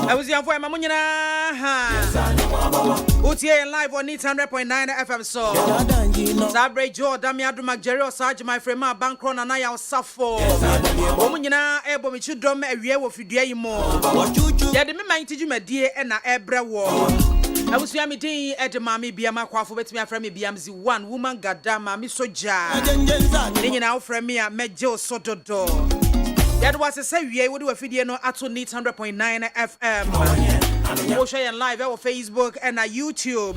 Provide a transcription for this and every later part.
I was here for my money. UTA live on 100.9 FM. So, Sabre Joe, Damia Dumagjerio, Sarge, my friend, my bankron, and I suffer. Womanina, able me to drum a year of you more. Yeah, the mind to you, my dear, and I ebra war. I was here meeting at the MAAME BIAMAH AKWAFO bet me a friend me BMZ one woman gadama me soja. Then you now friend me a mejo sotodo. That was a say we would do a video no at 100.9 FM. We'll share you live on Facebook and YouTube.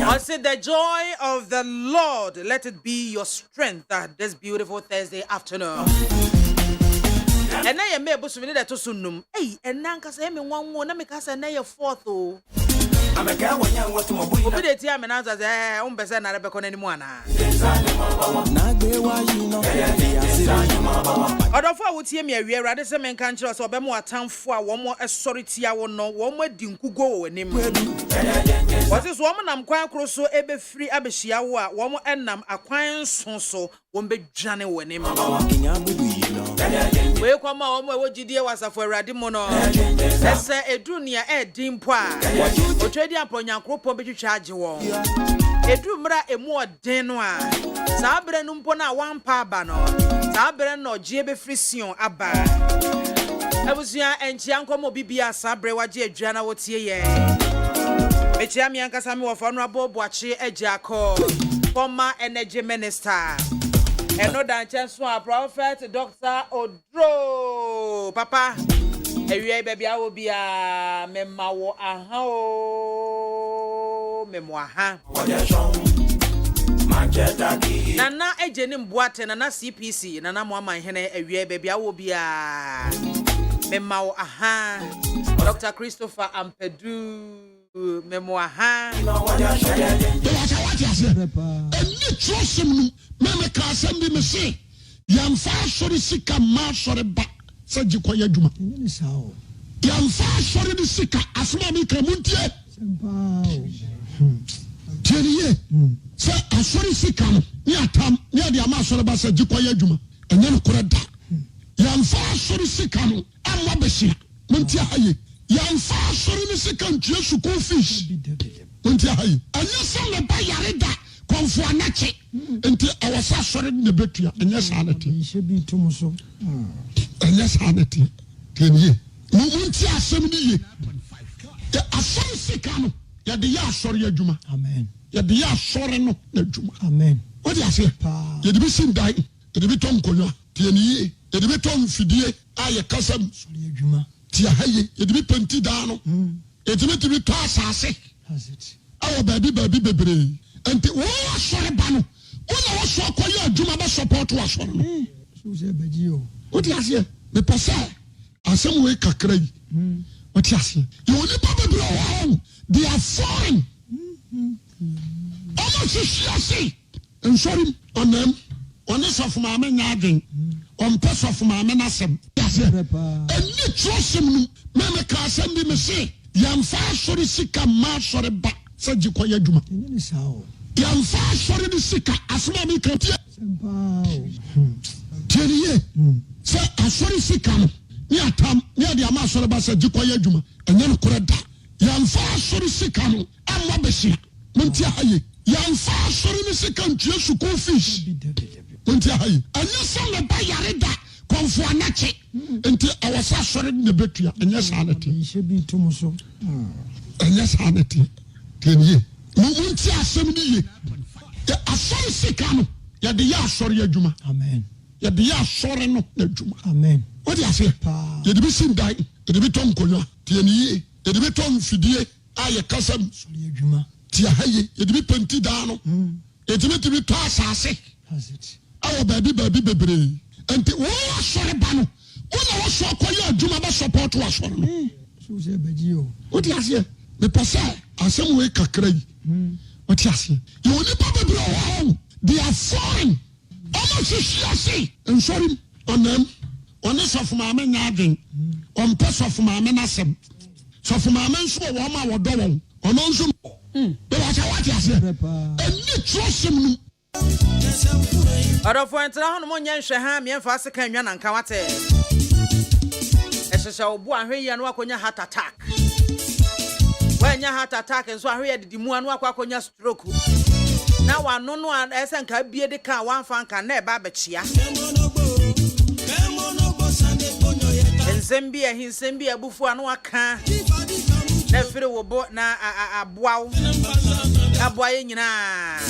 I said the joy of the Lord, let it be your strength this beautiful Thursday afternoon. And I am able to read that to Sunum. Hey, and Nanka say me one more, and make us a nay fourth. I'm a girl when you want to move. But the time and answer, Umbesa, and I become anyone. Other for would hear me a year rather than men country or be more time for one more authority. I will know one more dinku go and him. What is woman? I'm quite close so ebe free abeshia one more and I'm acquiring so won't be Johnny when him. We come on, what you dear was a for Radimono. Let's say a dunia a dimpa. O trade upon your group of charge you. A dumra a more denwa. Sabre numpona one pabano. Sabre no jebe frision abba. I was here and Chianco Bibia Sabre waje Jana what ye. Mechiami and Casami of Honorable Boachi Ejako, former energy minister. And no dan chance for Prophet Dr. Odro. Papa, a baby, I will be a memawo memoir. Nana Ejenim Boate, Nana CPC, Nana Mama Hene, a baby, I will be a memawo Dr. Christopher Ampedu. Memoir, and you trust him. Meme Cassam de Messy. Yam far sorry sick a marsh or a back, said you quite Juma. Yam far sorry the sick as Mammy Camuntia. Terry, sir, a sorry sick near Tam, near the Amasolaba said you quite Juma, and then correct that. Yam far sorry sick and Wabesia, Montia. Young far sorry the second just to go fish. Montia, and you send the Bayarida, come for a nache until I was sorry in the Betia, and yes, sanity. Should be too much. And yes, sanity. 10 years. Montia 70. A sorry sick, ya the yah sorry, Juma. Amen. Ya the yah sorry no, Juma. Amen. What do you say? You be seen dying, you be Tom Koya, 10 years, you be Tom Fidie, I a cousin, sorry, Juma. Tia haye, it be penti dano. It be toss assay. Has it? Our baby bebre. And the war sorry bano. All our so call Juma support to us. What do you say? The passa. And some way cacray. What do you say? You only probably home. They are foreign. Almost see. And sorry on them. On this of my men yarding. On pass of my menasem. And you trust him, Meme Cassam de Messy. Yam far sorry sick a marsh or a back, said you quite Juma. Yam far sorry the sick as Mammy Catia. Terry, sir, a sorry sick near Tam, near the Amasolaba said you quite Juma, and then correct that. Yam far sorry sick and Wabesia, Montia. Yam far sorry the second just to go fish. Montia, and you send the Bayarida. Come for a nache until I was sorry in the Betia, and yes, sanity. Should be too much. And yes, sanity. 10 years. Montia 70. A sorry sick, ya the yah sorry, Juma. Amen. Ya the yah sorry no, Juma. Amen. What do you say? You be seen dying, you be Tom Koya, 10 years, you be Tom Fidie, I a cousin, sorry, Juma. Tia haye, you be penti dano. It be toss assay. Has it? Our baby bebre. And the war sorry bano. All our so call Juma support to us. What do you say? The passa, and some way cacray. What do you say? You only probably home. They are foreign. Almost see. And sorry on them. On this of my men yarding. On pass of my menasem. So for my men, so Wama or Dolan. On also. But what you say? And you trust him. Odofo entra ho no mo nya nhwe ha me emfa se kan nwa na nka wate. Ehhehye obo ahwe no akonya heart attack. Wanya heart attack enso ahwe didi mu anu akonya stroke. Na wano no ese nka bie de ka wanfa nka na eba abechia. Enzembi ehinsembi abufu anu aka. Na fire wo bo na aboawo. Aboaye nyina.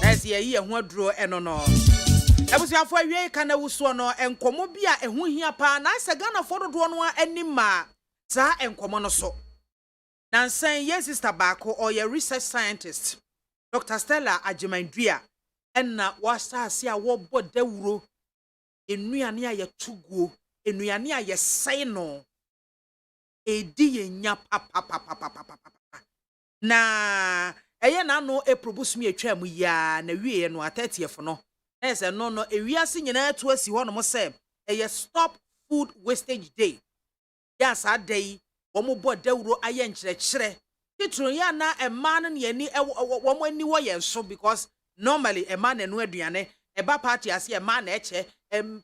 Na ese yi ehu aduro eno no. Ebusuafo awie ka na wuso no enkomo bia ehu hia pa na ase Ghana fododo no anima za enkomo no so. Na nsan ye sister baako or ye research scientist Dr. Stella Ajimandria enna wasase a wo bo dawuro enuane a ye tuguo enuane a ye sai no edi ye nya papa na eye na no e produce me atwa mu ya na wie no 30th no ese no ewiase nyina to asi ho no mo se eye stop food wastage day ya sa day wo mo bo dawuro aye nkyerɛkyerɛ titro ya na ema no ne ani wo mo ani wo ye so because normally ema na no aduane eba party ase ema na eche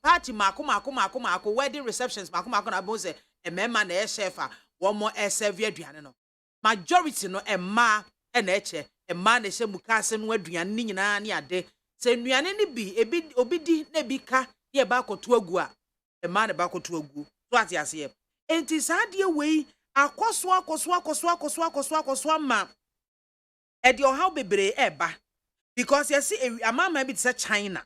party mako wedding receptions mako na bo se ema na e chefa wo mo e serve aduane no majority no ema na eche ema na hye muka ase no aduane ni nyina ne ade se nuane ni bi obidi na bi ka ye ba koto agu a ema na ba koto agu so ate ase enti saade wei akoso ma edi ohaw bebre eba because you see amama bi tse China,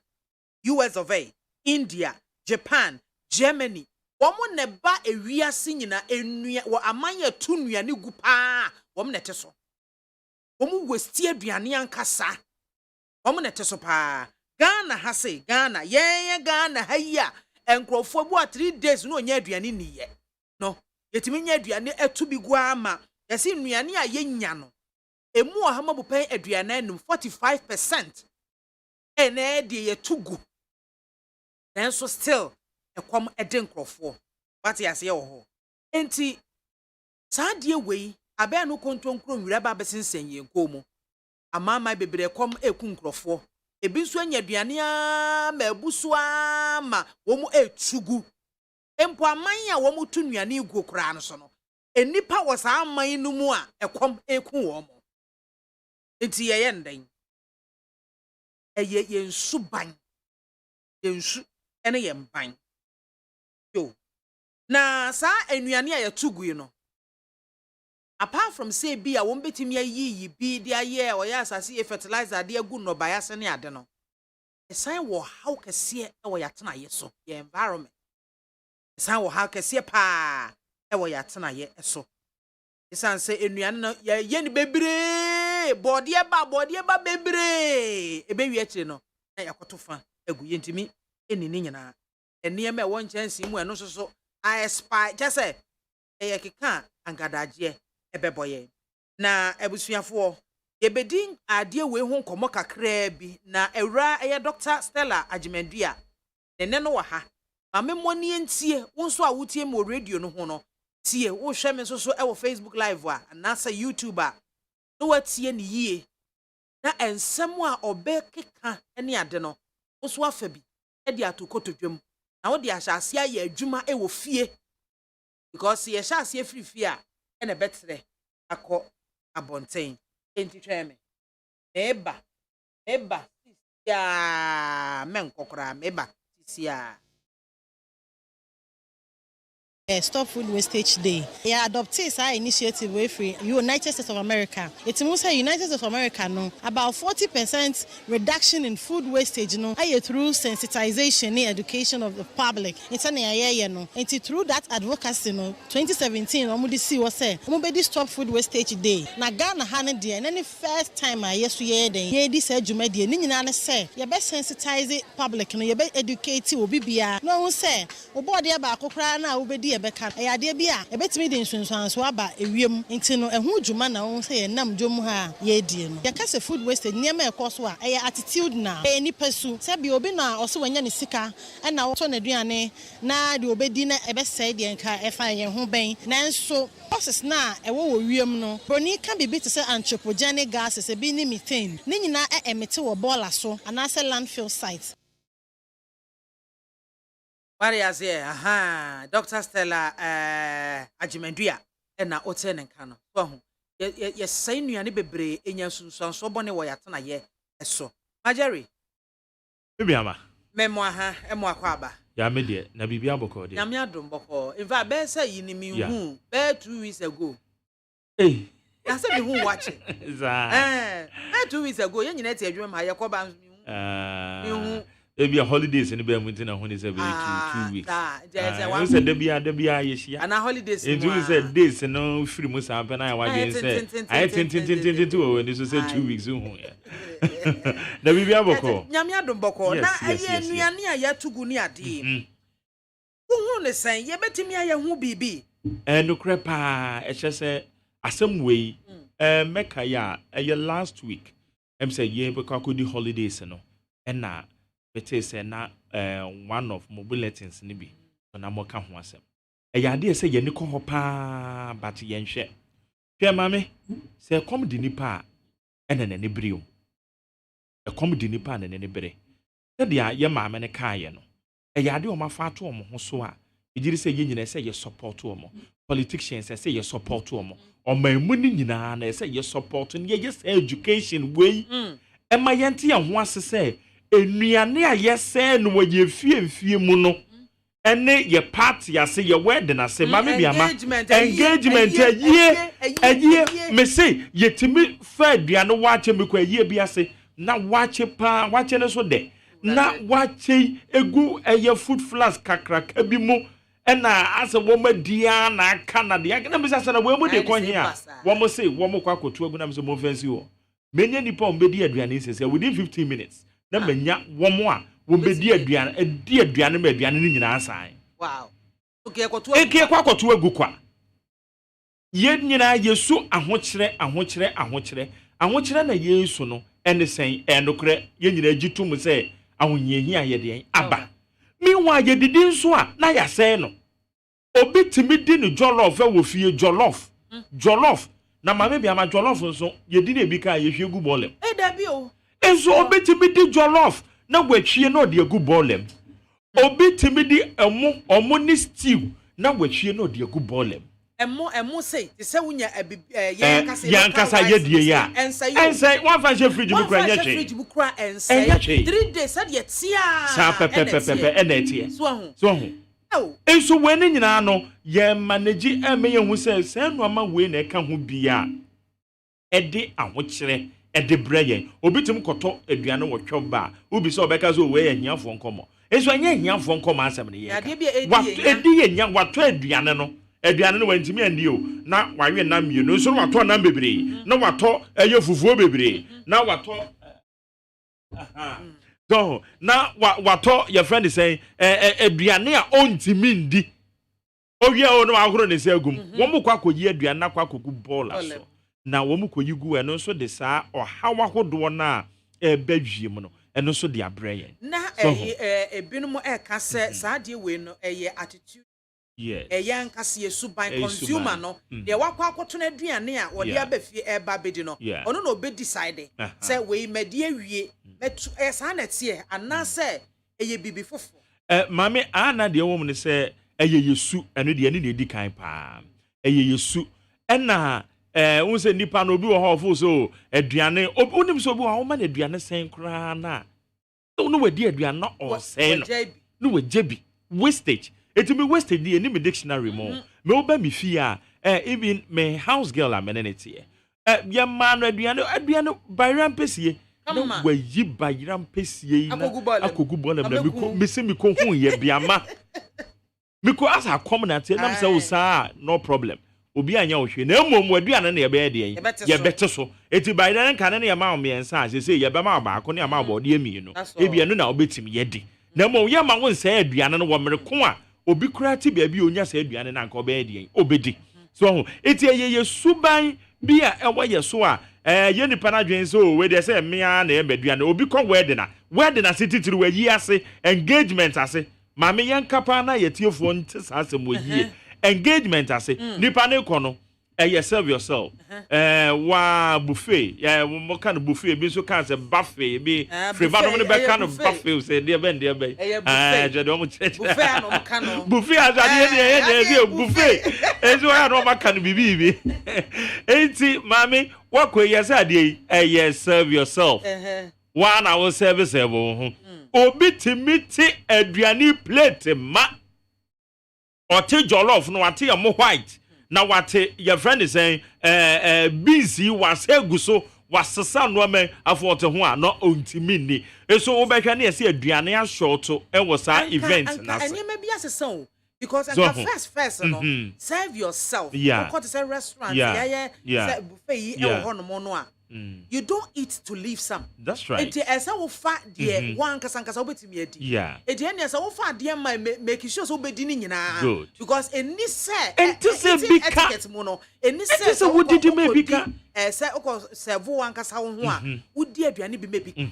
US of A, India, Japan, Germany womo ne ba ewiase nyina enua wo amanya tu nuane gu pa womo nete so womo westi aduane ankasa womo nete so pa Ghana ha say Ghana ye Ghana haya enkrofo bu 3 days no nya aduane niye no yetimi nya aduane etu bi gu ama yesi nuane a yenya no emu ohama bu pen aduane anum 45% ene de yetugu nanso still ekwam eden krofo what yase ye ho enti saade wei abe no kontonkro nwira ba besensen ye nkomu amama bebre ekwam ekun krofo ebi nso anya aduane a ma abusu ama wo mu etugu empo aman a wo mu tu nuane igu kura no so no enipa wo sa aman no mu a ekwam ekun wo mo enti ye ndan eye yensu ban yensu ene ye mban yo na sa enuane a yetugu yi no apart from say bi a wo betimi ayi bi dia ye o ya asase e fertilizer de agu no biase ne ade no esan wo how kese e wo yatena ye so ye environment esan wo how kese pa e wo yatena ye so esan say enuane no ye ni bebre body ba bebre ebe wi akire no na yakoto fa agu ye ntimi enini nyina eniyema e won chansi mu eno so I spy jese e keka angadaje ebeboye na ebusuafo yebedin ade we hu nkomo kakra bi na ewra eye Dr. Stella Ajimandua nene no wa ha mame moni entie wonso a wotie mo radio no ho no tie wo hwe me so e wo Facebook live a na sa YouTube a no watie ni yie na ensem a obekeka ene ade no wo so afa bi e de atokotodwam na wo de ahyase aye adwuma e wo fie because ye hyase frifie a ene betre akọ abonten enti tweme eba ya men kokora meba sia Stop Food Wastage Day. Yeah, adoptees our initiative way free United States of America. It's most United States of America no about 40% reduction in food wastage no through sensitization and education of the public. It's an area no. And through that advocacy no 2017 omudi see was say omobedi Stop Food Wastage Day. Na Ghana hanen day and any first time I yesu ye den ye di say dwuma day ni nyina na say ye be sensitize public no ye be educate obi bia no say obo de ba akokra na obedi beka e ade bia e betimi de nsunsuanso aba ewiem nti no ehu dwuma na won say enam dwom ha ye die no ye ka se food wastage niam ekoso a e attitude na e ni pesu se bi obi na oso wanya ne sika e na wo to na duane na de obedi na e be say de nka e fa ye ho ben nanso process na e wo wiem no broni ka bibi to say anthropogenic gases e bi ni methane ni nyina e emete wo boiler so anase landfill site. What is here? Aha, Dr. Stella Ajimendua na otene nka no. So ye say nuane bebre enya sunsuanso bone wo yatena ye eso. Majeri. BIAMAH. Memo aha, emo akwaba. Ya me de na bibia boko de. Na me adom boko. In fact, be say yini mi hu, be 2 weeks ago. Eh. Ya say me hu watch. Za. 2 weeks ago, ye nyina ti adwuma ma ye koba mi hu. Ebi a holidays ni be mutin na honi say be 2 weeks. You said da bia ye hia. And holidays. And you said days no free mu sa pe na wa gen say. I tin o ni so say 2 weeks hu ya. Na bibia boko. Nyame adom boko na aye nuane a ya tugu ni ade. Hu ne san ye betimi aye hu bibi. No crepa e say asem we meka ya last week. Say ye be kwa di holidays no. Na it is na one of my bulletins ni bi na mo ka ho asem e ya de say ye ni ko pa but ye nhwe hwe mame say come di nipa ene ne brio e come di nipa ne ne bere se dia ye mame ne ka ye no e ya de o ma fa to o mo ho so a e jiri say ye nyina say ye support o mo politicians say ye support o mo o ma mu ni nyina na say ye support ni ye say education way e ma ye nte ye ho ase say enuane a yese no ye fie mu no ene ye party ase ye wedding ase mame BIAMAH engagement ye me say yetimi fa aduane wache me kwa ye bi ase na wache pa wache ne so de na wache egu eye food flask kakraka bi mu ena ase wo madia na aka na de na me say na wo mu de kon hia wo mo say wo mo kwa kotu agu na me say mo fancy wo menye nipa o mbedi aduane sese within 15 minutes na menya womo a wo bedi aduane ma aduane ni nyina asan. Wow. Okay, kwakoto agu kwa. Ye nyina yesu ahokyere na yesu no ene sen enokre ye nyina agitum se ahonyehia ye de aba. Miwa ye didi nso a na ya sen no. Obi timi di no jollof e wo fie jollof na mame BIAMAH jollof nso ye di na ebi ka ye hwe gu bolem. Da bi o. Enso obi timi di jollof na wachie no de agu bolem. Obi timi di omo ni stew na wachie no de agu bolem. Emo say te se wunya yankasa ye die ya. Ensai one fan fridge mu kra nya fridge mu kra ensai 3 days said ye tia. Sa pepe enetie. So hu. Enso wani nyina no ye manage emeye hu se no ama we na eka hu bia. Ede ahokyere ede breyen obitim koto aduane wo twba obi so obeka so we ahiafo nkomo enso anya ahiafo nkomo asem ne ye wat edi ye nya wato aduane no wantimi andi o na wawe na mienu so wato na bebre na wato eye fufuo bebre na wato so na wato your friend is saying aduane a ontimi ndi owie o no ahoro ne se agum wo mo kwa koyi aduane na kwa kogu bola so na wo mu koyi gu eno so de saa ohawa hodo na badwiem no eno so de abreye na ebinum ka se saa de we no attitude yes yan kase suban consumer no de wakwa akoto na aduane a wo de abafie eba bedi no ono no be decide say we mede awie metu saa na tie ana se bibi fofo mame ana de wo mu ne se yesu eno de ne edi kan pa yesu ena unse nipa no obi wo ho so aduane onim so obi wo ma na aduane sen kra na no wadi aduane no o sen no wajebi wastage etimi wastage ni me dictionary mo me oba mi fi a even me house girl amenity ya ma no aduane bayram pesie no wayi bayram pesie na akogu bolam na me se mi ko hu ye BIAMAH me ko asa come na te na me se o sa no problem obi anya ohwe na emom aduane na ye be de ye bete so eti bayran kan na ye ma omiensa se ye be ma baako na ma bo de emi no ebia no na obetimi ye de na emom ye ma won sa aduane no wo mere ko a obi kura ti baabi onya sa aduane na nka obey de obedi so eti ye suban bi a ewo ye so a ye nipa na dwen so we de say mea na e baduane obi kɔ wedding na sititiri we yi ase engagement ase ma me yan kapa na ye tiefo nte sa asem we yi engagement ase nipa ne kɔ no serve yourself wa buffet mo kind of buffet bi so kan say buffet bi free ba no be kind of buffet say there ben je do mo church buffet no mo kan no buffet azade ye buffet ezo ya no ma kan bibi enti mami wa ko ye serve yourself one I will service ebo obi timiti aduani plate ma ote jollof no ate ya mo white na wate your friend is saying busy was eguso was sesa no me afote ho a no ontimi ni eso wo behwa na yesi aduane a short e was our event na so maybe asesa o because first no serve yourself go to say restaurant say buffet yi e ho no mo no a you don't eat to leave some. That's right. Eti esa wo fa de one kasankasa obetimi adi. Yeah. Eti ene esa wo fa de make sure so obedi ni nyina. Good. Because eni se etiquette mo no eni se so wo didi mebika se o serve one kasa wo ho a wo di aduane bi mebika.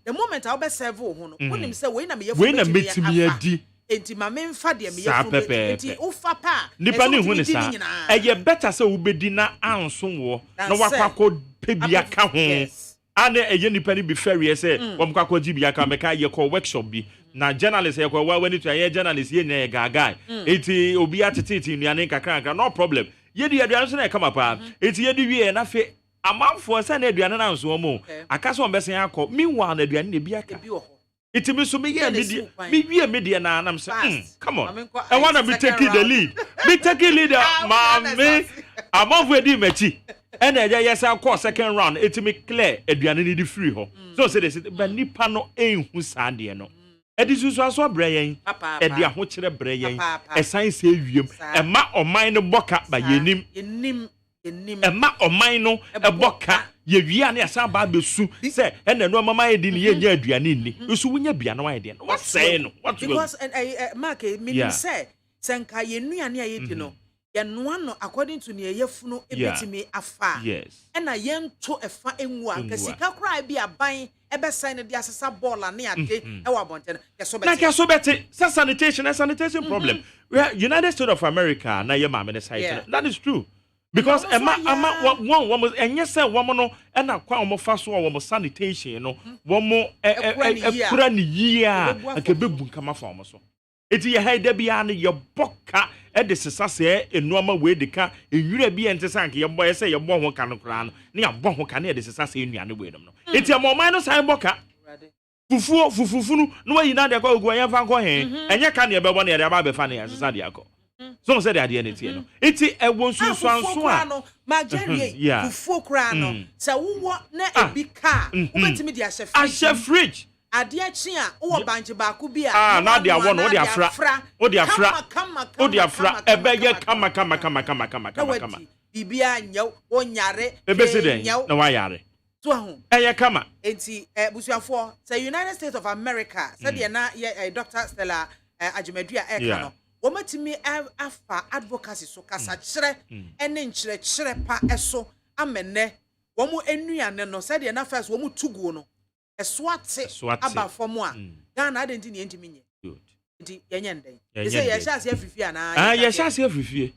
The moment I be serve wo ho no wonim se we na me metimi adi. Enti ma me mfa de me yefu enti wo fa pa nipa ne hu ne sa eye better se wo bedi na anso wo na wakwakọ pebia ka ho ane eye nipa ni be fair say wom kwakọ gibia ka meka ye call workshop bi na journalist ye kwa wani to ye journalist ye na gaga enti obi atete nuane kakra no problem ye di aduane so na kama pa enti ye di wie na fe amanfo se na aduane na anso mo aka so mbesen akọ meanwhile na aduane na bi aka it me so me yeah media na am say come on I want to be taking the lead me taking leader MAAME amove di machi and yes I call second round it me clear aduane ni di free ho so say this but nipa no enhu sade no edi susu aso breyen edi aho kire breyen esan se wiem e ma oman no boka ba yenim e ma oman no e boka ye wia na asa ba besu say ene no mama ye di ni ye nya aduane ni so wunya bia na wa ye de what say no what because mark meaning say senka ye nuane a ye di no ye no no according to ne ye funu ebetimi afa yes ena ye nto efa enwu a kasika kra bi aban ebe sign de asesa ball na ade e wa bonte ye so beti na so beti sanitation problem United States of America na ye MAAME site that is true. Because one enye say woman no na kwa omofa so wo sanitation no wo mo ekura ni yia aka bebu nkama fa omo so eti ye haida bia no ye boka e de sesa se enuama we de ka enwura bia ente sanke ye boye say ye bo ho ka no kra no ne ye bo ho ka ne de sesa se enuane we no eti amoman no sai boka fufunu no yi na de kwa ogu ye fa nko he enye ka ne ye bebo ne ye de ba be fa ne ye sesa de akọ so say that the NT no iti ewon sunsu anso a magere fufuo kra no se wo na ebi car ubetimi di a fridge ade achi a wo banche ba ku bi a na dia wo no wo dia fra ebe ye kama bibia nyaw onyare nyaw na wa yare to ho eye kama enti busuafo say United States of America said ye na Dr. Stella Ajumadua eka no womatimi afa advocacy so kasa kire ene nkire pa eso amene womu enuane no said na first womu tuguo no eswate aba fom a Ghana adenti ne entimi nye good nti yenye ndeng they say ye shase afifie ana ye shase afifie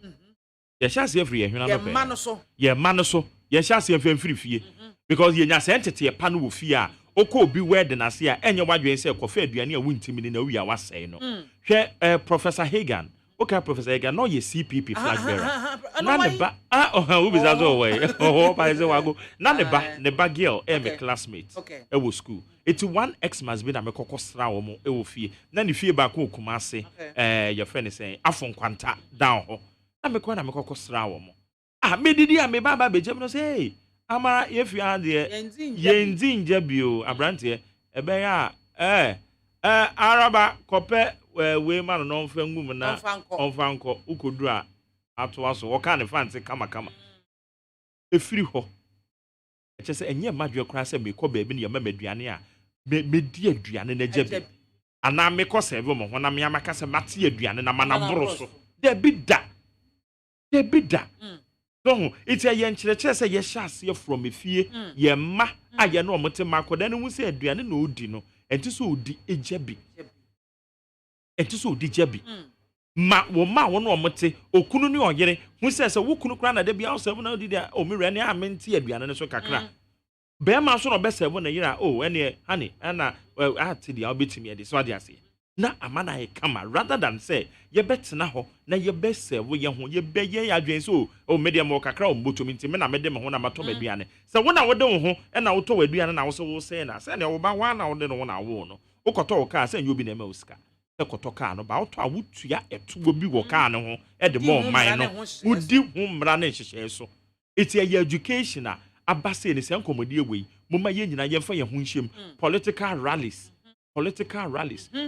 ye shase afifie ye hwena no ye ma no so ye shase afifie because ye nya sentete pa no wo fie a oko obi wedding ase a enye wadwen se kofa aduane a wuntimi ni na wi a wasɛe no hwɛ Professor Hagan okay Professor Hagan no ye CPP flag bearer na ne ba wo biza zo we pa ze wago na ne ba girl me classmate e wo school it one ex must be na me kokosra wo mo e wo fie na ne fie ba ko okuma ase your friend say afon kwanta down ho na me kokosra wo mo me didi a me baba bejem no say ama yefi ade yenzi njabio abrante ebe ya araba kope we man no mfa ngum na onfanko ukodu a ato aso wo ka ne fanti kama efiri ho eche se enye madwe kra se me ko ba bi ne yama maduane a me di aduane na jabi ana me ko serve mo ho na me amaka se mate aduane na mana boro so de bi da no it's a yen kyerɛ sɛ ye hyase from efie ye ma aye no omote makoda ne hu sɛ aduane na odi no enti so odi ejabi jabi ma wo ma wo no omote okunu ne oyere hu sɛ wo kunu kra na da bia wo na odi da o me wura ne amenti aduane ne so kakra be ma so no be serve na yira ene honey na ati dia obetimi ade so ade ase na amana e kama rather than say ye betena ho na ye be serve ye ho ye be ye adwen so media mo kakra o botomi nti me na me de me ho na mato aduane se wo na wo de wo ho na wo to aduane na wo so wo say na se ne wo ba wa na wo de no na wo no wo koto wo ka se nyobi na ma osika se koto ka no ba wo to awutua etugo bi wo ka ne ho e de mo man no udi ho mra na hyehyɛ so it's a education abase ne se nkomodi ewe moma ye nyina ye fa ye ho nhyem political rallies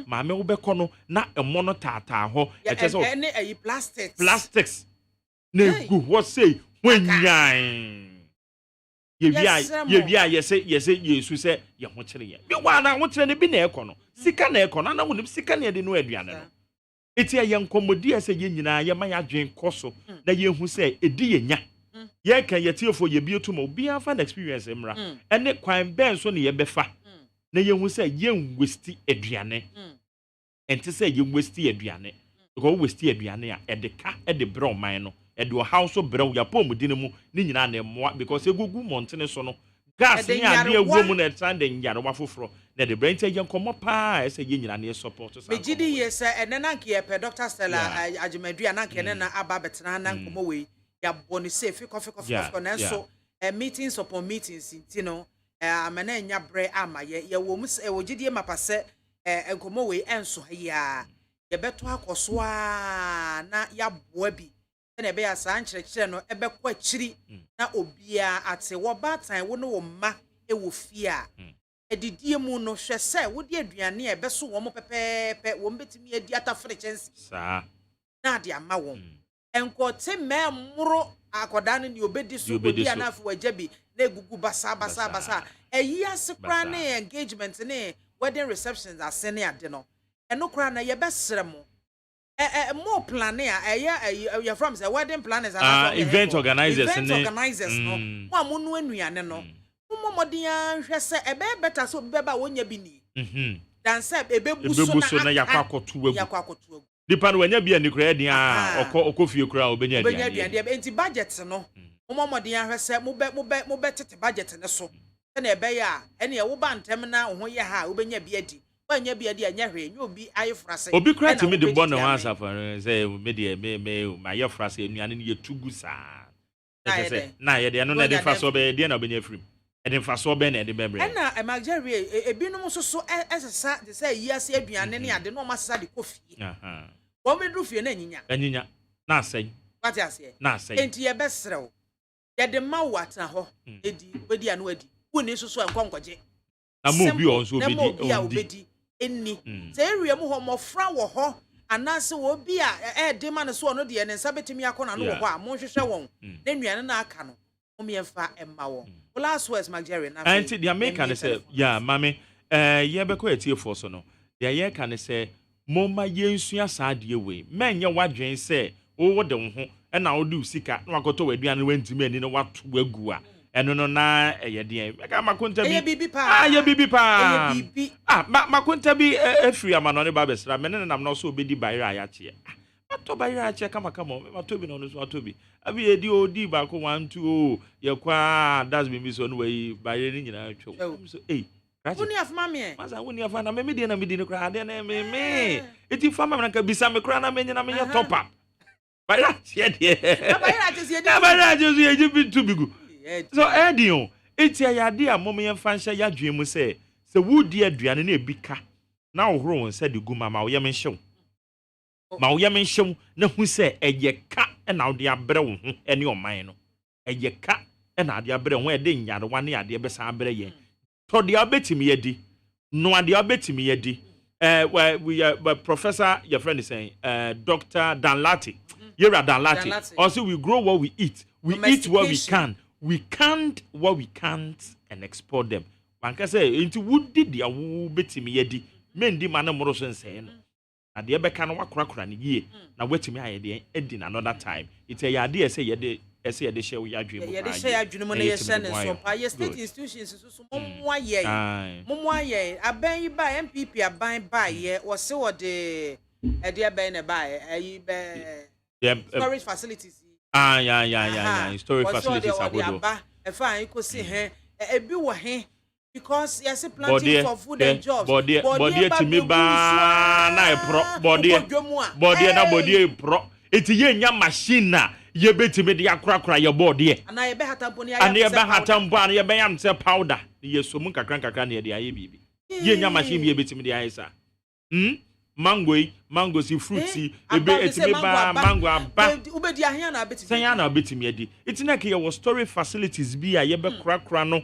maame wo bekɔ no na emo no tata ho e kyɛ sɛ ene ayi plastics na gu what say wenyan ye bia ye say yesu sɛ ye ho kyere ye bi wa na ho kyere ne bi na ɛkɔ no sika na ɛkɔ na wonim sika na de no aduane no eti ye nkomodi ase ye nyina ye ma ya dwen kɔ so na ye hu sɛ edi ye nya ye kan ye tiefo ye bi etu ma obi afa na experience mra ene kwan ben so ne ye befa na ye hu sɛ ye nwesti aduane enti sɛ ye nwesti aduane because westi aduane a edeka ede brɛ ɔman no ede o house brɛ ya pomudi ne mu ne nyina na emmoa because egugu montene so no gas ni ade ewu mu na etan de nyare wa foforo na de brɛ enti ye nkomo pa sɛ ye nyina na support so megidi ye sɛ ene na nke ye pe Dr. Stella Ajimadua na nke na aba betena na nkomo we ya boni safe coffee na so meetings upon meetings no amana nya bre ama ye wo mu wo gidie mapase enkomo we enso ya ye beto akoso na ya boa bi na ebe ya sa nkyerɛkyerɛ no ebe kwa kyiri na obia ate wo batan wo no wo ma wo fie a edidie mu no hwɛ sɛ wo di aduane e be so wo mo pepepe wo mbetimi adi atafre chensi sa na ade ama wo enkote memro akoda no ni obedi so odi anafu wajabi na egugu basa eyi asekra na engagement ne wedding receptions asene ade no eno kra na ye besere mo more planning you from say wedding planners and event organizers no mo amunu anuane no mo modin ahwe se ebe better so beba wonya bi ni dan se ebe buso na yakwakotu agu dipa no wanya bia ni kra dia okofie kra obenya dia enti budget no mo modin ahwe se mo be tete budget ne so na ebe ya ene ye wo ba ntem na ho ye ha obenya bia di wanya bia di anya hwe nyo obi ayefrase obi kra timi de bɔ ne ho asafa say me de me ma yefrase enuane ne yetugu saa na ye de no na de frase obe de na obenya frim e de frase obe na de bebre na emagere ebinom so esesa de say yiase aduane ne ade no masesa de kofie wo me du fie na anyinya na asɛn wate ase na asɛn enti ye besrew ye de ma wata ho edi wedi anu adi woni so enkonkɔgye na mo bi on so obedi enni se area mu ho mofra wo ho anase wo bi a de ma ne so no de ne nsa betimi akona no wo ho a mo hwehwɛ won na nuane na aka no mo miemfa emma won last words Magere na anti the American say yeah mame ye be ko etiefo so no the ye kan say mo ma ye nsua saade we menye wadwen say wo de wo ho e na wo du sika na wakoto waduane wantimi ani no watu agu a eno no na eye de meka makonta bi ye bibi pa makonta bi afri amano ne ba besra me ne nam no so obedi bayra ayache ato bayra ayache kama matobi no so atobi abi edi odi ba ko 1 2 ye kwa das bi so no we bayra ni nyina atwo so woni afma me masa woni afa na me de na me di ne kra ade na me eti fama me na ka bisa me kra na me nyina me ye top up bayra che de bayra che so ye jibi tu bigu so Edion eti ayade a mom ye fanhya ya dwen mu se wudi aduane na ebika na ohoro won se de guma ma wo ye menhyew na hu se eye ka na wo de abre wo ho ene oman no eye ka na ade abre ho e de nyarewa ne ade be sa abre ye to de abetimi ye di no ade abetimi ye di we professor your friend is saying Dr. Danlati Yera Danlati also we grow what we eat eat what we can. We can't what we can't and export them. Banka say into would did the betimi yedi men di man moro so nsɛn no na de bɛka no wakorakora ne yie na watimi ayɛ de edin another time it's a yade ɛsɛ yɛde hyɛ wo yadwe mu yɛde hyɛ yadwe mu na yɛhyɛ ne so pa yɛ state institutions so mommo ayɛ aban yi ba MPP aban ba yɛ wɔse wɔde ɛde aban ne ba ayi bɛ storage facilities yeah storage facilities abodo ɛfa ikosi he ebi wɔ he because yes planting for food and jobs body timi ba na epro body na pro eti ye nya machine na ye betimi de akrakra ye body ana ye be hatampo na ye be yam se powder ye somu kakran na ye de aye bibi ye nya machine bi ye betimi de aye sa mango si fruity ebe etimi ba mango aba ubedi ahia na betimi sanya na betimi adi eti na ke ye wo storage facilities bi a ye be krakra no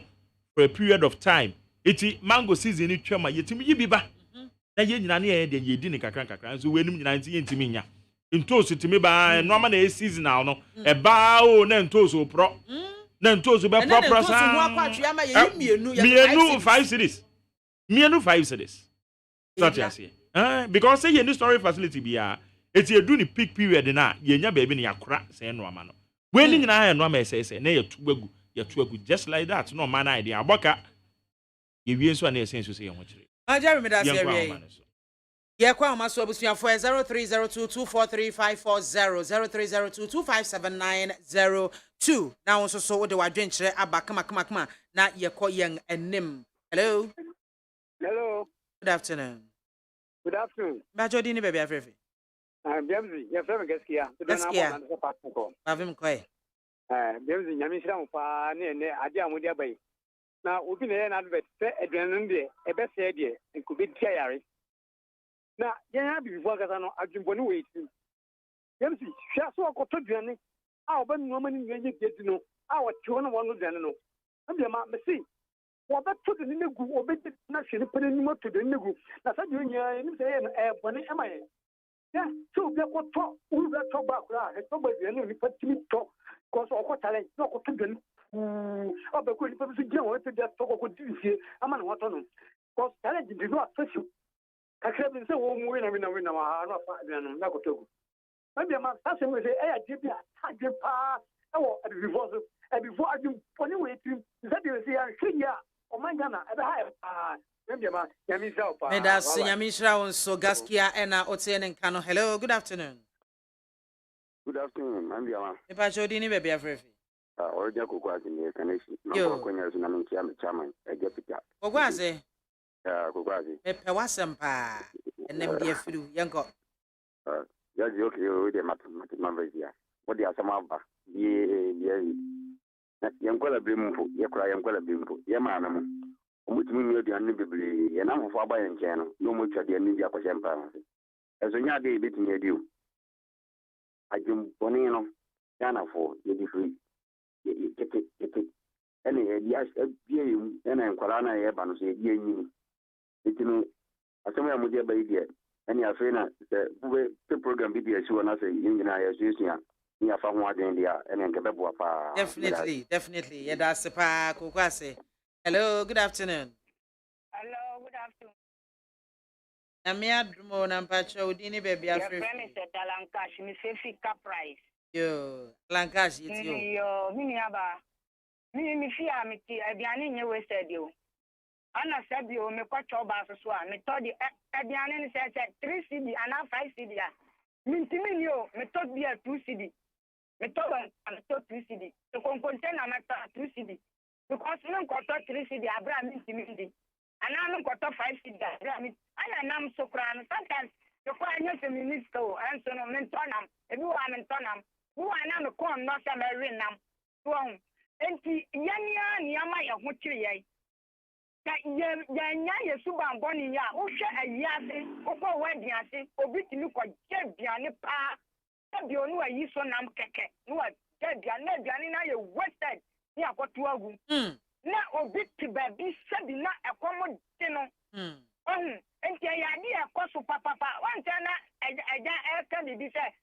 for a period of time. Iti mango season ni twema yetimi yibiba. Na ye nyina na ye de ye di ni kakran so wenim nyina nti yentimi nya. Ntoso timi ba no ama na e seasonal no. E ba o na ntoso pro. Na ntoso be pro sa. Ntoso ho akwatwe ama ye mienu 5 cities. Mienu 5 cities. Such as here. Because say ye ni storage facility bia eti edu ni peak period na ye nya ba bi ni yakora say no ama no. We ni nyina no ama say na ye tuagu just like that no man idea aboka ye wie so na essence so ye ho kire Jerry me das ye kwa amaso abusuafo 0302243540 0302257902 na won so wo de wadwenkire aba kama na ye kɔ yen enim hello good afternoon ba jodi ni baby afrefe Biamzi ye frame gaskiya na so pass ko bavim koy Biamzi nyame hira mo pa ne ade amode abai na obi na na advert se aduan de ebe se de nkubi tia yare na yen ha bi fu kasa no adwumboni we ti Biamzi hwa so akoto duane a oba nuoma ni nyen ye gedi no a wote no wono duane no Biama me si wo be to de ne gu obi na hwere pere ni mo to de ne gu na sa de nya ni se ye no bone emaye yeah so be ko to uru be to ba kura e to ba duane ni patimi to ko so ko tale no ko to duane be ko ni pe so je won te de to ko difie ama na wato no ko tale di no afesu kakra bi se wo mu na ma no fa duane na ko to gu maybe ma sa se mo se e ya je bi atade pa e wo e before adum poni we tim se de se ya hwia o mangana e be ha maybe ma ya mi sa pa me da se ya mi shira won so gaskia e na otie ne nka no hello good afternoon man BIAMAH e pa jodi ni baby afrefe orija kokwa azini kaneshi na konya zo na minchi am chairman ejepita kokwa aze kokwa azi me pe wasem pa enem de afiru yenko ya ji okay o de mathematics wodi asama ba ye yenkola bemfo ye kura yenkola bemfo ye maana mu omutumi mi aduane bebre ye na mfo aba ye nchen no no mo twade ani bi akohye mpa eso nya de betimi adio ajum boni no yana fo ye di free ye kete ene ye dia bie yum ene nkwala na ye ba no so ye di anyi etino asema ya muje ba idie ene afi na se bube te program bi dia siwo na se yingina ya suya ni afa ho aden dia ene nke bebo pa definitely ye da se pa kokwase hello good afternoon Ami admo na mpacho udini baby afrefe. Your friend is Dalankash, mi fefi price. Yo, Lankash it's you. Yo, mini aba. Mi fia mi ti aduane nye wasted yo. Ana sabi o me kwacho ba so a me to di aduane ni se 3 cedi ana 5 cedi a. Mi ntimi ni o me to bi 2 cedi. Me to ba me to 2 cedi. To container na ta 2 cedi. Because me ko to 3 cedi abra mi ntimi ndi. Ana no ko to 5 cedi abra mi ana nam sokran sometimes the kwanya feminist o anso no mentonam ebi wa mentonam wo ana me kon no se me nam so enti yania ni ama ye ho kire ye ta ya nya ye suban boni ya wo hwe ayiase wo ko wadi ase obi timi ko jebiane pa ebi onu ayi so nam keke no wa jebiane na ye wasted ni akoto agu na obi tibabi sabi na ekomo de no enti ya di akoso papa wantana eja eka bibi se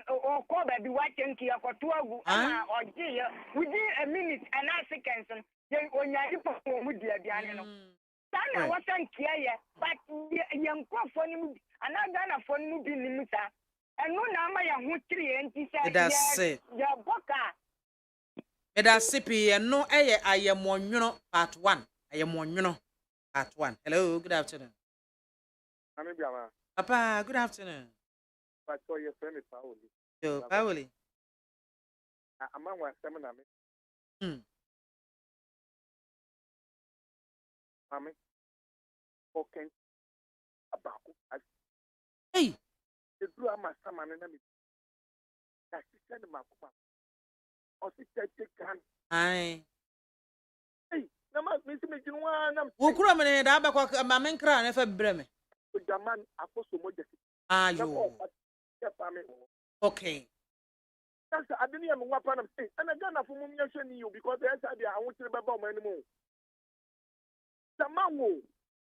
o baby watching ki akoto agu na oji within a minute and a second ye onya ipo mu di aduane no Sana wasn't here, but young phone and I done a phone movie in Musa. And no number young 3 and he said, That's it. Your boca. Meda sipi no I am one part 1. I am one part 1. Hello, good afternoon. I'm in BIAMAH. Papa, good afternoon. But so your friend is Paoli. Yo, Paoli. I'm on one seminar. Mami, okay. About Hey, the blue am a salmon and me. That's the Makuma. Or sister, can. aye. Hey, no, Miss Major, I'm Wukura mene da ba kwa mamen kra na fa breme. with the man. I was so much. Ayo. Okay. That's I didn't even want to say. And again, I'm from you because there's idea. I want to remember my anymore. The man will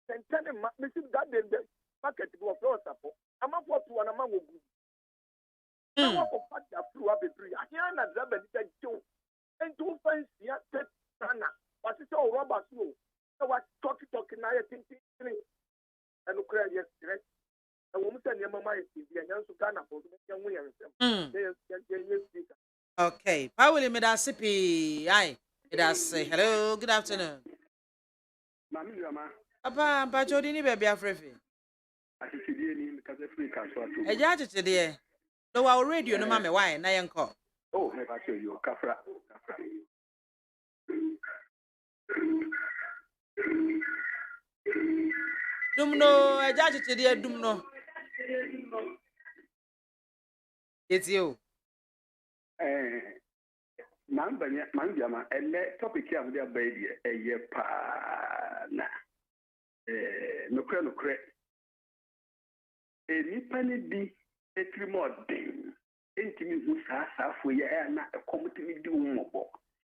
send him, Mrs. Garden, the market to a floor support. I'm up for one among you. I want to pack the flu up a tree. I can't have a joke. And two fans, yeah, Sana. But it's all Robert Snow. So what talking, I think, and the credit yesterday. And woman said, your mamma is the answer Ghana for the young women. Okay. Paoli meda sipi. Aye. Meda say hello, good afternoon. Mami BIAMAH. Papa, pa chodi ni baby afrefe. Atitidi ni because Africa so atu. Eja titide. No wa radio no ma me why na yenko. Oh, me ba you kafra. Dumno, eja titide dumno. It's you. Man BIAMAH, ele topic ya mudi abaidi eye pa na nokre nipa ni bi etrimodin entimi hu saa fo ya na ekomtimi di umobo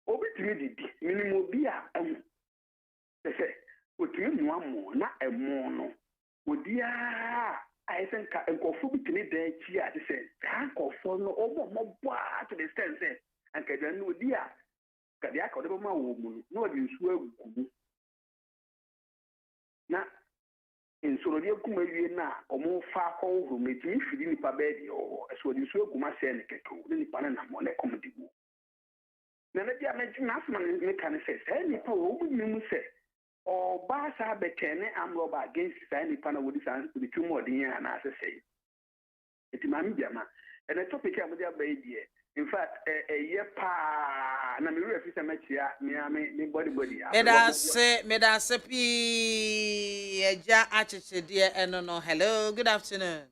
obitimi didi minimo bi a se otimi mu amo na emo no odia aisenka enkofu bitimi da chi a se enkofu no omo to the sense and then no dia kadia ka odebo ma wo mu no odi nsu agugu na nsoro die kuma wie na omo fa ko huru metimi firi nipa bedi o eso odi nsu aguma se ne keko ne nipa na mo ne komdigu na na dia na asma ne kan se nipa wo bu mi mu se o ba sa betene amroba against say nipa na wodi san odi tumo odi ya na asese eti Mami BIAMAH and the topic am dia baby. In fact, a year pa na me refi se machia me body. Meda se pi eja achechede eno no. Hello, good afternoon.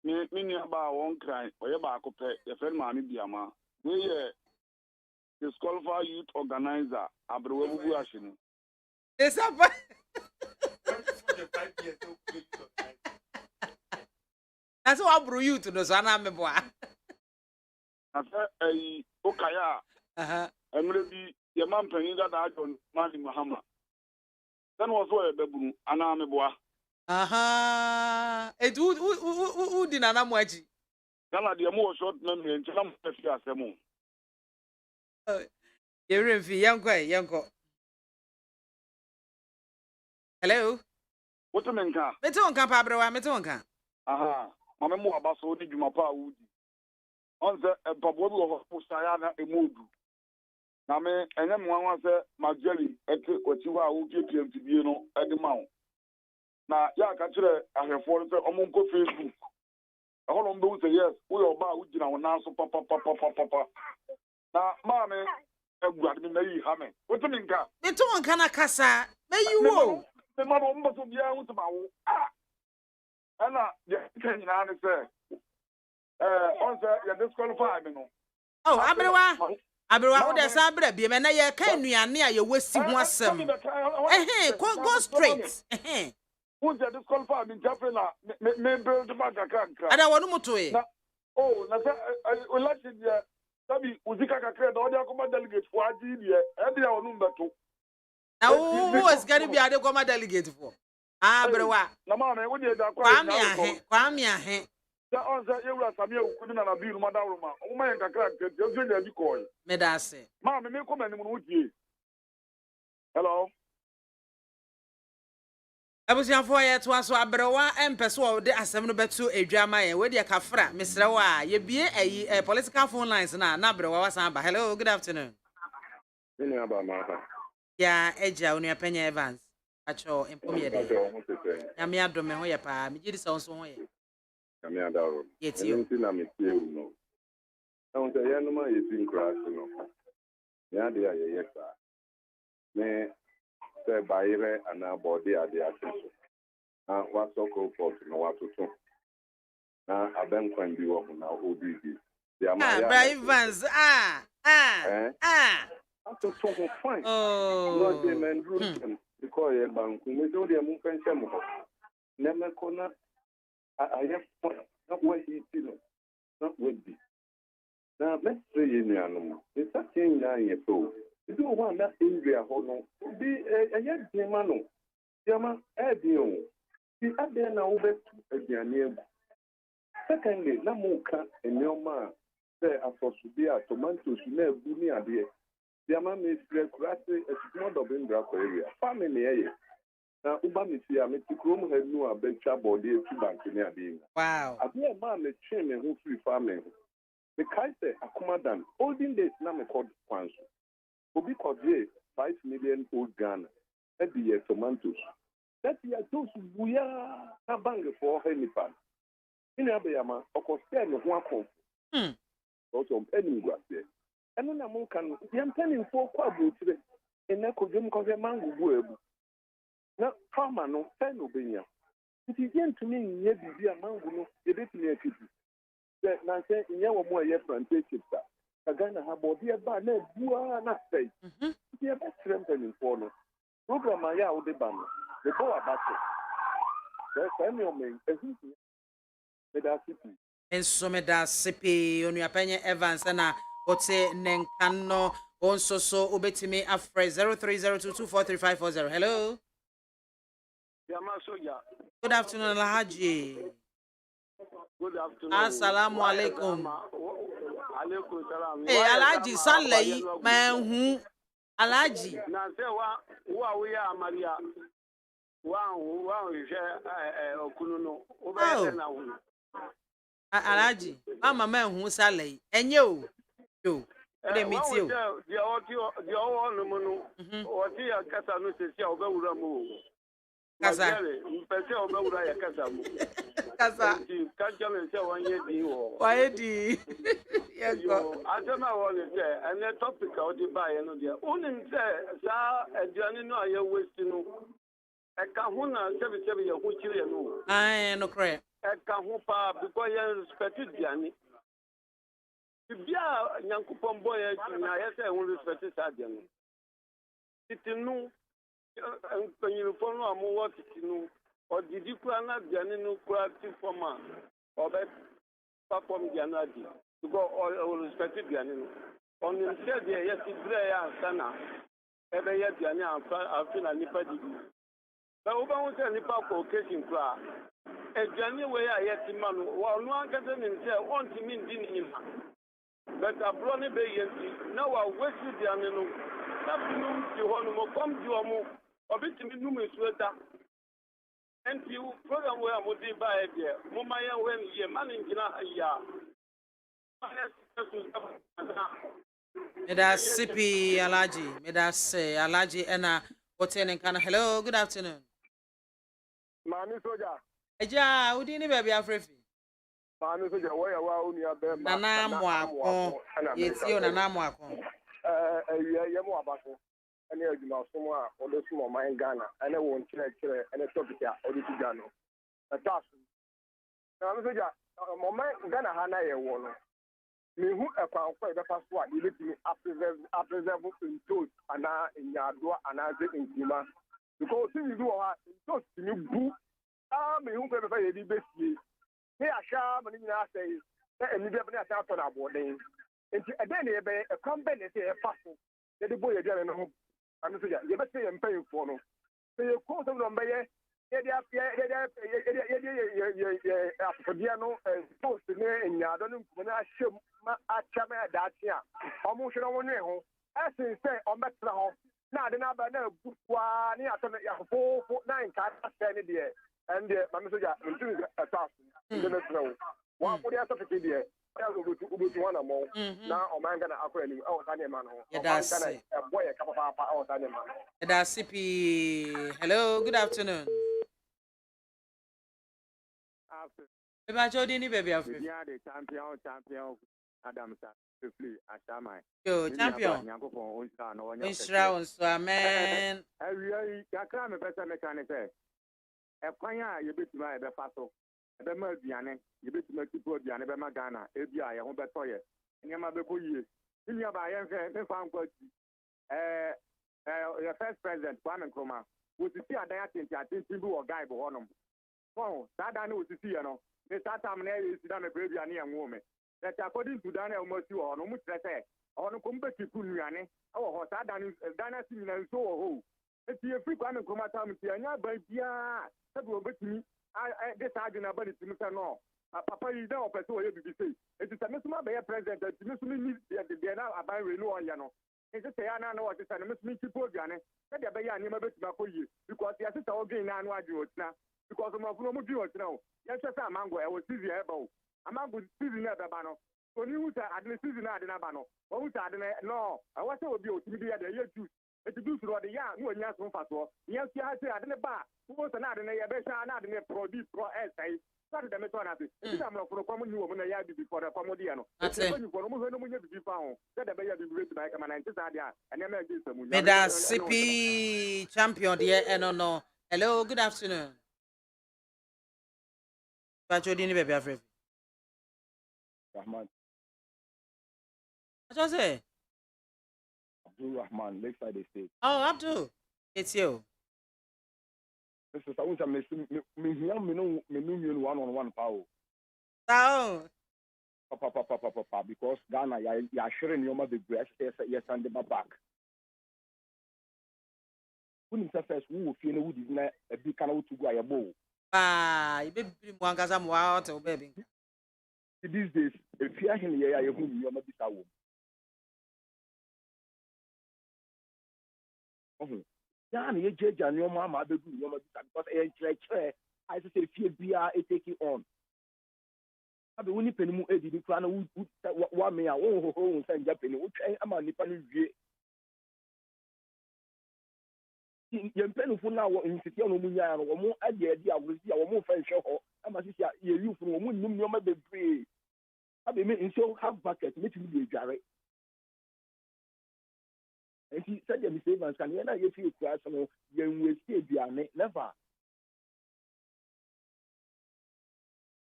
Me ni aba won cry oye ba ko pe ye friend Mami BIAMAH. We ye disqualified youth organizer abrewe bubu ashinu. This up. That's what bro you to no so na me boa. Asa okaya emre bi ye man panin da John Mali Muhammad. Then was where bebunu ana me boa. Et who di na mo achi. Gala de mo short memory nti na mo fi asemo. Ye refi yanko. Hello. What to menka? Me to nka pa brewa, me to nka. Aha. Mama mo abaso di dwuma pa wudi. On se pabo bi wo postaya na emodu. Na me enye mo anwa se mageli ete kwati ho a wo piepiem tibie no ede ma wo. Na ya ka kire ahwefo se omo nko Facebook. Aholo mbe wo se yes, wo yo ba wo gina wo na so papa. Na ma me eguade me yi ha me. Wo to nka? Me to nka na kasa. Me yi wo. Me ma bo mbo so bia wo to ma wo. Ana ya kan na ne se on se ya disqualify me no. Oh, abrewa wo de sa bra bi me na ye kan nuane a ye wasi ho asem. Go straight. Whoจะ disqualify me jaffe na me build back kakra. Ada wonu moto e. Na say election dia sabi uzika kakra da odi akoma delegate for adi dia e dia wonu mbeto. Na who was going to be ade koma delegate for? Abrewa. Na ma me wo de da Kwa mi ahe. Da on say ewura sami okudu na bill ma da wuro ma. O ma yen kakra je je nya bi koy. Me da se. Ma me koma ni mu no die. Hello. Abusiafo ye to aso abrewa empeso o de asem no beto edwama ye we de kafra mesrewa ye bie ayi political phone lines na abrewa wasan ba. Hello, good afternoon. Ini aba mama. Ya eja onu apenya Evans acho empom ye de ya me adome ho ye pa me gidi so nso ho ye Kami adaro. yetio Enti na me tie wu no. Na won se ye no ma ye tin crash no. Ya de ya ye sa. Me se bayire ana body ade ase. Na wa soko port no wa tutu. Na abenkwan bi wo na obi bi. Ya ma ya. Bra Evans To so fine. oh No de men room because ye banku me do de mu pensem ho. Na me kona ayɛ na wɔahi ti no na wɔadi na mɛsrɛ yɛ nuanom nsakyɛ nyinaa yɛ fɛ o ebi wɔ hɔ a na ɛnwia hɔ no bi ɛyɛ den ma no deɛma ɛɛden o bi adɛn na wobɛtu aduane agu secondly na moka nneɔma a sɛ asɔsobi a tomatoes na agu ne adeɛ deɛma mesrɛ kurase asukuma bra kɔ area family ɛyɛ na uba mi fi a me ti krom ha nu a betwa body etu bank ni ade. wow Ade ma me twen me ho free farming. Me kai se akomadan olden days na me called kwanso. Obi kodie 5 million old Ghana. E be tomatoes. That year those buya na bang for henipan. Ini abeyama okoste me ho akon. Also any gwase. Eno na mo kan yam tanin fo kwa botire. Ene kodwem ko mango bu ebu. Na farmer no fair no benya. It is going to mean ye bibi a mango no e betumi akiti. Na say nye wo mo ye plantation ta. Agana ha body ba na bua na say. Ye be trempen for no. Program ya wo de ba no. The go abato. Say me o men ehu me da city. enso me da sepe onu apenya Evans na ote nenkan no onso so obetimi afre 0302243540. Hello. BIAMAH Soja. Good afternoon, Alhaji. Good afternoon. Assalamu alaikum. Alaikum salam. Hey, Alhaji Saleh, manhu. Alhaji. Na se wa we ya Maria. Wa je okunu no. O ba na hu. Alhaji, mama manhu Saleh. Enye o. Yo. Dey meet you. The o no no. O ti ya kasa no se sia o ba wura mu. Kasa. Mpese o ba wura ya kasa mu. Kasa. Kancha me se wan ye di wo. Wa ye di. Yego. Adema wo le se ene topic o di ba ye no dia. Unim se sa aduane no aye waste no. E ka ho na se ye ho chire no. Ai no kre. E ka ho pa because ye respect aduane. Bia nyankopon boy ye na ye se ho respect sa aduane. Titinu Pennyfon no amu what titinu or did you plan aduane no kura ti forma or be perform aduane adi because all respect aduane no on him said there yes bre ya sana ebe ye aduane afa na nipa didi ba wo ba won say nipa ko occasion kura aduane we ya ye ti ma no wo no ankata nim say on ti min di ni ma but abro ne be ye ti na wa waste aduane no na binu ti ho no mo kom di o mo obitimi numu sueta and you program where mudi ba e mo ma ye when ye man ngina ya Meda sipi Alhaji, meda se Alhaji ena hotel nkana. Hello, good afternoon. Mami Soja. Eja, udi ni baby afrefi. Mami Soja wo ya wa uni abe ma. Nana mo akon. Yeti o nana mo akon. Ye mo abaso. Any adwuma somo a odo somo man Ghana ene won kire ene topic a odo ti Ghana na tasu na me soja mo man Ghana ha na ye wo no me hu ekwan kwa e be paso a ye betimi preserve in toast ana nyado ana ze nkima because si you do ha toast ni bu me hu pe be ye di besie me ahwa me ni na say na emi be na ata to na aboden enti eden ne be ekwan be ne se e faso ye de boy ye dia no I'm saying, you better say I'm paying for no. So you call some number, post in your don't show my chama that year. Almost on one. As you say, on better home. na ade na ba na bukwa ni ato ya fofo na nka ase ne de and mama soja ntu atas de na tro wa ko dia sofike de ya obutu wana mo na o man gana akọ anim e o tane ma no o man gana e boy e kapa papa e o tane ma That's CP. Hello, good afternoon. Eba Jody ni baby afre. Yeah, the champion Adam Safely Ashama. Yo, champion. Nyankopon onsa na wonya. Onshira onso amen. Awi yakra me pesa me kan say. E kwan a yebetuma e be fa so. E be ma aduane, yebetuma tipo aduane be ma Ghana. E bia ye ho beto ye. Nyama be ko yie. Nya ba ye mfe me fa nkwati. Your first president Kwame Nkrumah. Wo sisi adan atenti bi wo guy bo honom. Oh, that I know to see, you know. The start time is done a baby and woman. That according to Dana, almost you are no much say. On a competitive Punyane, oh, that Dana seen and so ho. It's a free one come at time, and ya by Dia, that will bet me. I decided about it to Mr. No. Papa is now a person you say. It is a Miss Mabaya president that Miss Me, they are now about renewal, you know. It's a say, I know what is a Miss Me to Pogane, that they are Bayan, you may bet you because the assistant again and what you now. Because of no more viewers now. Yes, a mango, I was busy about. A mango season at the banner. So you had the season at the banner. Or who had no, I was so beautiful to be at the year two. It's to do through the young, no, yes, no fatwa. Yes, you had to add in the bar. Who was another in a better, not in a produce pro essay. Started the metronati. I'm not for a common woman a year before the Pomodiano. That's it. For almost no one to be found. Said the baby be written by a man and just idea. And then I did some. Meda CP champion, dear, and no. Hello, good afternoon. Jody baby afre. Rahman. What was it? Abdul Rahman, Lakeside Estate. Oh, Abdul. It's you. This is I want to me no one-on-one power. Oh. Papa, because Ghana, you are sharing your mother breast, yes, and the back. When it's first, who will feel who is not a big canal to go a bow. You be one because I'm wild to baby. These days, if you are in the area, you are not this hour. Yeah, you judge and your mama, because I say, if you are take it on. I be only penny more edit the crown who what may I own send Japan, which I'm a Nippon. Young pen for now in City on Munya or more idea will see our more French show. I must say, you from Moon, you may be free. I be making so half bucket, making me a jarret. And he said, "You say, man, can you not get you class on young will stay behind never."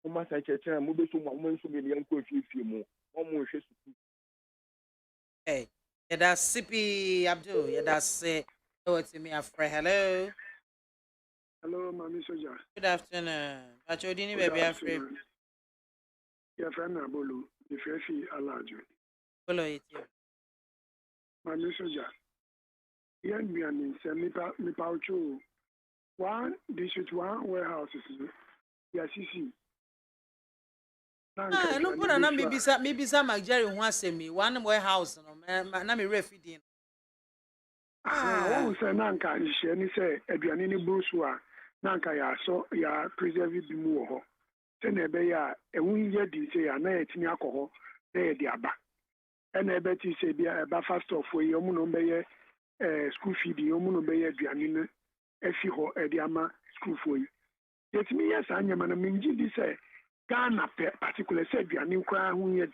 Uma sa cheche mo be so mo nso me yan ko fie mo mo hwe su. Hey, yeah, that's CP Abdul. Yeah, that's what's me afre. Hello. Hello, Mami Soja. Good afternoon. Jody baby afre. Your friend Abolo, the Fefi Alajo. Follow it. Mami Soja. Yan be an insemipa mi paucho. One district, one warehouse is CC. No put on maybe some Jerry wants me one warehouse no na me refeeding. Oh, say nanka ishe ni say aduane ni brusu a nanka ya so ya preserve bi mu wo ho. Se na ebe ya ehun ye di say ya na etini akọ na ye di aba. E na ebe ti say bia eba fast of we omu no be ye school feed omu no be ye aduane no efi ho e di ama school for yi. Yetimi yes anyama na minji di say Ghana particular said you are new crown yet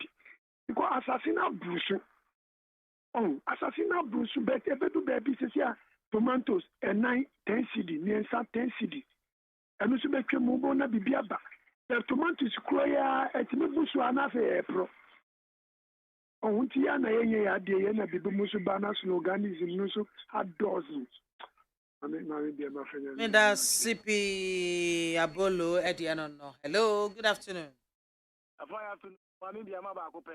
because assassinal bruce. Oh, assassinal bruce, but a better baby says, yeah, tomatoes and 10 CD, near 10 CD. And also make a move on a bibiaba. The tomatoes cry at Musu Anafe Pro. Oh, Tiana, a day and a bibusu banas, no organism, no so had dozens. I mean, my friend. Me da CP Abolo at the end. Hello, good afternoon. Mami BIAMAH ba ko pe.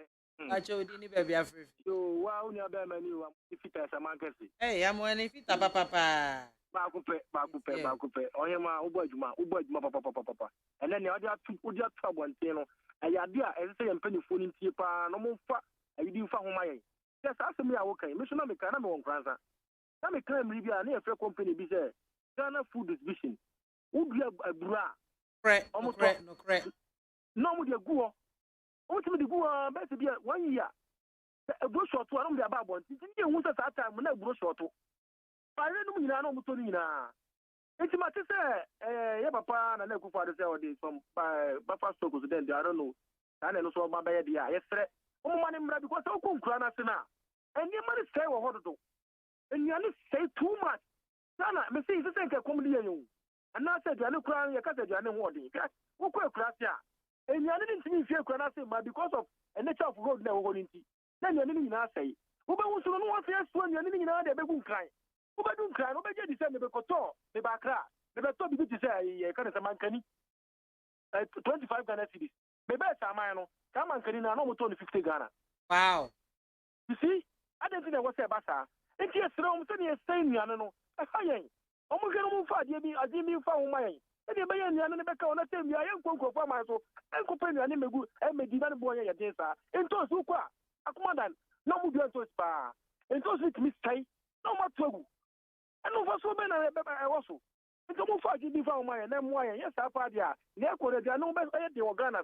Jody baby afre. So, wa unya be mani wa ifita sa mankasi. Hey, I'm one ifita papa. Ba ko pe. Oyema ubo adwuma papa. And then the other abonten no. Ayade a ese ye mpanifo ni tie pa no mo fa ayidi fa ho maye. Yes, asemi a wo kan. Me so na me kan na me won kransa. na me claim ri bia na e frɛ company bi say Ghana Food Division wodu abura no correct no mo de guo o timi de guo be se bia 1 year eburo short wa no de aba abon ti ndi ehun say that time na eburo short pa re no nyina no mo to nyina enti ma te say ye papa na kufa de say o de some bafa stocks then I don't know na no so ba be dia ye frɛ o mo mane mra because o ko nkura na se na eni mane say wo hododo eni ani say too much sana me say se nke komli yen and na say dia ne kura ye ka say dia ne ho de wo ko kura se a eni ani ntimi fie kura na se ma because of a nature of road na wo nti na eni ani nyina say wo be wo so no wo fie so eni ani nyina de be gu nkran wo be du nkran wo be je di say me be koto me ba kra me be to bi ti say ye ka na say mankani 25 Ghana cedis me be sa man no ka mankani na no mo to 50 Ghana. Wow. You see, I didn't think there was a basa. If you say, I'm saying, you're saying, you know, I'm going to move for you. I didn't mean for my. And you may have never come on the same. I am going to go for myself. I'm comparing your name and may demand boy at this. And those who are a commandant, no move to spa. And those with me say, no more trouble. And over so many I also. And come for you before my name. Why, yes, I found ya. Therefore, there are no best way to organize.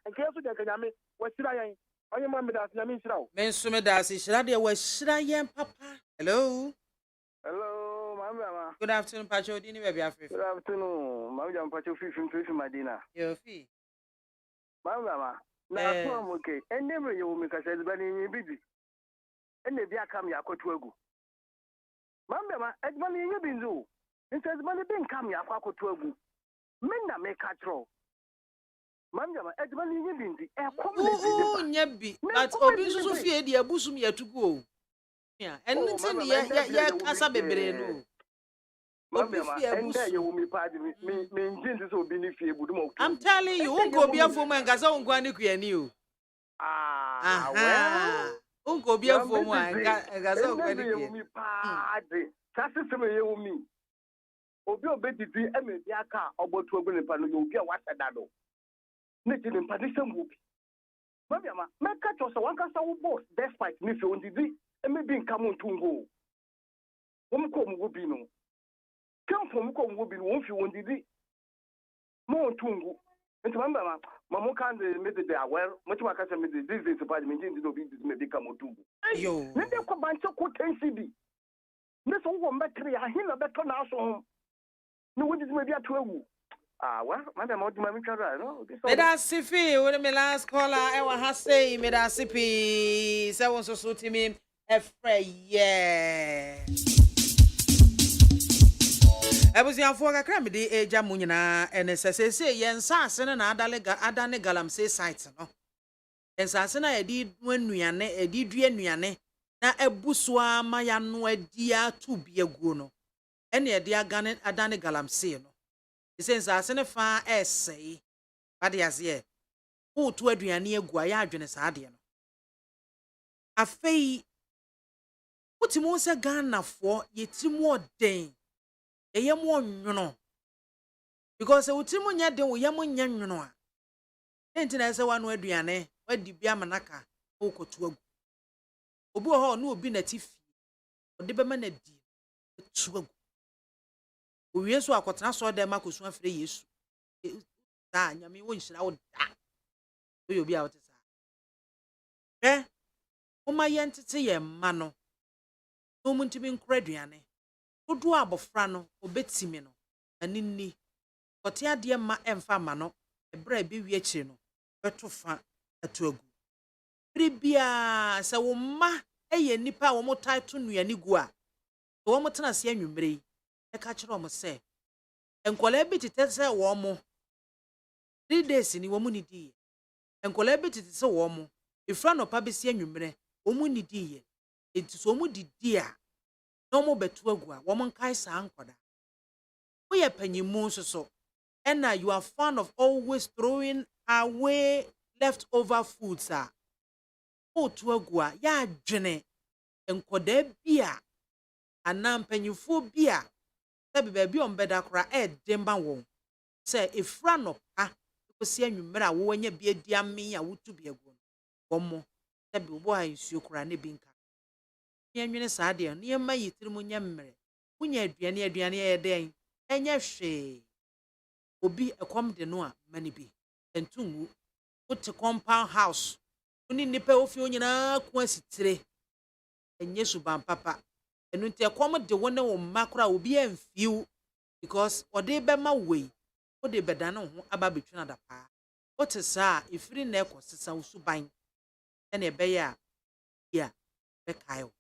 And careful, they can make what I am. Oye mama da na min siraw. Men sume da si shira de wa shira yen papa. Hello. Hello, mama. Good afternoon, Pacho. Dini baby Africa. Good afternoon. Mama Pacho fi Madina. Yo fi. Mama. Na so am okay. Eneme yo mi ka se ba ni bibi. Enne bi aka m ya akotu egu. Mama, ejba ni yin binzu. Nse ba ni bin kam ya akotu egu. Men na me ka tro. Mama, ejba ni yin binzi. Nyebi. But obi susu fie di abusum yetugo. Yeah, and ntin ya kasa bebre no. I'm telling you, unko bia fo man kasa unko ani kuani o. Well. Unko bia fo man kasa unko ani kuani. Sasiseme ye umi. Obi obedidi eme bia ka obotu ogu nipa no obi a waseda do. Ne ti nipa de sembu bi. Mama, make cho so wan kasa wo boss despite me fi ondidi eme bi nka mo ntungo. Wo mko mo bi no. Kan fo mko mo bi no wo fi ondidi. Mo ntungo. Nti mama kan de me de aware, mo ti wakasa me de this is bad me ndi do bi me bi ka mo ntungo. Yo. Ne de ko banche ko 10 cedi. Ne so wo mbekre ya hin na beto na so. Ne wo ndi me bi ato awu. Well, madam, what do you try? No, Medasifi, what my last caller, I was say, Medasipi, so so suit me, a fray, yeah. I was young for a cramedy, a jamunina, and as I say, yen sassin and adane galam say sights, no. And sassina, I did when Nuane, a did Nuane, na a buswa, my anno, dear to be a guno, and a dear gun adane galam say, no. Since I send a far essay, but yes, yeah, who to Adriania Guaya Genesadian. A fay, what you most a gun for, yet more day. A young one, you know. Because a Timonia de Yamun young, you know. Ain't as a one Adriane, where the Biamanaka, Oko to a Obo no been a tiff, or the Beman a deal. We so akwotena so dem akosu afre Yesu. Da nyame wo nhira wo da. We obi a wote sa. Oma yentete ye ma no. No muntimi nkuraduane. Dodo abofra no obetimi no. Anini. Kote ade ma emfa ma no. Ebra bi wi akire no. Beto fa atu agu. Bibia se wo ma eye nipa wo mo title nuane gu a. Wo mo tena se anwumre. Eka chiro mo se enkola bi tete se wo mo 3 days ni wo mu ni di enkola bi tete se wo mo ifra no pa be se anwumre wo mu ni di ye enti so mu didi a no mo betu agu a wo mo nkai sa ankoda wo ye panyimu so and you are fond of always throwing away leftover foods a o tu agu a ya adwene enkoda bi a anam panyifo bi a sabi baby on beda kra demba won say efra no pa kosi anwumra wo wanya bi adi amen a wotu bi agu wo mo sabi wo ha nsuo kra ne bi nka Yenwene saa de no yema yitiri mu nyemmere. Munya aduane ye den. Enye hwe. Obi ekom de no a mani bi. Entungu. Wote compound house. Oni nipa ofi onyina ku asitire. Enye suban papa. Enu nte ekom de wona wo makora obi amfiu because ode be ma wei. Ode bedane ho aba betwina da pa. Wote saa ifiri na ekosesa usuban. Ene ebe ya be kayo.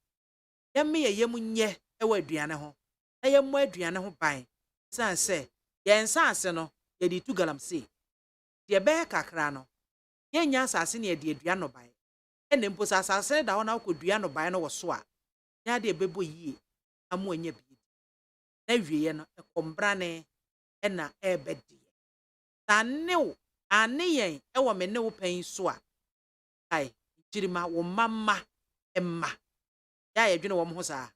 Yemme yemu nye ewa aduane ho. Na yemu aduane ho ban. San se yensa ase no ye di tu galamsey. De be kakra no. Yenya asase ne de aduane no ban. Ene mpo asase da ho na akodua no ban no wo so a. Ya de bebo yie amu anya bi. Na wieye no ekombra ne ena ebedi. Tanew ane yen ewo me ne wo pan so a. Ai jirima wo mama emma. Ya ye dwene wo mo saa.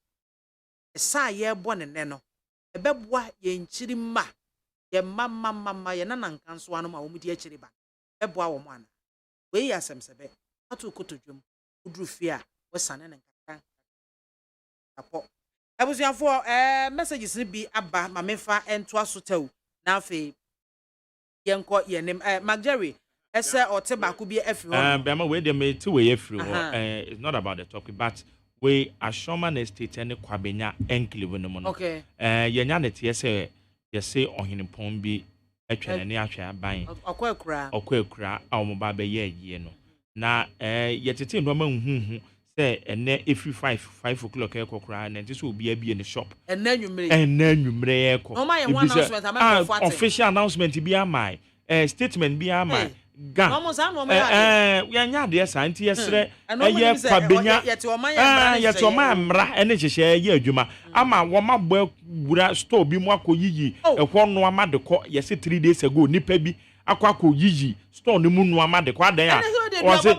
Esa ye bo ne no. Ebeboa ye nchiri ma. Ye mama ye nananka nso anu ma wo mudi akiri ba. Eboa wo mo ana. We yasem sebe. Atu kotodwom. Udru fi a wo sane ne nkaka. Apo. Abusuafo messages ni bi aba ma mefa ento asotaw. Na afi yenko yenem Magjerry ese ote ba ku bi afi ho. Bema we dey me to we afi ho. It's not about the topic but we Ashoma Estate and Kwabenya enclave no mo. Okay. Yenya ne tie se ye se ohenepon bi atwa ne ahwa ban. Okwakura a mo ba be ye no. Na yetete no ma nhuhu se ene every 5 o'clock ekokura na nti so obi abie ne shop. Ena nwumre ekọ. No ma ye one announcement am for official announcement bi amai. Statement bi amai. Ga. Yanya de esa nti yesre eye Kwabenya. Yete o ma mra ene hyehye ye adwuma. Ama wo ma bo wura store bi mu akoyiyi ehwo no amadekọ yese 3 days ago nipa bi akọ yiyi store no mu no amadekọ adan a wose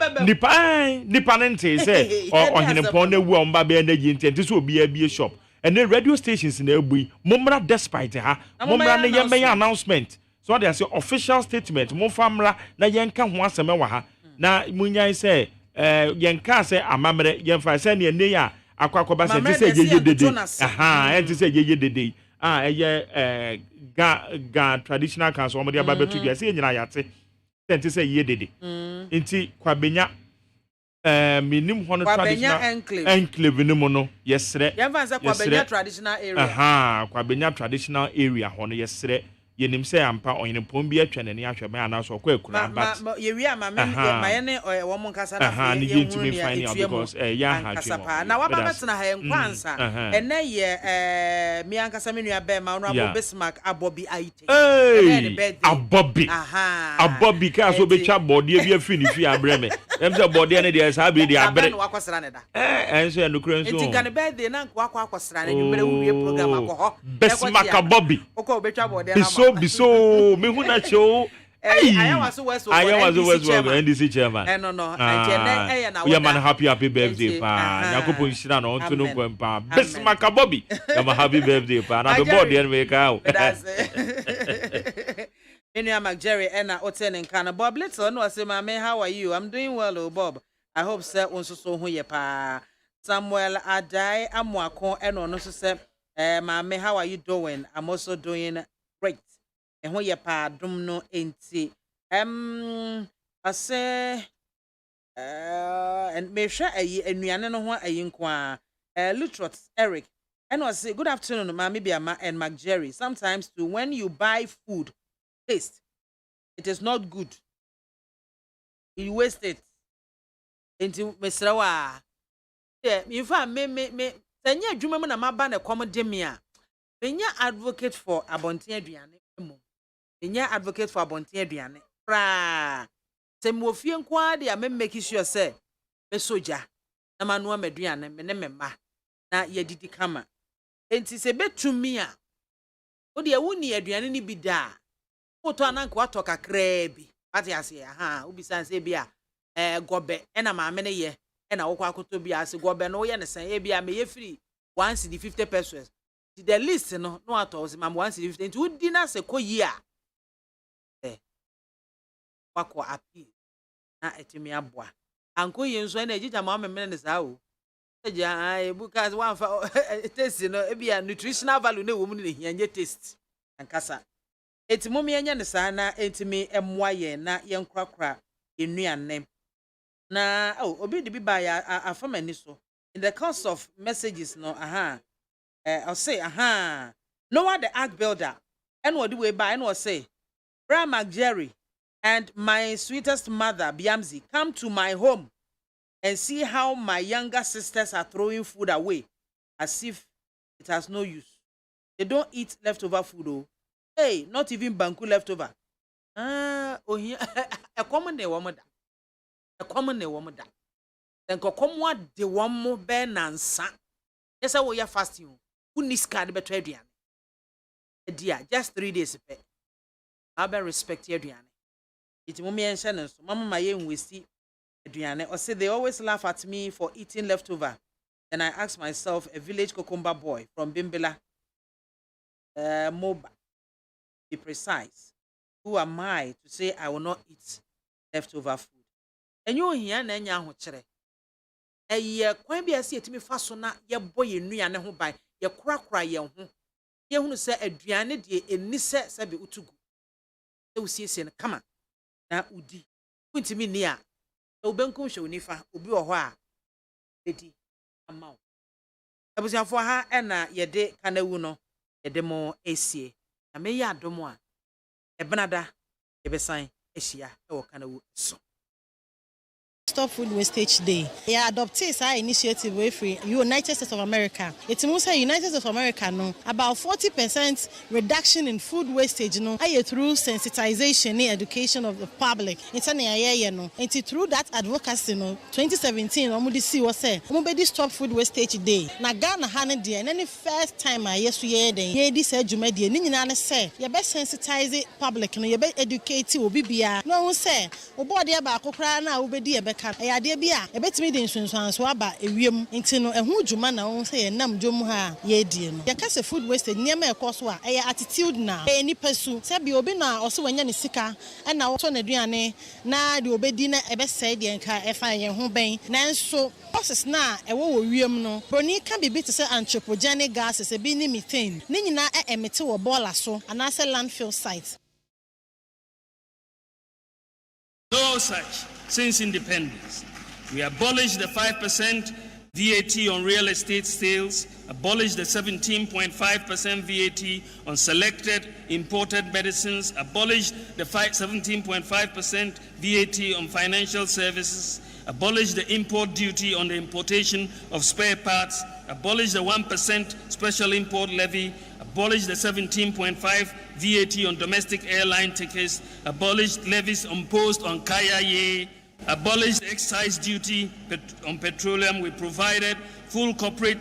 nipa nente se ohenepon na wu a mba be na gi nti so obi abie shop ene radio stations na ebui momra despite ha momra na ye announcement so they say official statement mo famra na yenka ho aseme wa ha na munyan se yenka se amamre yenfa se ne ne ya akwakoba se ti se ye dede enti se ye dede eye ga traditional council mo de ababetu bia se nyina yate enti se ye dede enti Kwabenya minim hono traditional enclave ni mo no yesre yenfa se Kwabenya traditional area Kwabenya traditional area hono yesre yenim se ampa ohenepon bi atwa ne ahwebe ana so kwakura but ye wi ama me ye ne wo mo nkasa na ye ntumi find out because ya ha dwemo na waba betena ha enkwansa ene ye mi ankasa me nua be ma honorable Bismarck Abobi aite Abobi ka so betwa bode bi afi ni fi abreme em se bode ne de sa bi de abre na wakosra ne da enso enukure nso enti kan birthday na kwa akosra ne numere wie program akọ Bismarck Abobi okọ betwa bode na biso me hu na cho ayawaso West NDC chairman no we man happy birthday pa yakopo nshira no onto no kwempa Bismarck Abobi ya happy birthday pa na the board there we ka that's Enya Magjerry ena hotel Nkana Bob Little no say mama how are you I'm doing well oh Bob I hope say onso so ho ye pa Samuel Adai Amuako eno no so say mama how are you doing I'm also doing great ehho ye pa dum no enti I say and me hwe ayi anuane no ho ayi nko a Lutrot Eric and I say good afternoon mama BIAMAH and Magjerry sometimes too when you buy food taste it is not good you waste it enti mesrawa in fact me sanya adwuma mu na maba na kom de me a menya advocate for abonten aduane emu menya advocate for abonten aduane fra se mo fie nko ade a me make sure say me soja na manu amaduane me ne memma na yedidi kama enti se betumi a wo de wuni aduane ni bi da oto ananko ato kakra bi ati ase obi sanse bi a gobe ena maame ne ye ena wo kwa akoto bi ase gobe no ye ne san e bi a me ye free 150 pesos the list no ato se mam 150 nti wudi na se koyi a wako api na etimi aboa anko ye nso na ejija maame me ne sa o Yeah, because one for taste, it be a nutritional value, no woman in your taste. And Cassa. It's mummy and sana, it's me, na young crackra in new name. Na, obi to be by a famaniso. In the course of messages, no, I'll say, no one the ark builder. And what do we buy? And what say, Grandma Jerry and my sweetest mother, Biamzi, come to my home and see how my younger sisters are throwing food away as if it has no use. They don't eat leftover food, oh. Hey, not even banku leftover. Here, a common day woman. A common day woman. Then come what the one more ben and son. Yes, I will ya fasting. Who needs card better? Dear, just 3 days. I'll be respect your Diana. It's mommy and Shannon, so Mamma, my young we see. Adriane, or say they always laugh at me for eating leftover. Then I ask myself, a village cucumber boy from Bimbila, Moba, be precise. Who am I to say I will not eat leftover food? And you hear Nanya Hochere. A year, quite be a seat to me fasona, your boy in Nuya who by your crack young. You who say Adriane, dear, in Nissa Sabi Utugu. So see, come on. Now, Udi, put to me near. Obenkum show nifa obi wo ho a edi amaw abusiafo ha na yede kanawu no yede mo esie na me ya adomo a ebenada ebesan ehia e wo kanawu so. Stop Food Wastage Day. Yeah, adoptees our initiative way free United States of America. It means United States of America no about 40% reduction in food wastage no through sensitization and education of the public. It's an no. And through that advocacy no 2017 omudi see was say omobedi Stop Food Wastage Day. Na Ghana han dey and any first time yesu ye den. Ye this edwuma dey ni nyina ne say ye be sensitize public no ye be educate obi bia. No say obodi e ba akokra na obedi e be ayade bia ebetimi de nsunsuanso aba ewiem nti no ehu dwuma na won say enam dwom ha ye die no yakase food wastage niam ekoso a eya attitude na eni pesu se bi obi na oso wanya ne sika na woto na duane na de obedi na ebesai de nka efa ye ho ben nanso process na ewo wo wiem no broni ka bibi te say anthropogenic gases ebi ni methane ni nyina emete wo bola so anase landfill sites. No such. Since independence, we abolished the 5% VAT on real estate sales, abolished the 17.5% VAT on selected imported medicines, abolished the 17.5% VAT on financial services, abolished the import duty on the importation of spare parts, abolished the 1% special import levy, abolished the 17.5% VAT on domestic airline tickets, abolished levies imposed on Kaya, abolished excise duty on petroleum. We provided full corporate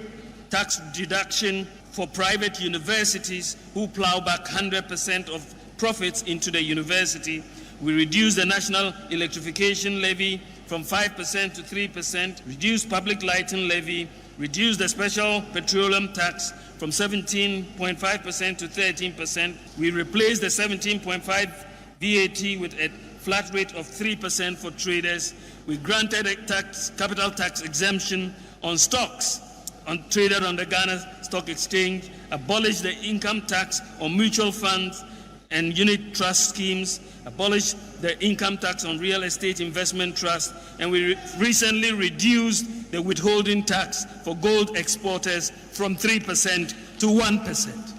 tax deduction for private universities who plow back 100% of profits into the university. We reduced the national electrification levy from 5% to 3%, reduced public lighting levy, reduced the special petroleum tax from 17.5% to 13%. We replaced the 17.5% VAT with a flat rate of 3% for traders. We granted a capital tax exemption on stocks traded on the Ghana Stock Exchange, abolished the income tax on mutual funds and unit trust schemes, abolished the income tax on real estate investment trust, and we recently reduced the withholding tax for gold exporters from 3% to 1%.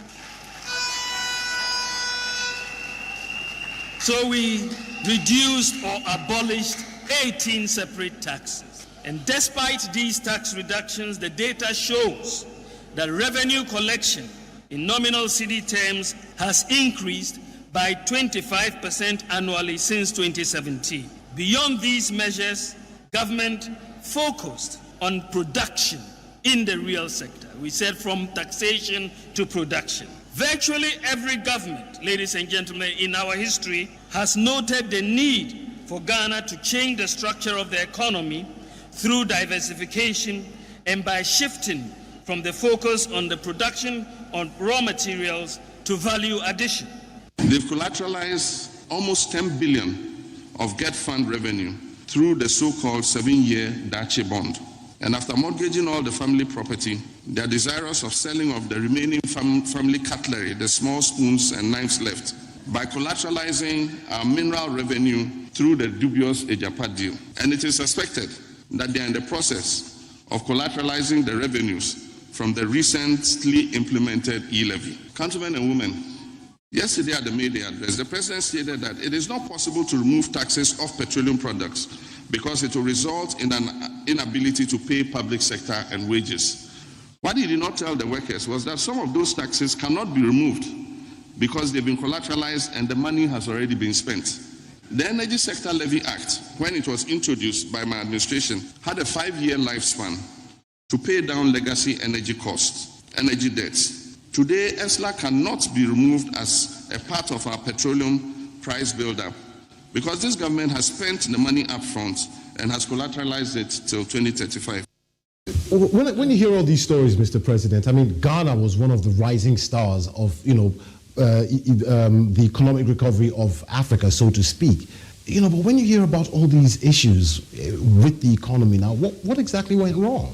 So we reduced or abolished 18 separate taxes. And despite these tax reductions, the data shows that revenue collection in nominal cedi terms has increased by 25% annually since 2017. Beyond these measures, government focused on production in the real sector. We said from taxation to production. Virtually every government, ladies and gentlemen, in our history has noted the need for Ghana to change the structure of the economy through diversification and by shifting from the focus on the production of raw materials to value addition. They've collateralized almost 10 billion of Get Fund revenue through the so-called 7-year Dache bond. And after mortgaging all the family property, they are desirous of selling off the remaining family cutlery, the small spoons and knives left, by collateralizing our mineral revenue through the dubious Ejapa deal. And it is suspected that they are in the process of collateralizing the revenues from the recently implemented e-levy. Countrymen and women, yesterday at the May Day address, the President stated that it is not possible to remove taxes off petroleum products because it will result in an inability to pay public sector and wages. What he did not tell the workers was that some of those taxes cannot be removed because they've been collateralized and the money has already been spent. The Energy Sector Levy Act, when it was introduced by my administration, had a 5-year lifespan to pay down legacy energy costs, energy debts. Today, ESLA cannot be removed as a part of our petroleum price buildup because this government has spent the money up front and has collateralized it till 2035. When you hear all these stories, Mr. President, I mean, Ghana was one of the rising stars of, the economic recovery of Africa, so to speak. But when you hear about all these issues with the economy now, what exactly went wrong?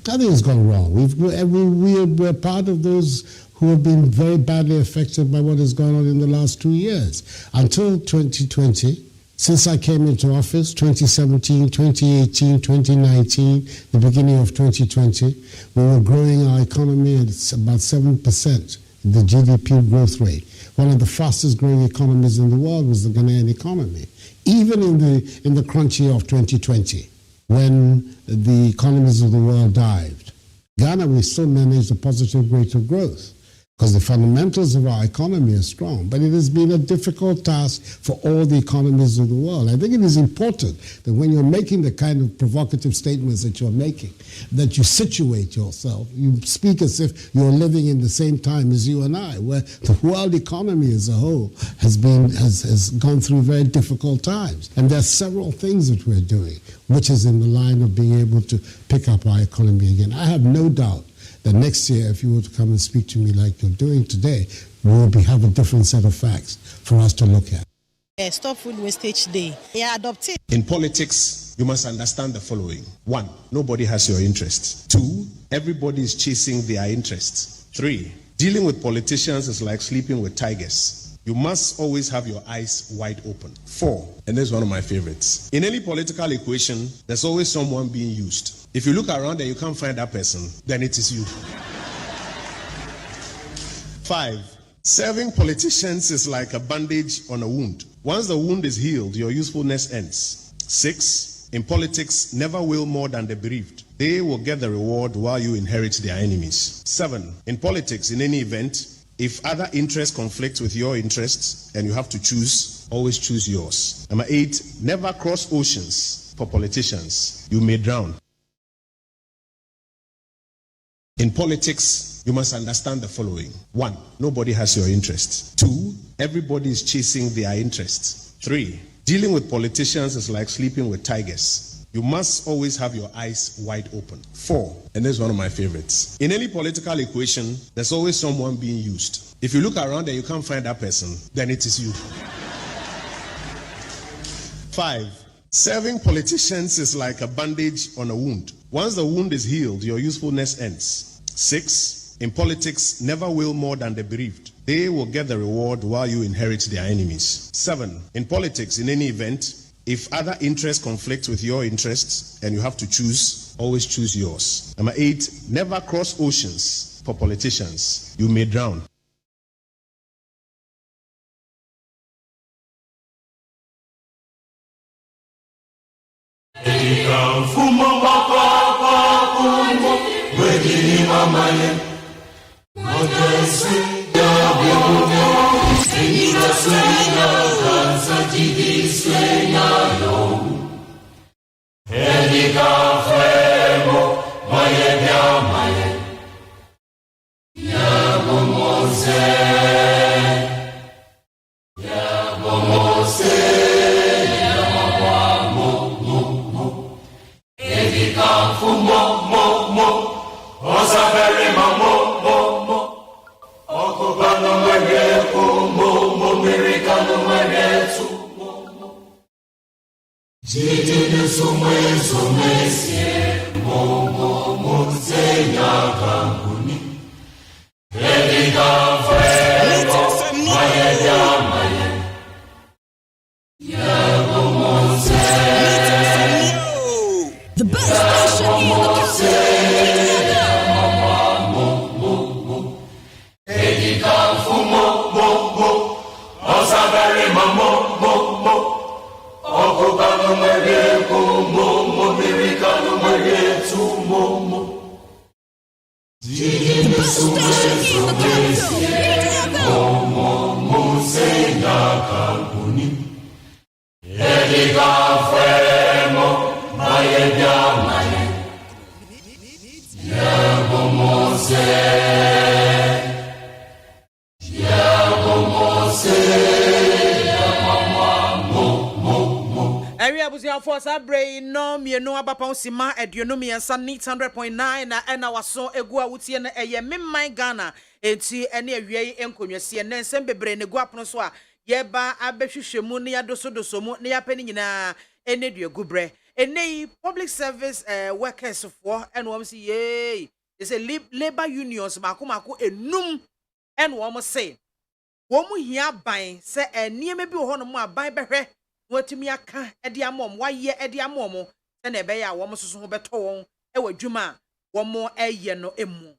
Nothing has gone wrong. We're part of those who have been very badly affected by what has gone on in the last 2 years. Until 2020, since I came into office, 2017, 2018, 2019, the beginning of 2020, we were growing our economy at about 7%, the GDP growth rate. One of the fastest growing economies in the world was the Ghanaian economy. Even in the crunch year of 2020, when the economies of the world dived, Ghana, we still managed a positive rate of growth because the fundamentals of our economy are strong. But it has been a difficult task for all the economies of the world. I think it is important that when you're making the kind of provocative statements that you're making, that you situate yourself. You speak as if you're living in the same time as you and I, where the world economy as a whole has gone through very difficult times. And there are several things that we're doing, which is in the line of being able to pick up our economy again. I have no doubt that next year, if you were to come and speak to me like you're doing today, we will have a different set of facts for us to look at. Stop Food Wastage Day. Adopted. In politics, you must understand the following. 1, nobody has your interests. 2, everybody is chasing their interests. 3, dealing with politicians is like sleeping with tigers. You must always have your eyes wide open. 4, and this is one of my favorites. In any political equation, there's always someone being used. If you look around and you can't find that person, then it is you. 5, serving politicians is like a bandage on a wound. Once the wound is healed, your usefulness ends. 6, in politics, never will more than the bereaved. They will get the reward while you inherit their enemies. 7, in politics, in any event, if other interests conflict with your interests and you have to choose, always choose yours. Number 8, never cross oceans for politicians. You may drown. In politics, you must understand the following. 1, nobody has your interests. 2, everybody is chasing their interests. 3, dealing with politicians is like sleeping with tigers. You must always have your eyes wide open. 4, and this is one of my favorites. In any political equation, there's always someone being used. If you look around and you can't find that person, then it is you. 5, serving politicians is like a bandage on a wound. Once the wound is healed, your usefulness ends. 6, in politics, never will more than the bereaved. They will get the reward while you inherit their enemies. 7, in politics, in any event, if other interests conflict with your interests and you have to choose, always choose yours. Number 8, never cross oceans for politicians. You may drown. Jiddu sumwe sumwe sie mo The best station in the for Sabre, no, me no abapon sima at Yonomi and Sun 100.9 and our so a gua wutian a yemim my Ghana, and see any away and conyosi and then send bebre ne guaponosoa, yeba abeshu munia doso dosomo near penina, and nedio gubre, and nay public service workers for and one see yea. It's a labor unions, Makumako, a num and one must say. Womu here buying, say a near maybe one more buy better. What me aka ediamom why ye ediamom se na be ya wo soso beto won e wadwuma wo mo eye no emu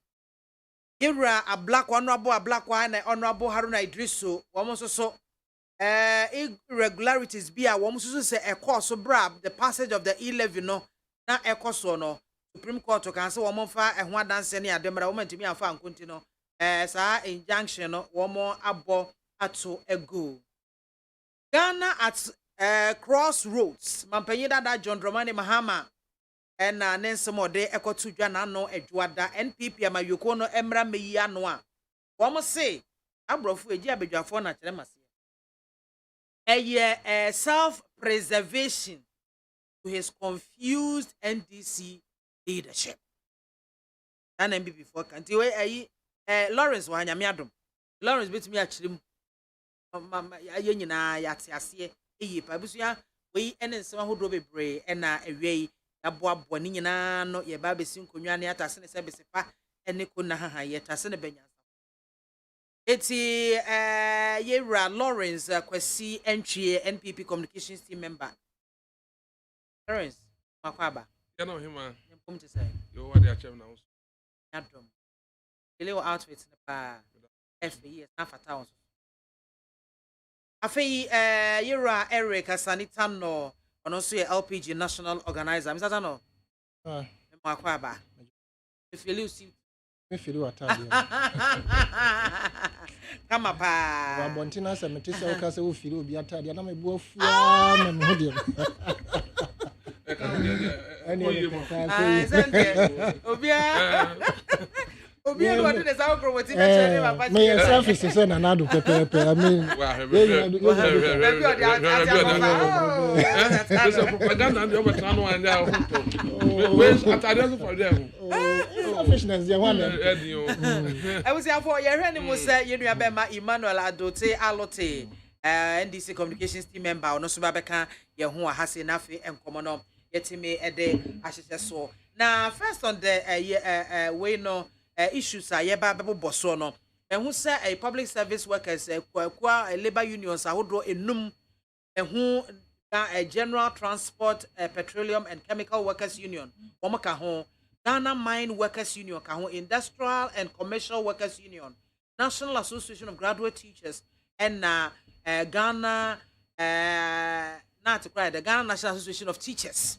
ira a black honorable na honorable Haruna Idriso wo mo soso irregularities bi a wo mo soso se e course bra the passage of the 11 no na e course no Supreme Court kan se wo mo fa e ho adanse ne ademra wo mantimi afa ankonti no sa injunction no wo mo abo ato ego Ghana at crossroads mampanyida da John Dramani Mahama na nensomode ekotu dwa na no edwada NPP amayoko no emra meyi ano a wo se abrofo eji abedwafo na kire mase self preservation to his confused NDC leadership and NPP for kanti we Lawrence wa nyame adom Lawrence betumi akirem mama aye nyina yate ase eyi pa busia we ensema hodro bebre na awei aboabo ni nyina no ye ba besi nkonwa ne atase ne se besepa ene ko na haha ye tase ne benya eti yera Lawrence kwasi entry NPP communications team member Lawrence makwaba ya no hima nkom te say yo what dey achem na us adom ele wo outfit ne pa FBS na fata Afei yera Eric Asanita no ono so ye LPG national organizer Mr. no makwaba if you lose me feel what time kama pa wa bontina se metese o ka se wo feel obi atade na me bo afua na me hodie Obi e what dey say promote me chele papa me selfish say na nado pepe I mean propaganda dey over tano and there we atade so for them selfishness dey one I was here for your hwe ni mo say ye nua be ma Emmanuel Adote Alote NDC communications team member ono so ba beka ye ho ahase na afi enkomo no yetime ede ahyehye so na first on the we no issues are yeba bebo boso no who say a public service workers kwa labor unions ahodo enum who a general transport petroleum and chemical workers union womo ka ho Ghana mine workers union ka ho industrial and commercial workers union National Association of Graduate Teachers and Ghana not to cry the Ghana National Association of Teachers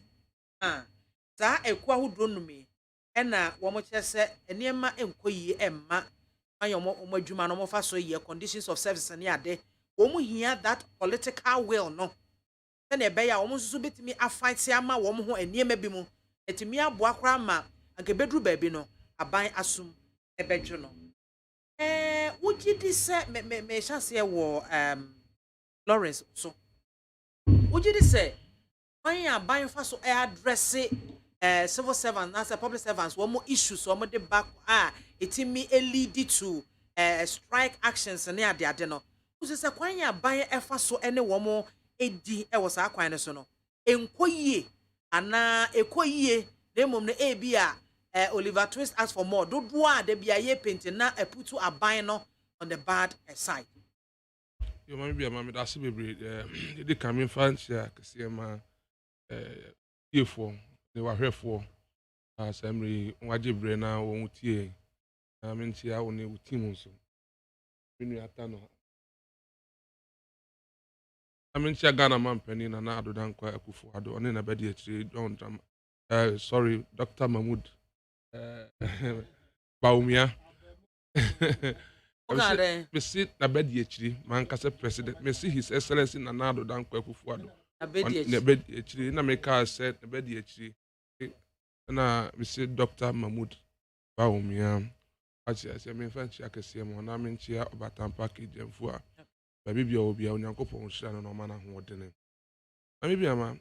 sa ekwa hodo numi ena womo chese eniema enkoyi emma ayomo omadwuma no mo fa so ye conditions of service ne ade womo hia that political will no na ebe ya womo susu betimi afight ama womo ho eniema bi mu etimi aboa kra ma anke bedru ba bi no aban asum ebedwo no wuji di se me chance ye wo Lawrence so wuji di se when aban fa so address civil servants as a public servants one more issues one more the back it me lead to strike actions and ade no so say kwan ya ban efa so ene one more edi e was akwan so no enkoyie ana ekoyie na mom no e bia Oliver Twist asked for more do de bia ye painting na putu aban no on the bad side yo mami bia mami da se bebre the coming fans ya kese ma yefo ne wahwɛfoɔ asɛmre wagye berɛ na wɔn tie na mentia wo ne wo team nso menu ata no na mentia Ghana mampani na adodankwa Akufo-Addo ɔne na bɛdi akyire John Drama sorry Dr. Mahmood Baumia Messi na bɛdi akyire mankasa president Messi His Excellency Nana Adodankwa Akufo-Addo na bɛdi akyire na meka sɛ na bɛdi akyire na Messi Dr. Mahmood Baumia akyɛ me fa nkyia kɛseɛ mu na me nkyia Obatampa Kejemfo a baabi bia obi a Onyankopɔn hyira no na ɔma no ahoɔdene na me bia ma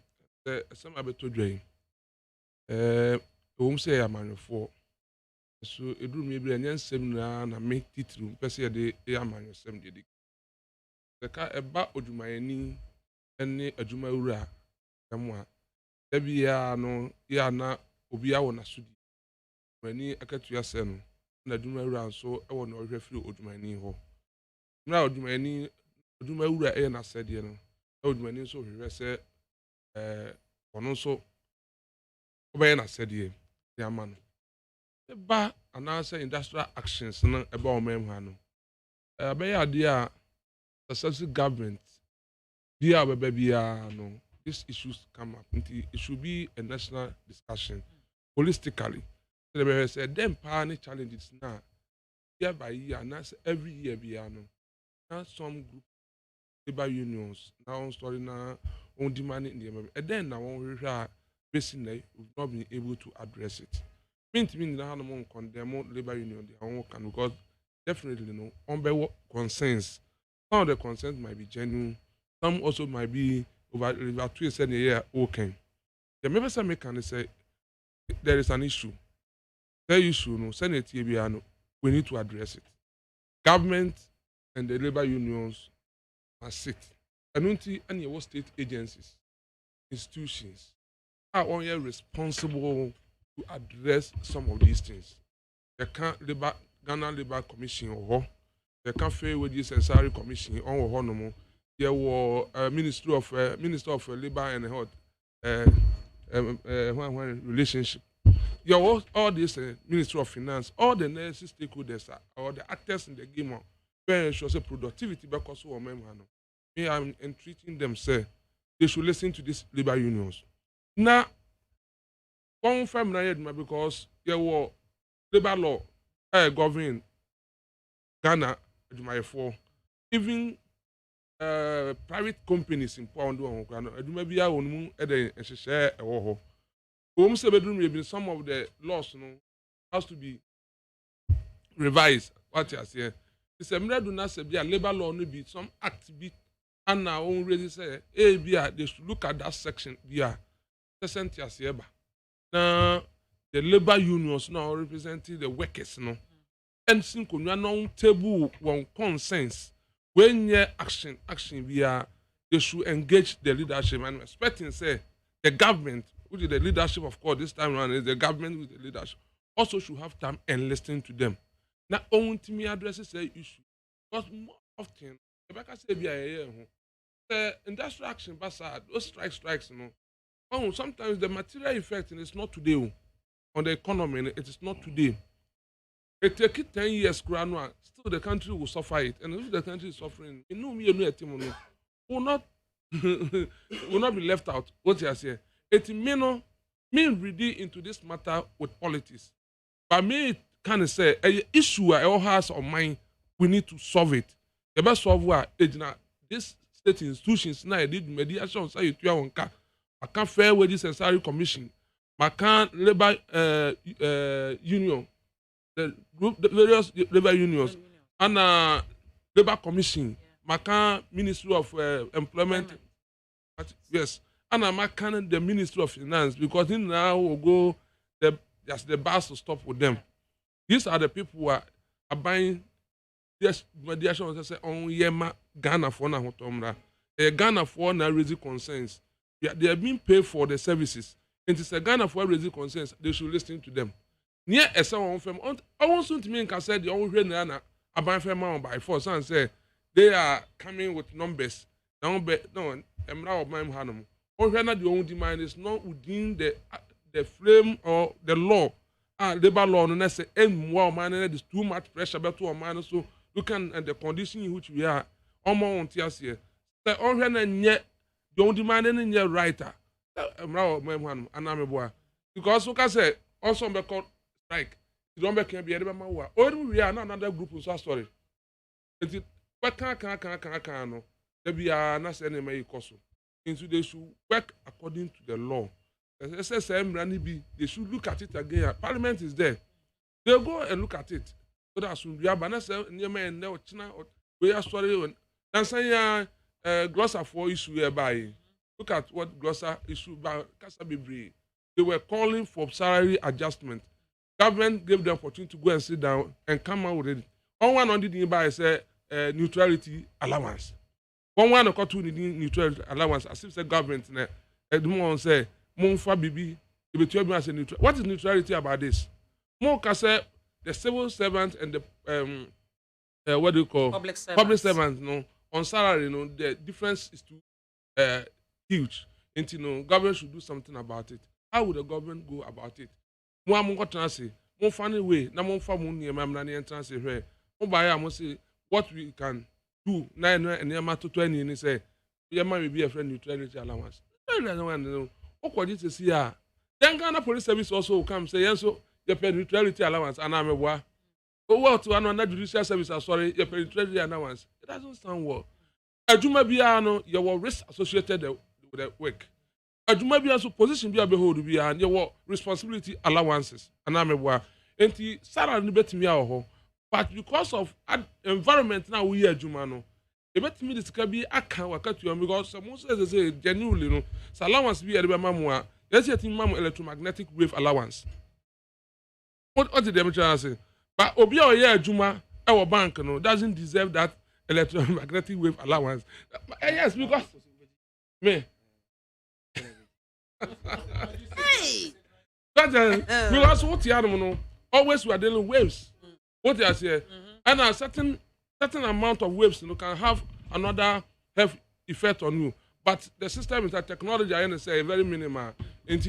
sɛ ɛsɛm abɛtɔ dwa yi ɛwom sɛ yɛ amanyɔfoɔ so eduru me bi ɛnyɛ nsɛm nyinaa na me titiri mpɛ sɛ yɛde yɛ amanyɔsɛm deɛ di sɛ ka ɛba odwumayɛni ne adwumawura ɛmo a da biara no yɛ na obi awɔ n'asodi odwumayɛni akatua sɛ no na adwumawura nso ɛwɔ na ɔhwɛ firi odwumayɛni hɔ na odwumawura ɛyɛ n'asɛdeɛ no odwumayɛni nso hwehwɛ sɛ ɔno nso ɔbɛyɛ n'asɛdeɛ de ama no ba anaasɛ industrial actions no ɛba ɔman mu ha no ɛbɛyɛ adeɛ a successive government bi a ɔbɛba biara no these issues come up nti it should be a national discussion holistically sɛ ɛbɛhwɛ sɛ dɛn paa ne challenges na year by year anaasɛ every year biara no na some group labor unions na wɔn story na wɔn demand nneɛma bi ɛdɛn na wɔn hwehwɛ a bɛsi na we've not been able to address it mean na hanom condemn labor union they won't can because definitely no on be concerns some of the concerns might be genuine some also might be over twist and yeah okay the members say can say there is an issue the issue no senate no we need to address it government and the labor unions must sit and until any state agencies institutions are only responsible to address some of these things. The Ghana Labour Commission or the Fair Wages and Salary Commission on Honomo. There were Minister of Labour and Health relationship. There was all this Minister of Finance, all the necessary stakeholders or the actors in the game. Very sure say productivity because of men. Me I'm entreating them say they should listen to these labor unions. Now. One family because there were labor law governing Ghana even private companies in Pound some of the laws has to be revised. What you say? It's a do not say labor law no be some act be and now already say they should look at that section now, the labor unions now representing the workers, no, and since we are not table one consensus when your action they should engage the leadership and expecting say the government, which is the leadership of course this time around is the government with the leadership, also should have time and listen to them. Now, only to me addresses the issue because more often the back say the industrial action basa those strikes, no. Oh, sometimes the material effect is not today on the economy. It is not today. It takes 10 years, still the country will suffer it. And if the country is suffering, will not be left out. What you say? It may not mean ready into this matter with politics. But me can say an issue I all has on mind. We need to solve it. The best solve what this state institutions now did mediation. Say you to I can't Fair Wages and Salary Commission, I can't labor union, the various labor unions, and labor commission, I can't Ministry of Employment, yes, and I can't the Ministry of Finance because in now will go there's the bars to stop with them. These are the people who are buying this mediation. Say on Yema Ghana for na hotomra, Ghana for na raising concerns. They are being paid for the services. And it's a Ghana for raising concerns. They should listen to them. Near a someone from I want to mean I said the only Rena about firm by force and say they are coming with numbers. No, I'm not of my hanum. Or Rena the only demand is not within the frame or the law, labor law, no say any more man, there's too much pressure about to a man. So look at the condition in which we are. Almost here. The organ yet don't demand any writer. Because so can say also be called strike. You don't make be able to or we are not another group so sorry. It what can no. There be not say any may cost. Into they should work according to the law. SSM they should look at it again. Parliament is there. They'll go and look at it. So that's we are banana near me and now China we are sorry when that's a glossa for issue hereby. Look at what glossa issue by Kasabibri. They were calling for salary adjustment. Government gave the opportunity to go and sit down and come out with it. One on the by say neutrality allowance. One of to the neutrality allowance as if the government Edmond say Monfa Bibi neutral. What is neutrality about this? More say the civil servants and the what do you call public servants no on salary the difference is too huge. And government should do something about it. How would the government go about it? More say more funny way na more money and transfer here. More say what we can do now and to 20 and say your man will be a friend neutrality allowance. What to see then Ghana Police Service also come say yes so you pay neutrality allowance and I'm a war. What to another judicial service sorry you pay neutrality allowance. It doesn't sound well. Ajuma biano your risk associated with the work. Ajuma biano position be hold be and your responsibility allowances and I'm a war. And the salary bet me out. But because of environment now we are Jumano, it bet me this can be a can work at you because some say genuinely no allowance be a mamma. Let's say mam electromagnetic wave allowance. What did the say? But Obia yeah Juma our bank no doesn't deserve that electromagnetic wave allowance. Yes, because me. Hey. Because what you know always we are dealing with waves. What they are saying, and a certain amount of waves can have another health effect on you. But the system is that technology I say very minimal. It's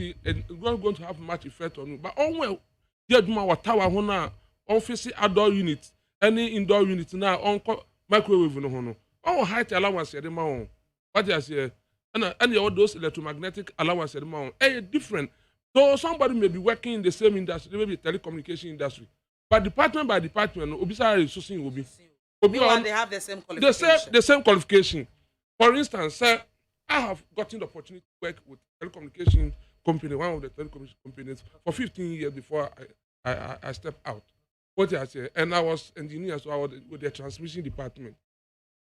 not going to have much effect on you. But on well, tower office outdoor unit, any indoor unit now on microwave no. On height allowance at the moment. What they are saying, and all those electromagnetic allowance at the moment, different. So somebody may be working in the same industry, maybe telecommunication industry. But department by department, Obisa resourcing will be. Meanwhile, they have the same qualification. The same qualification. For instance, I have gotten the opportunity to work with telecommunication company, one of the telecommunication companies, for 15 years before I stepped out. What I say, and I was engineer, so I was with the transmission department.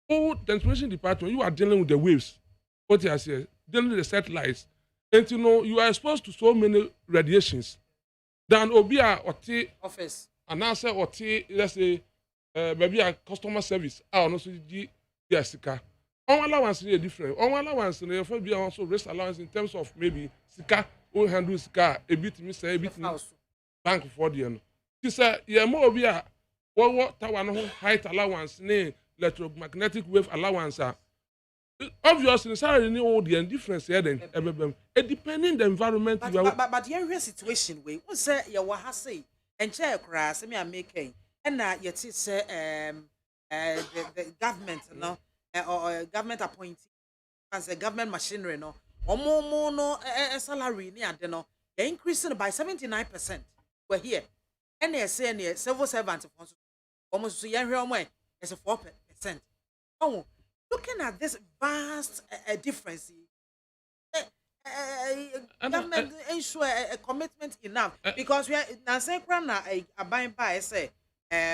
Oh, transmission department, you are dealing with the waves. What I say, dealing with the satellites, and you are exposed to so many radiations. Then Obia or office. And now say what let's say maybe a customer service. I don't know yes, on allowance is different. On allowance, there will be also risk allowance in terms of maybe Sika will handle Sika a bit a bit bank for the end. She said, yeah, more be a what tower height allowance, electromagnetic wave allowance. Obviously, sorry, all the difference here then. It depending the environment. But the real situation we say you will say. And chair crass, me are making, and yet say the government, no, or government appointee, as a government machinery, no, or more no salary near the no, they're increasing by 79%. We're here, and they're saying civil servants almost young way as a 4%. Oh, looking at this vast difference. Government ensure a commitment enough because we are now saying a buying by say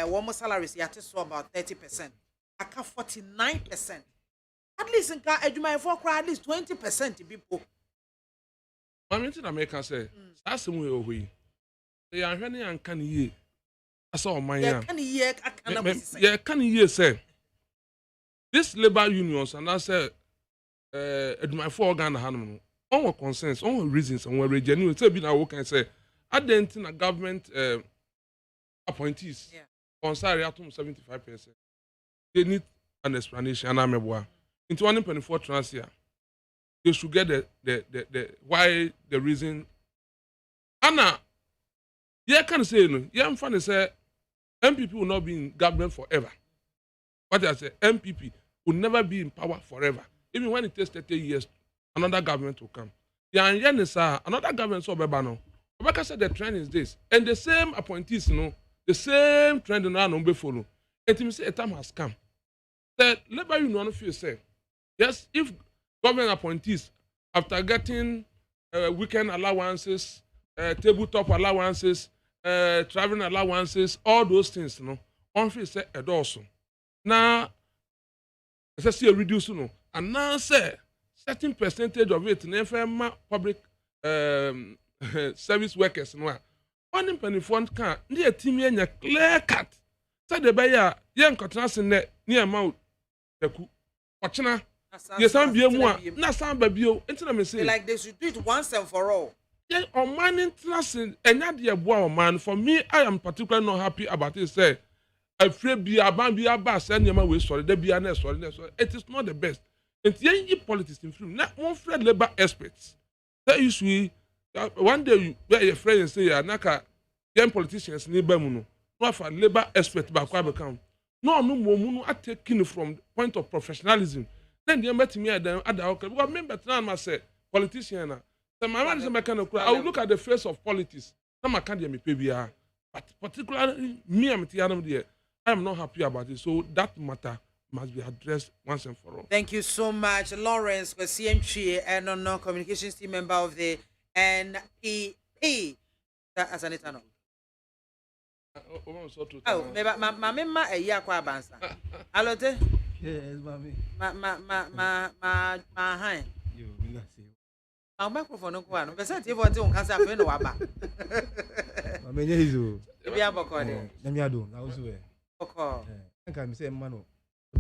one more salaries you have to so about 30%. I can 49%. At least in at least 20% people. I mean, America say that's the way we. They are running and can ye. I saw my can ye say this labor unions and I say my four Ghana Hanum. On concerns, on reasons, and where genuine. So, be now can say, I didn't think a government appointees on salary at 75%. They need an explanation. And I'm a boy. In 2024 trans year, they should get the why the reason Anna, you can say no. You am say MPP will not be in government forever. What I say, MPP will never be in power forever. Even when it takes 30 years, another government will come. Yeah, and another government so bebano. Obaka said the trend is this, and the same appointees, the same trend now no be follow. And him say a time has come. The labor union feel say, yes, if government appointees after getting weekend allowances, tabletop allowances, traveling allowances, all those things, on feel say a also. Now, as I see a reduce, and now say certain percentage of it, in public service workers, one in penny fund can near Timmy and a clear cut. Said the buyer, young cotton net near Mount Yaku. Watchina, yes, I'm be more, not some baby, intimacy. Like they should do it once and for all. Yeah, on man interesting, and not dear boy, man. For me, I am particularly not happy about it. Say, afraid be a man, be a bass, and your man will sorry, there be an sorry. It is not the best. And the politics in film, not one friend labor experts. That usually, one day you where your friend and say, Naka, young politicians, neighbor, no, for labor expert back where become. No, more, I taking from the point of professionalism. Then they met me at the okay. Because remember, now I must say, politician. So my man is a mechanic. I will look at the face of politics. Now I can't be PBR. But particularly me, I am not happy about it. So that matter must be addressed once and for all. Thank you so much, Lawrence, for CMC and non-communications team member of the NPP. As an eternal. Oh, maybe my member a year kwa bansa. Hello, te. Yes, mommy. Ma hi. You will not see. My microphone no kwa no. Pese ti vonte on kasa fe no waba. Mama nye hizo. Ebi aboko de. Na mi ado, na usu e. Boko. Nka mi say mano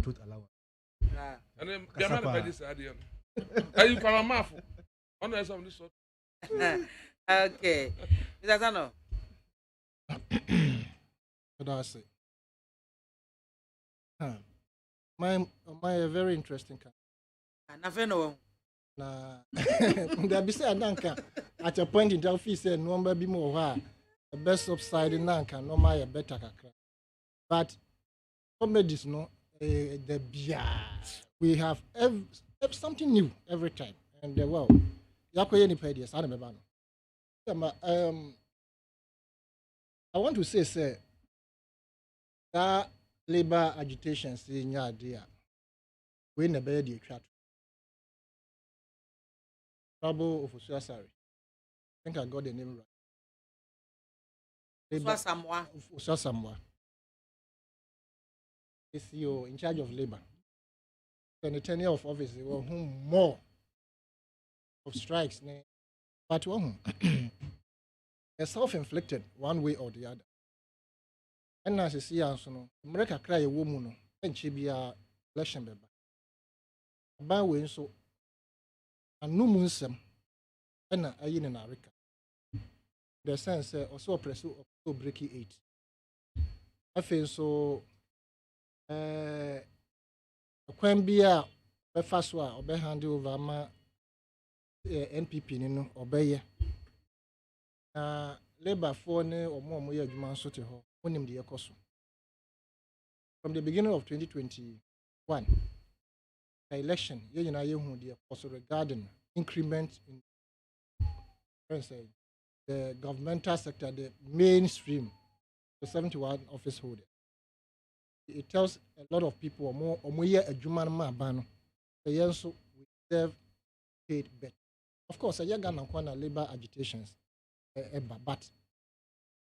truth allow. And then BIAMAH the veggie side. Are you para mafu? On the some this. Okay. Is that no? What do I say? My a very interesting car. Nafeno. Na there be say nanka at a point in the office say no be more the best upside nanka no my better kakra. But comedies no the bia we have something new every time and the well yakoye ni pedias I remember no. I want to say that labor agitation in your idea. We never did chat. Trouble of Usasari. I think I got the name right. Usasamwa. Is you in charge of labor. And the tenure of office, they were more of strikes. But one, they're self-inflicted one way or the other. And as you see, America cry a woman, and she be a election baby. By way so, and no moonsem, and a yin in America. The sense also a press of breaking 8. I feel so. When be a first one, or be handed over my NPP, no, obey. Labor for or more Juman Soto, him the Ecoso. From the beginning of 2021, the election, you know, the Ecoso regarding increment in the governmental sector, the mainstream, the 71 office holder. It tells a lot of people or more a Juman Mabano, the Yanso we deserve paid better. Of course, a young and labor agitations. But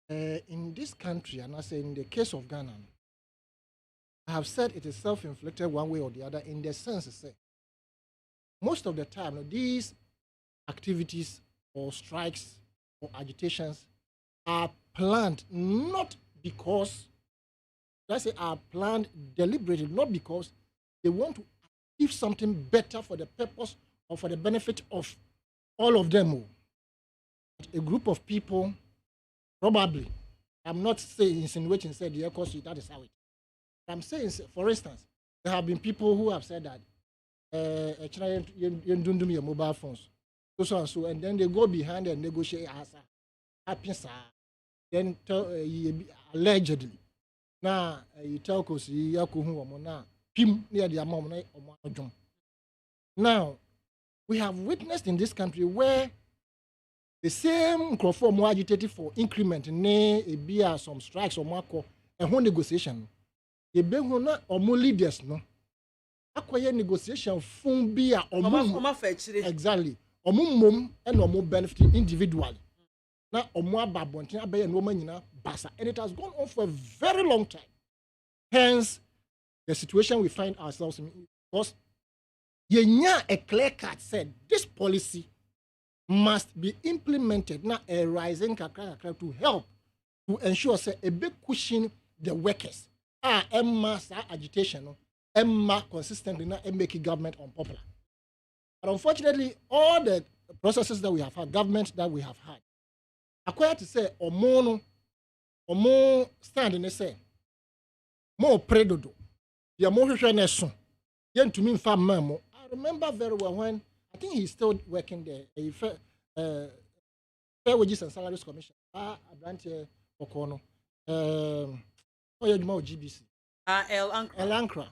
in this country, and I say in the case of Ghana, I have said it is self-inflicted one way or the other in the sense that most of the time these activities or strikes or agitations are planned not because, are planned deliberately, not because they want to achieve something better for the purpose or for the benefit of all of them. A group of people, probably, I'm not saying insinuating, said the Ecoso, that is how it is. I'm saying, for instance, there have been people who have said that you don't do your mobile phones, so and so, and then they go behind and negotiate. happens, then allegedly. Now, you tell us, Pim near the amount of now, we have witnessed in this country where the same Crawford more agitated for increment, a beer, some strikes or marco, a whole negotiation. The Behuna or more leaders, no. Acquire negotiation from beer or more exactly, or more and or more benefit individually. Now, or more babontin, a bay and woman in a bassa, and it has gone on for a very long time. Hence, the situation we find ourselves in, because a clear cut said this policy must be implemented now a rising to help to ensure say a big cushion the workers. Emma agitation, Emma consistently now make government unpopular. But unfortunately, all the processes that we have had, government that we have had, acquired to say or more stand in a say more predodo. The more soon. Yen to me farm memo. I remember very well when I think he's still working there. Fair Wages and Salaries Commission. A branch for Kono. GBC. El Ankra.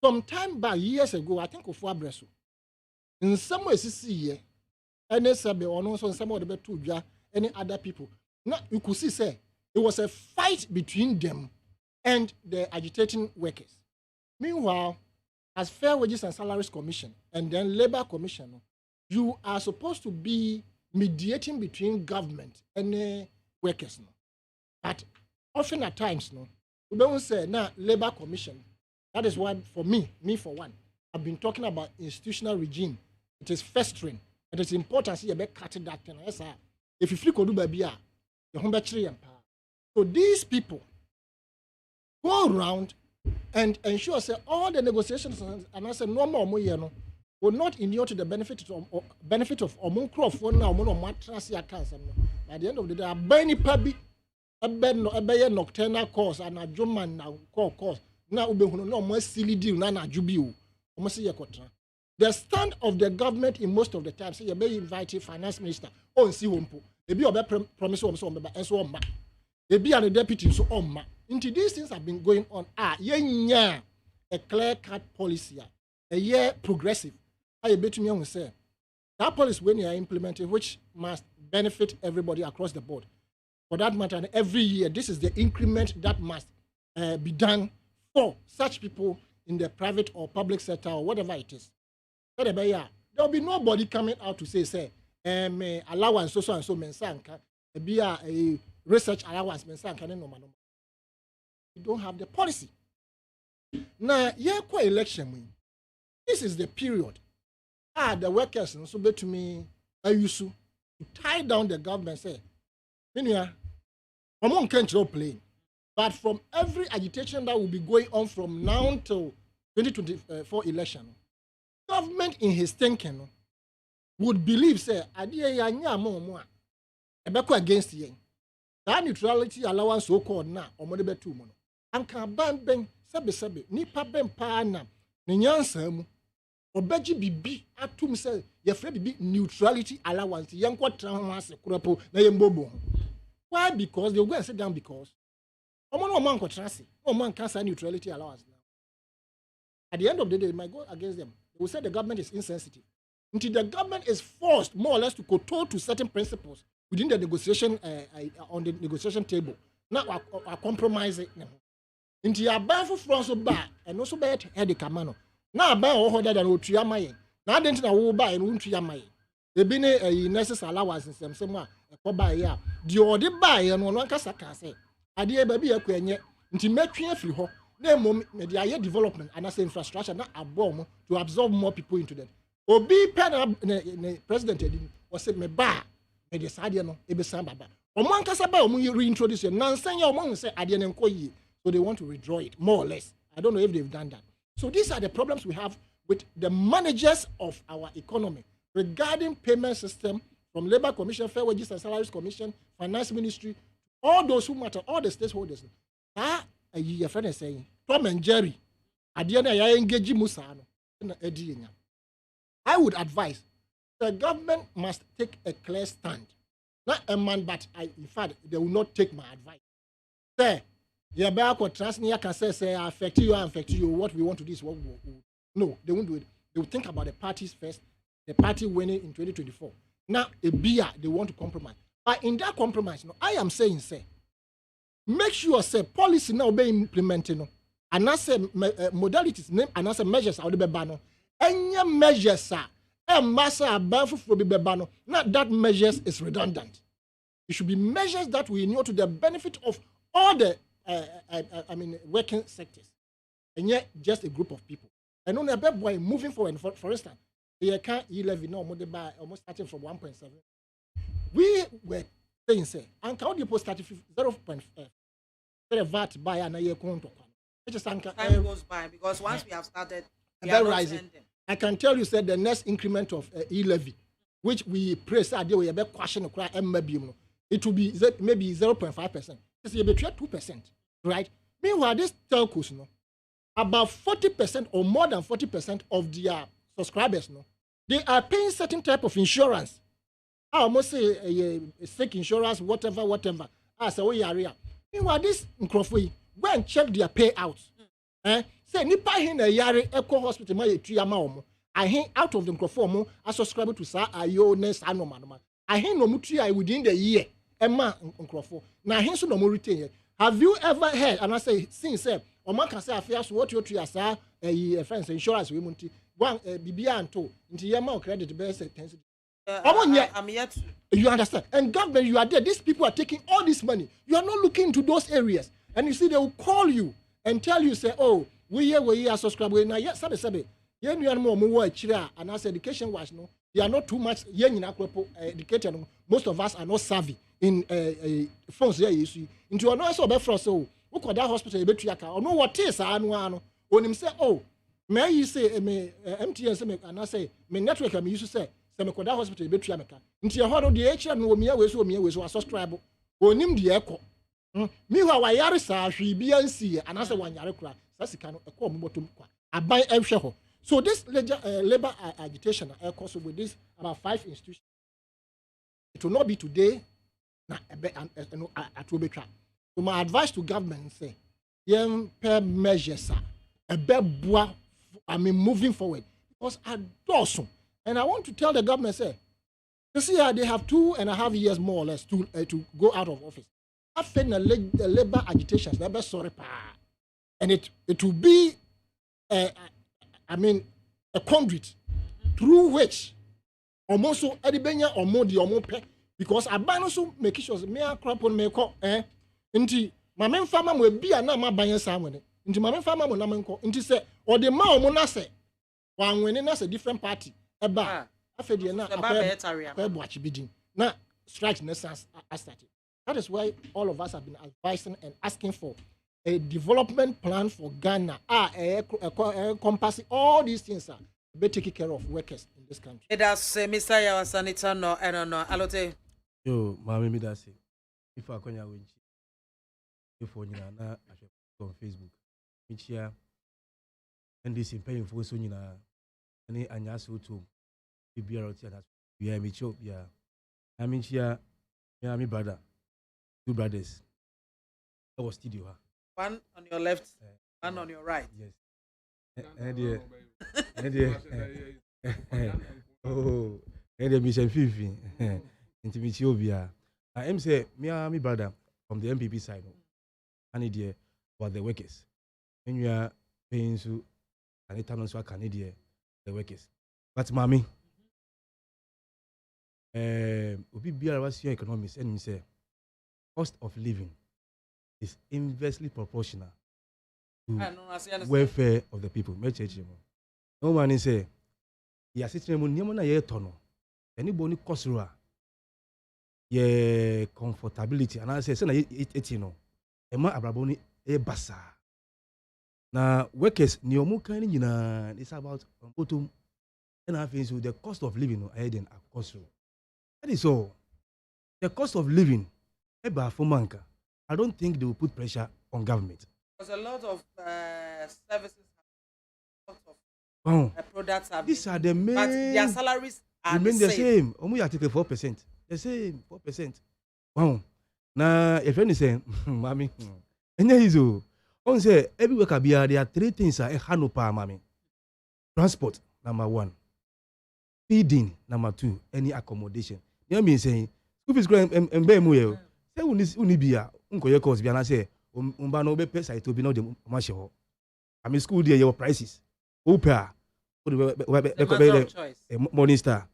Some time back, years ago, I think of Wabreso. In some ways, this year, any sabe or also some of the two any other people. Now you could see say it was a fight between them and the agitating workers. Meanwhile, as Fair Wages and Salaries Commission and then Labor Commission, you are supposed to be mediating between government and workers. But often at times, we don't say, now, Labor Commission, that is why for me for one, I've been talking about institutional regime. It is festering. It is important to see a cutting that thing. If you flick do baby, so these people go around and ensure say all the negotiations and I say no more will not inure to the benefit of Omunkro for now mattress accounts. At the end of the day, a Benny Pabi, a nocturnal course and a German now course. Now we no more silly deal, nana jubiu. The stand of the government in most of the time, say you may invite a finance minister or see wompo. Maybe you promise and so on. Maybe and the deputy so on. Into these things have been going on. A clear-cut policy, a year progressive. I bet me on say that policy when you are implementing, which must benefit everybody across the board. For that matter, and every year, this is the increment that must be done for such people in the private or public sector or whatever it is. There will be nobody coming out to say, allowance so and so mensanka, be a research allowance mensanka no man. You don't have the policy. Now, election. This is the period. The workers so bet to me I used to tie down the government. Say, I'm on control plane. But from every agitation that will be going on from now till 2024 election, government in his thinking would believe, say, against yen. That neutrality allowance so called now, or more than 2 months. And can ban sebe, nipa ben pa na, ninyansam, obeji bibi, atum say, ye free bibi neutrality allowance, yankwa tranwase, kurapo, na yembobo. Why? Because they'll go and sit down because. No man can say neutrality allowance now. At the end of the day, they might go against them. They will say the government is insensitive. Until the government is forced, more or less, to kowtow to certain principles within the negotiation, on the negotiation table. Now, I compromise it. Until you are buying for France or buy, and also buy it at the Camano. Now, I buy all that and Utriamaye. Now, I didn't know who buy and Utriamaye. They been a necessary allowance in some summer. The order buy and one can say. Idea baby a kwenye nti metwe free ho na mom media development and as infrastructure na abom to absorb more people into them. Obi pen ne president edin o say me ba me de sade no e be san baba. Omo ankasa ba omo reintroduce nansanya omo say ade ne nko yi. So they want to withdraw it more or less. I don't know if they've done that. So these are the problems we have with the managers of our economy regarding payment system from Labor Commission, Fair Wages and Salaries Commission, Finance Ministry, all those who matter, all the stakeholders. Your friend is saying, Tom and Jerry, at the end I engage Musano. I would advise the government must take a clear stand Not a man, but in fact, they will not take my advice. Say, yeah, back or transnia can say, affect you, what we want to do is what we no, they won't do it. They will think about the parties first, the party winning in 2024. Now, a beer, they want to compromise. But in that compromise, no, I am saying, say, make sure, say, policy now be implemented, no, and I say modalities, and I say measures, I will be ban, any measures, sir. Not that measures is redundant. It should be measures that we know to the benefit of all the working sectors, and yet just a group of people. And on a bad boy moving forward. For instance, the account 11 no almost starting from 1.7. We were saying say, and how do you post 0.5 VAT by an year conto? Time goes by because once we have started, we are not rising. ending. I can tell you, said the next increment of e-levy, which we praise, it will be maybe 0.5%. It's a 2%, right? Meanwhile, these telcos, no, about 40% or more than 40% of their subscribers, no, they are paying certain type of insurance. I almost say a sick insurance, whatever. As a way area. Meanwhile, this microphone, go and check their payouts. Say nipa hin na yare eco hospital ma yetua ma omo ahin out of the microphone I subscribe to sa ayo ne sa no manoma ahin no mutua within the year ema microphone na ahin so no mo retain. Have you ever heard and I say since say o man can say afia so what you tua sa friends insurance we munti one bibia anto nti ye ma credit be say 10. I'm yet. You understand? And government, you are there. These people are taking all this money. You are not looking into those areas. And you see, they will call you and tell you, say, oh, we are subscribing. Now, yes, sabe. You are more and as education wise, no, they are not too much educated. Most of us are not savvy in phones. There, you see. Into a noise of for so, who could that hospital a bit or know what is no. When him say, oh, may you say, MTN, and I say, my network, I used to say. Semekoda hospital be tria meka nti e hodo de echi no omia we so subscribe onim de ekọ mi ho wa yare sa hwe bia nsi anase wanyare kura sa sika no ekọ omobotom kwa aban ehwe ho. So this labor agitation course with this about 5 institutions, it will not be today na at obetwa. So my advice to government say yen per measures moving forward because adorso. And I want to tell the government, say, you see, they have 2.5 years more or less to go out of office. After the labor agitations, they're sorry, and it will be, a conduit through which almost Edibenya or Modi or Mope, because Abanoso make sure me a crop on me call, into my main farmer will be a number buying someone. Into my main farmer will not into say, or the Mao Monase, one when that's a different party. Eba afedi na watch bidding na strikes necessary started. That is why all of us have been advising and asking for a development plan for Ghana encompassing all these things be taking care of workers in this country. It does Mr. Yawasanita no I don't know alote yo maame mi da se if akonya wenchi if onyina na on Facebook michia NDC paying for so nyina ani anyaso to BRT that we are mature. Yeah, I mean, here, yeah, my brother, 2 brothers. I was studio. One on your left, one on your right. Yes. Oh, and the mission 50 into Michiobia. I am say, my brother from the MPP side, and idea about the workers. When you are paying so, and it turns out Canadian the workers. But, mommy. Obi biara was your economics and say cost of living is inversely proportional to welfare of the people. No man say ya sitting mo na ye tono anybody cost ro ye comfortability and I say na it no e ma abrabo ni e basa na workers ni omu kan ni nyina it's about bottom and I think so the cost of living no ahead and cost. That is all. The cost of living, I don't think they will put pressure on government. Because a lot of services, a lot of products have these are the main. But their salaries are remain the same. Only you take 4%. the same 4%. Wow. Now, if any say, mommy, and there is on say everywhere can be there are 3 things I handle pa mommy. Transport, number 1. Feeding, number 2. Any accommodation. You know me saying, school fees growing and be mu say uni bia unko ye course bia na say umba no be pesa it will be no the masho. I mean school there your prices. Opa. Morning Star.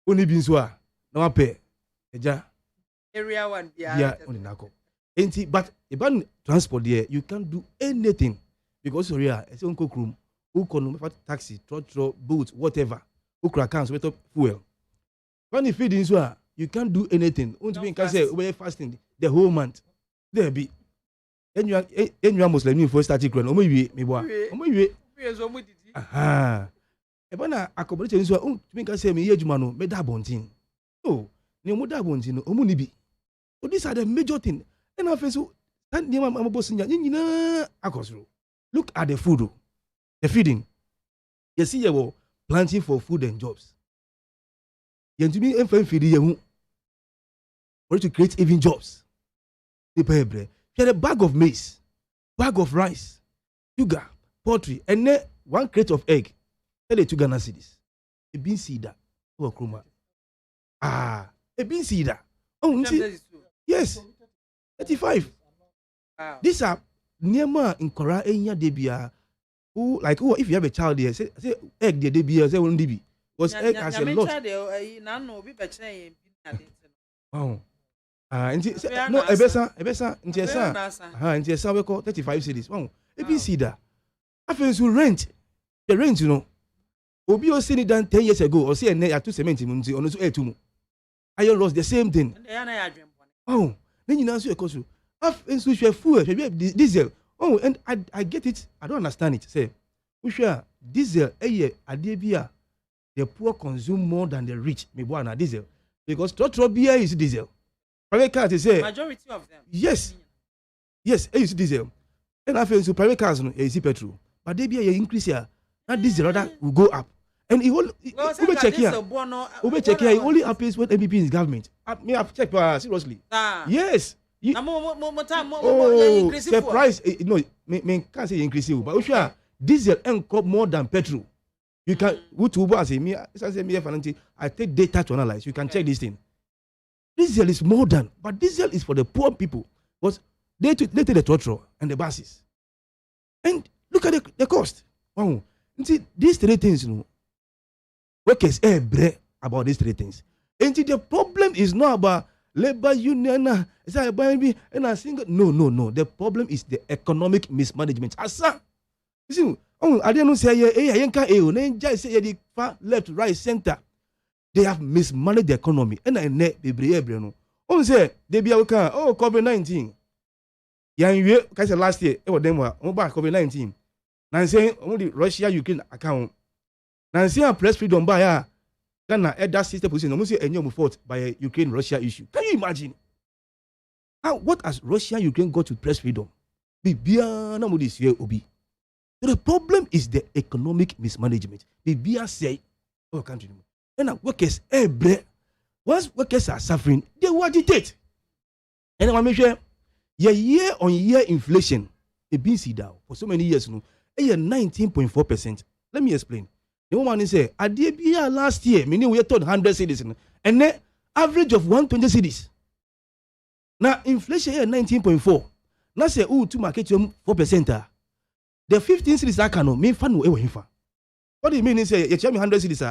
Uni bi nso a na wa pay. Eja area 1 yeah, only nako. But about transport there, you can't do anything because sorry, it's unko krum, uko taxi, trotro, boat, whatever. Ukra cans, wet up fuel. When you feed in so, you can't do anything. Unto can say we're fasting the whole month. There be. And you are Muslim you for starting crying. Me boy. Aha. Ebana accommodation so can say me yejuma me da bontin. No, ni mo da bontin no omu ni bi. So these are the major things. And I feel so that near my boss in look at the food, the feeding. You see, you were planting for food and jobs. You to me, and feeding you or to create even jobs. You had a bag of maize, bag of rice, sugar, poultry, and then 1 crate of egg. Tell it to Ghana cities. A bean seeder. Oh, Kruma. A bean seeder. Oh, yes. 35. Wow. These are near in Korea enya debia. Who like if you have a child there, say egg the debia say won't be. Was egg has a lot. Wow. No, ebesa, intesa we call 35 cities. Wow. Ebi see that. After you rent, the rent, you know. Obi o seen it done 10 years ago, or say a 2 cement munzi, or no so 2. Iron lost the same thing. Oh. Then you answer a question. After you fuel, diesel. Oh, and I get it. I don't understand it. Say, we share diesel. Adebia, the poor consume more than the rich. Me boy na diesel because total beer is diesel. Private cars, they say majority of them. Yes, is diesel. And after so private cars, no, is petrol. But they be increase here. That diesel rather will go up. And it will check here. It only happens when MPP is government. Me have checked seriously. Yes. The price no, me can't say increase, but sure diesel cost more than petrol. You can I take data to analyze. You can check this thing. Diesel is more than, but diesel is for the poor people. But they take the throttle and the buses. And look at the cost. Wow. You see, these 3 things, you know, workers about these 3 things. And the problem is not about labor union, is that baby and a single. No. The problem is the economic mismanagement. Asa, you see, I didn't say the far left, right, center. They have mismanaged the economy. And I net the on say they be COVID-19. Yeah, last year, it was them about COVID-19. Now saying only Russia, Ukraine account. Now saying press freedom by Ghana at that system position almost any fought by Ukraine Russia issue. Can you imagine? What has Russia Ukraine got to press freedom? So the problem is the economic mismanagement. The BIA say, oh country. And workers once workers are suffering, they will agitate. And I make sure year on year inflation, a BC down for so many years now, 19.4%. Let me explain. The woman say, at the BIA last year, meaning we told 100 cities, and then average of 120 cities. Now inflation here 19.4. Now say, to market 4%. The 15 cities I can mean fun. What do you mean? Say, you tell me 100 cities.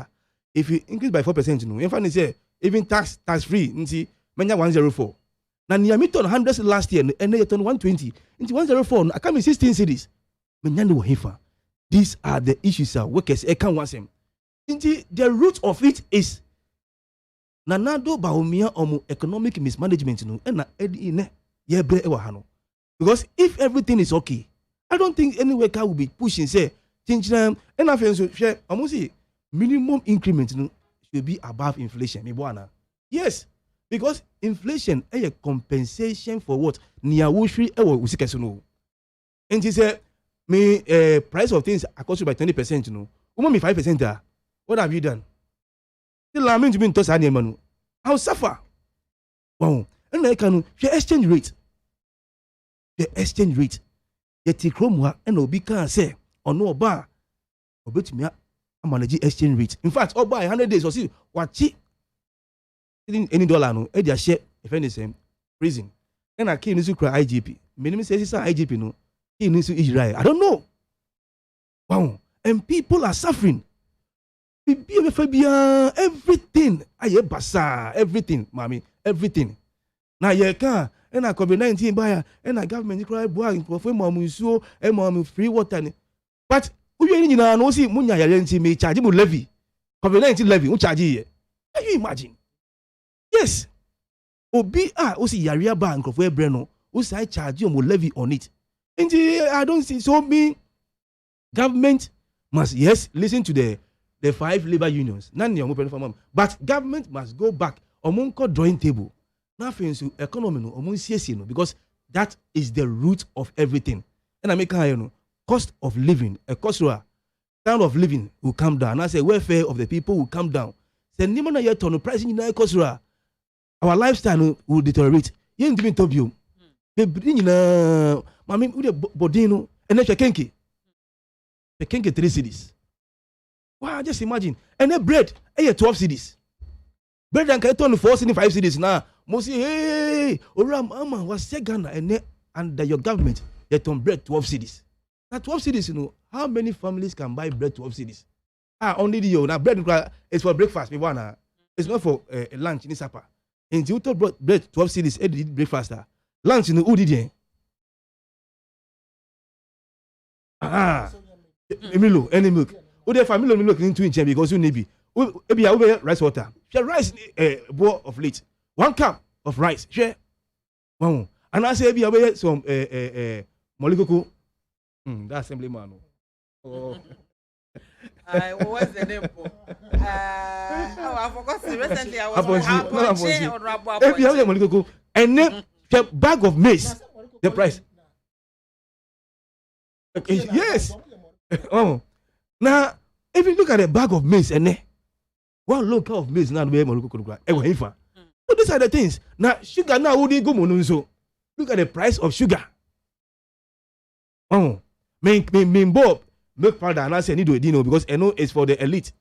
If you increase by 4%, you know, in fact, say even tax free, you see, many 104. Now, near me turn 100 last year, and they turn 120 into 104. I come in 16 cities. These are the issues workers. I can't want them. The root of it is Nanado Baumia omu economic mismanagement, you know, and because if everything is okay, I don't think any worker will be pushing, say, change them, and I feel so share. Minimum increment should be above inflation. Yes, because inflation is a compensation for what? And he said, me price of things are cost by 20%, you know. Me 5%. What have you done? Still, I mean to be in Tosani, I'll suffer. Wow. And I can share exchange rate. The exchange rate. Yeti kromwa and obi can say or no bar. Obet me manage exchange rate. In fact, buy 100 days or see what cheap any dollar no e dia share if any same prison. And I came to cry IGP. Minimum says it's IGP no. He needs to Israel. I don't know. Wow. And people are suffering. Everything. Aye basa. Everything, mommy. Everything. Now you can. And I COVID-19 buyer. And I government cry boy. For mom so. And mom free water. But who you know? See, munya yalenti me charge mu levy. COVID-19 levy. Who charge ye? Can you imagine? Yes. Obi osi yaria bank of Breno. Who say charge you mu levy on it? And I don't see so me. Government must listen to the 5 labor unions. But government must go back among drawing table. Nothing to economy no because that is the root of everything. And I make cost of living, a cost standard of living will come down. I say welfare of the people will come down. Say nimana yet on pricing in cost our lifestyle will deteriorate. You ain't giving to you. Mami ude bodino and then kenki. The kenki 3 cities. Wow, just imagine. And then bread, 12 cities. Bread and can turn 4 cities, 5 cities now. Mosi, hey, Oram Ama was Ghana and then under your government, they turn bread 12 cities. Now 12 cities, how many families can buy bread 12 cities? Only the now bread is for breakfast. It's not for lunch in supper. And you told bread 12 cities, did breakfast. Lunch in the Udi. Emilo, any milk. The family milk into each because you need rice water. Share rice bowl of late. 1 cup of rice. Share. Wow. And I say be away some molikoko. That assembly man. Oh. What's the name? I forgot recently I was and then the bag of maize. The price. Yes. Oh. Now, if you look at a bag of maize and 1 local of maize now, so these are the things. Now, sugar now would go monunzo. Look at the price of sugar. Oh, main Bob milk powder and I say need to do because I know it's for the elite.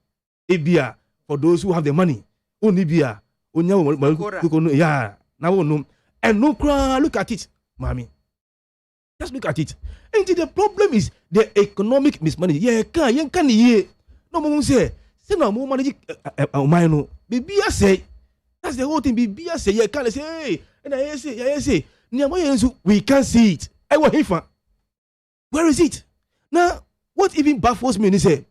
It beer for those who have the money. Only beer. Yeah. Now no. And no cry. Look at it, mommy. Just look at it. And the problem is the economic mismanagement. Yeah, can ye. No more say no more money. No. Bibia say that's the whole thing. Bibia say yeah, can say hey, and I say we can't see it. Where is it? Now, what even baffles me is say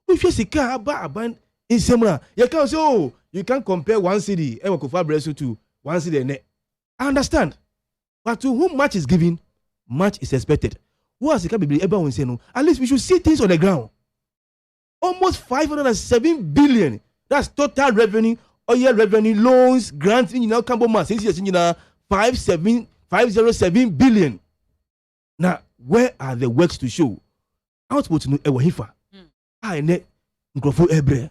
if you see car ban in Semra, you can't say oh, you can't compare 1 city to 1 city. I understand, but to whom much is given, much is expected. What's the at least we should see things on the ground. Almost 507 billion. That's total revenue, oil revenue, loans, grants, Cambo Mass, 507 billion. Now, where are the works to show? Output no ewa hifa. Ne nkrofo ebre.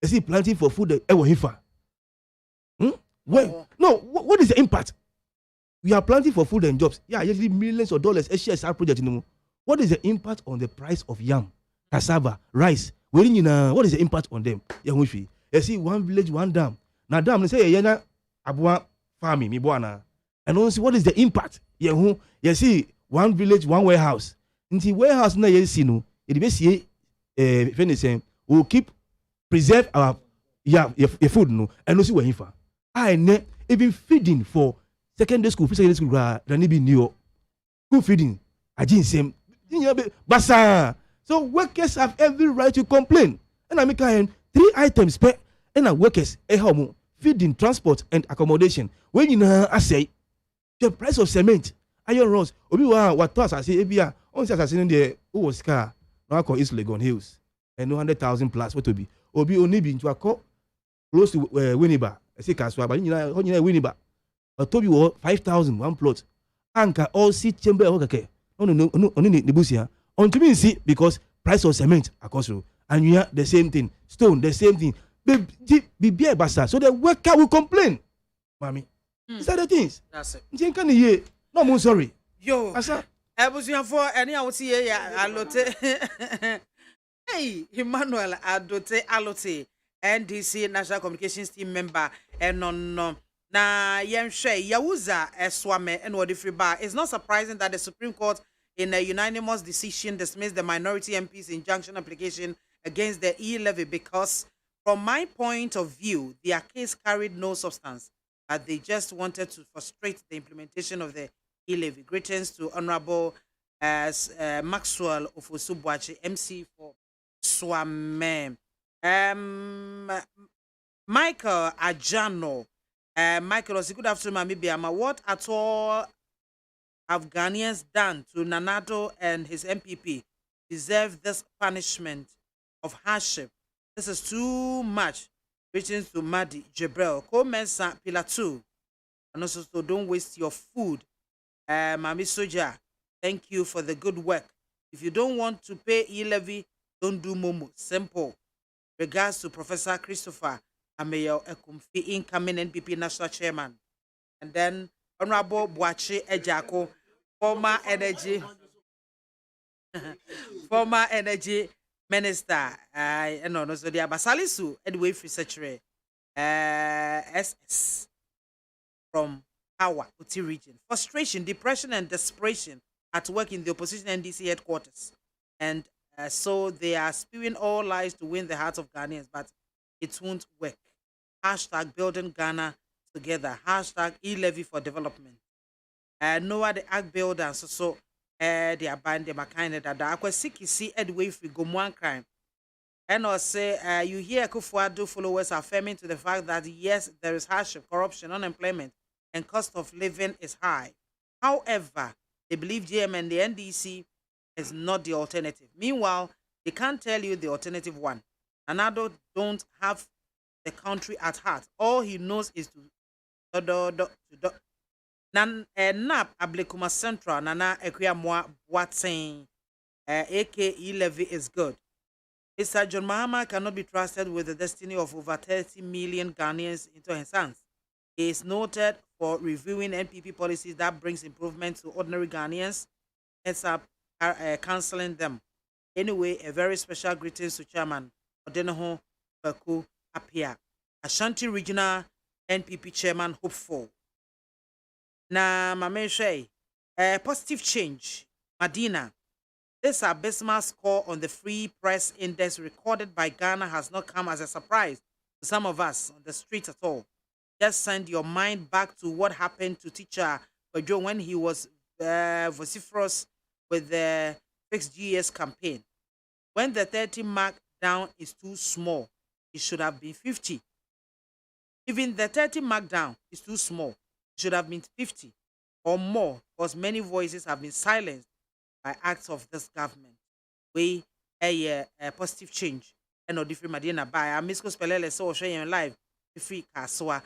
Is he planting for food ewa hifa? Where? No, what is the impact? We are planting for food and jobs. Yeah, usually millions of dollars. SHSR project. What is the impact on the price of yam, cassava, rice? What is the impact on them? You see, 1 village, 1 dam. Now dam, they say yana abua farming, mi buana. And also, what is the impact? You see, 1 village, 1 warehouse. Inti warehouse na you see no. It be see we'll keep preserve our your food no. And also we hifa. Even feeding for secondary school, than be new. School feeding, ajin same. Basa. So workers have every right to complain. And I make 3 items per and workers feeding, transport, and accommodation. When I say the price of cement, iron rods, obi what was I say ebia on assassin the who was car now call East Legon Hills and 100,000 plus what to be obi only be into a call close to Winneba. I say Kaswa, but Winneba. I told you 5,000 1 plot. Anka all seat chamber okay. No, only the busia. On to me see because price of cement across road. And you have the same thing. Stone, the same thing. Be basa. So the worker will complain. Mommy. These are the things. That's it. Njenka ni ye. No, I'm sorry. Yo. Asa. For any I would see alote. Hey, Emmanuel Adote Alote, NDC National Communications Team member, and no. Na yenshe Yawuza Eswame and Wadifri Bar. It's not surprising that the Supreme Court, in a unanimous decision, dismissed the minority MP's injunction application against the e-levy because, from my point of view, their case carried no substance, but they just wanted to frustrate the implementation of the e-levy. Greetings to Honorable Maxwell Ofosubuachi, MC for Swame. Michael Ajano. Michael, good afternoon, BIAMAH. What at all have Ghanaians done to Nanado and his MPP deserve this punishment of hardship? This is too much. Greetings to Madi Jebrel. Komensa Pilatu. And also, so don't waste your food. Mami Soja, thank you for the good work. If you don't want to pay e-levy, don't do Momo. Simple. Regards to Professor Christopher Ameyo Ekumfi, incoming NPP National Chairman. And then Honorable Boache Ejako, former energy minister. And also the Abasalisu, Edway Free Secretary, SS from Hawa, Uti region. Frustration, depression, and desperation at work in the opposition NDC headquarters. And so they are spewing all lies to win the hearts of Ghanaians, but it won't work. Hashtag building Ghana together. Hashtag e-levy for development. Noah the Ag builder, so they are buying them a kind of that. I see Edway if we go one crime. And I say, you hear Kufuado followers affirming to the fact that yes, there is hardship, corruption, unemployment, and cost of living is high. However, they believe GM and the NDC is not the alternative. Meanwhile, they can't tell you the alternative one. Another don't have the country at heart. All he knows is to nap Ablekuma Central Nana Ekwia Watson aka levy is good. Mr. John Mahama cannot be trusted with the destiny of over 30 million Ghanaians into his hands. He is noted for reviewing NPP policies that brings improvement to ordinary Ghanaians, ends up cancelling them. Anyway, a very special greetings to Chairman Odenoho Baku Apia, Ashanti Regional NPP Chairman hopeful. Na Mameshe, positive change. Medina, this abysmal score on the Free Press Index recorded by Ghana has not come as a surprise to some of us on the streets at all. Just send your mind back to what happened to teacher Ojo when he was vociferous with the fixed GS campaign. When the 30 mark down is too small, it should have been 50. Even the 30 mark down is too small, it should have been 50 or more, because many voices have been silenced by acts of this government. We a positive change and no different Madina by a Misko Spelele so sharing live free Kaswa.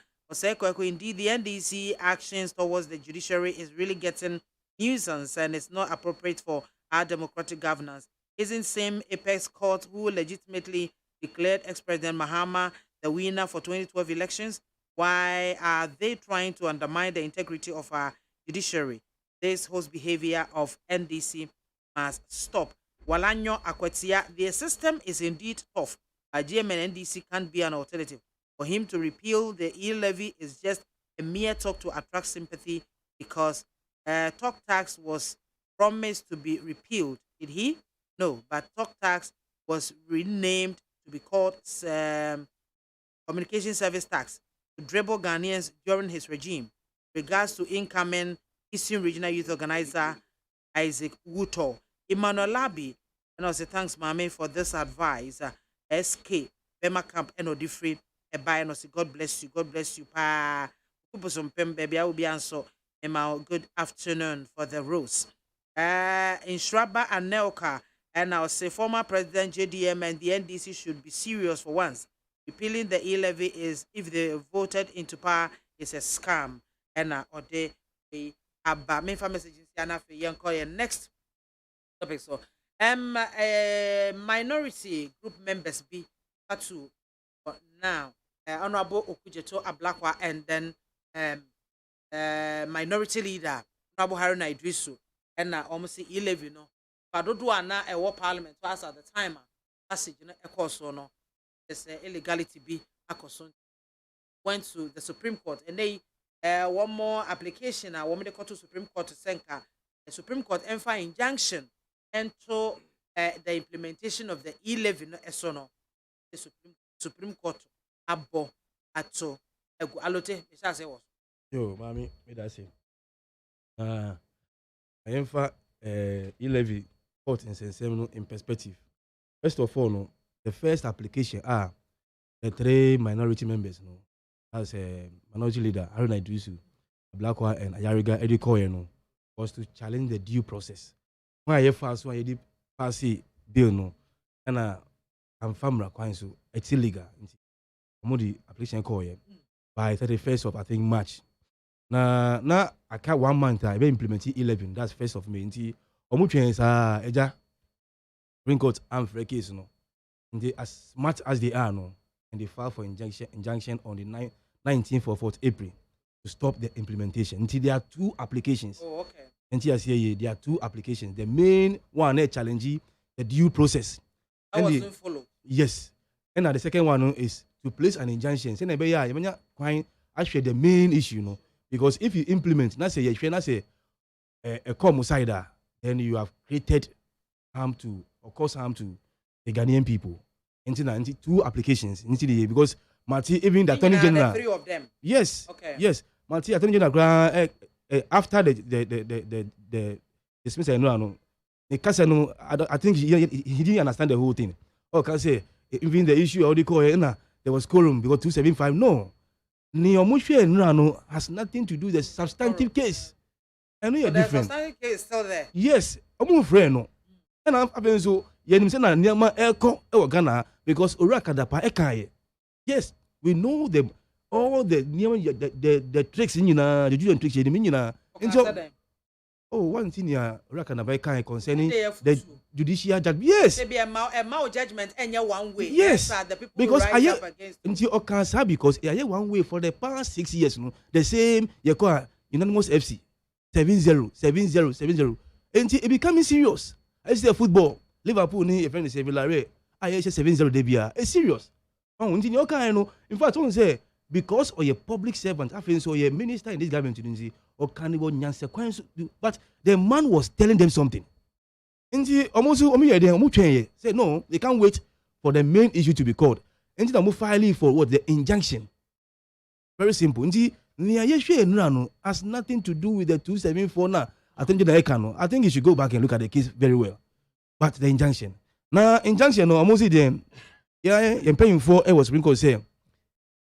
Indeed, the NDC actions towards the judiciary is really getting nuisance and it's not appropriate for our democratic governance. Isn't same Apex Court who legitimately declared ex-President Mahama the winner for 2012 elections? Why are they trying to undermine the integrity of our judiciary? This host behavior of NDC must stop. Walanyo Akwetia, the system is indeed tough. GM and NDC can't be an alternative. For him to repeal the e-levy is just a mere talk to attract sympathy because talk tax was promised to be repealed. Did he? No, but talk tax was renamed to be called communication service tax to dribble Ghanaians during his regime. Regards to incoming Eastern Regional Youth Organizer Isaac Wuto, Emmanuel Labi, and also thanks Mame for this advice. SK Bema Camp and Odifri. God bless you, pa. Baby, I will be answer. Good afternoon for the rules. In Shraba and Nelka, and I'll say former President JDM and the NDC should be serious for once. Repealing the e-levy is, if they voted into power, is a scam. And or they about me for messages and after young call next topic. So minority group members be to now. Honorable Okujeto Ablakwa and then minority leader Honorable Haruna Idrisu and almost 11 no but do na e war parliament was at the time passage no e course no there's illegality be akoso went to the Supreme Court and they one more application woman they go to Supreme Court to senka the Supreme Court and find injunction into the implementation of the 11 no esono the Supreme Court abo ato egu alote me say was yo mami me that say I am for 11 court in Sensem in perspective. First of all, no, the first application are the 3 minority members, no, as a minority leader, Haruna Idrisu, Blakwa, and Ayariga Edikoye, no, was to challenge the due process. When I first one, I did pass a bill, no, and I'm family so it's illegal. I'm the application call by 31st of I think March. Na I can't 1 month I be implement 11. That's 1st of May. Nti omu twen sa eja Supreme Court am for case no. Nti as smart as they are no, and they file for injunction on the 19th of 4th April to stop the implementation. Nti there are 2 applications. Oh, okay. Nti as here there are 2 applications. The main one is challenge the due process. That wasn't followed. Yes. And the second one is to place an injunction. Say na be ya yemanya kwan actually the main issue no. Because if you implement, let's say a common then you have created harm to or caused harm to the Ghanaian people. Into 2 applications into the because Marty even the Attorney General. 3 of them. Yes. Okay. Yes. Marty Attorney General after the dismissal no. I think he didn't understand the whole thing. Oh, can say even the issue of the call there was quorum because 275 no. Has nothing to do with the substantive case. I know you're different. The substantive case is still there. Yes, I'm friend no. And I'm so you say na niama eko e Ghana because Orakadapa ekaye. Yes, we know them all the the tricks in the judicial tricks in oh, one thing here, Rakanabai concerning the judicial judgment. Yes. Maybe a mal judgment and one way. Yes. The people because rise up against because I one way for the past 6 years. No, the same you call unanimous FC 7-0. And it becoming serious. I see the football. Liverpool ni a friend is Villarreal. I hear 7-0 debia. It's serious. Oh, in fact, I say because of a public servant, I feel so a minister in this government or cannibal but the man was telling them something. And say no, they can't wait for the main issue to be called. And I'm filing for what the injunction. Very simple. Has nothing to do with the 274 now. I think you should go back and look at the case very well. But the injunction. Now, injunction, no, almost them. Yeah, I'm paying for it was Supreme Court say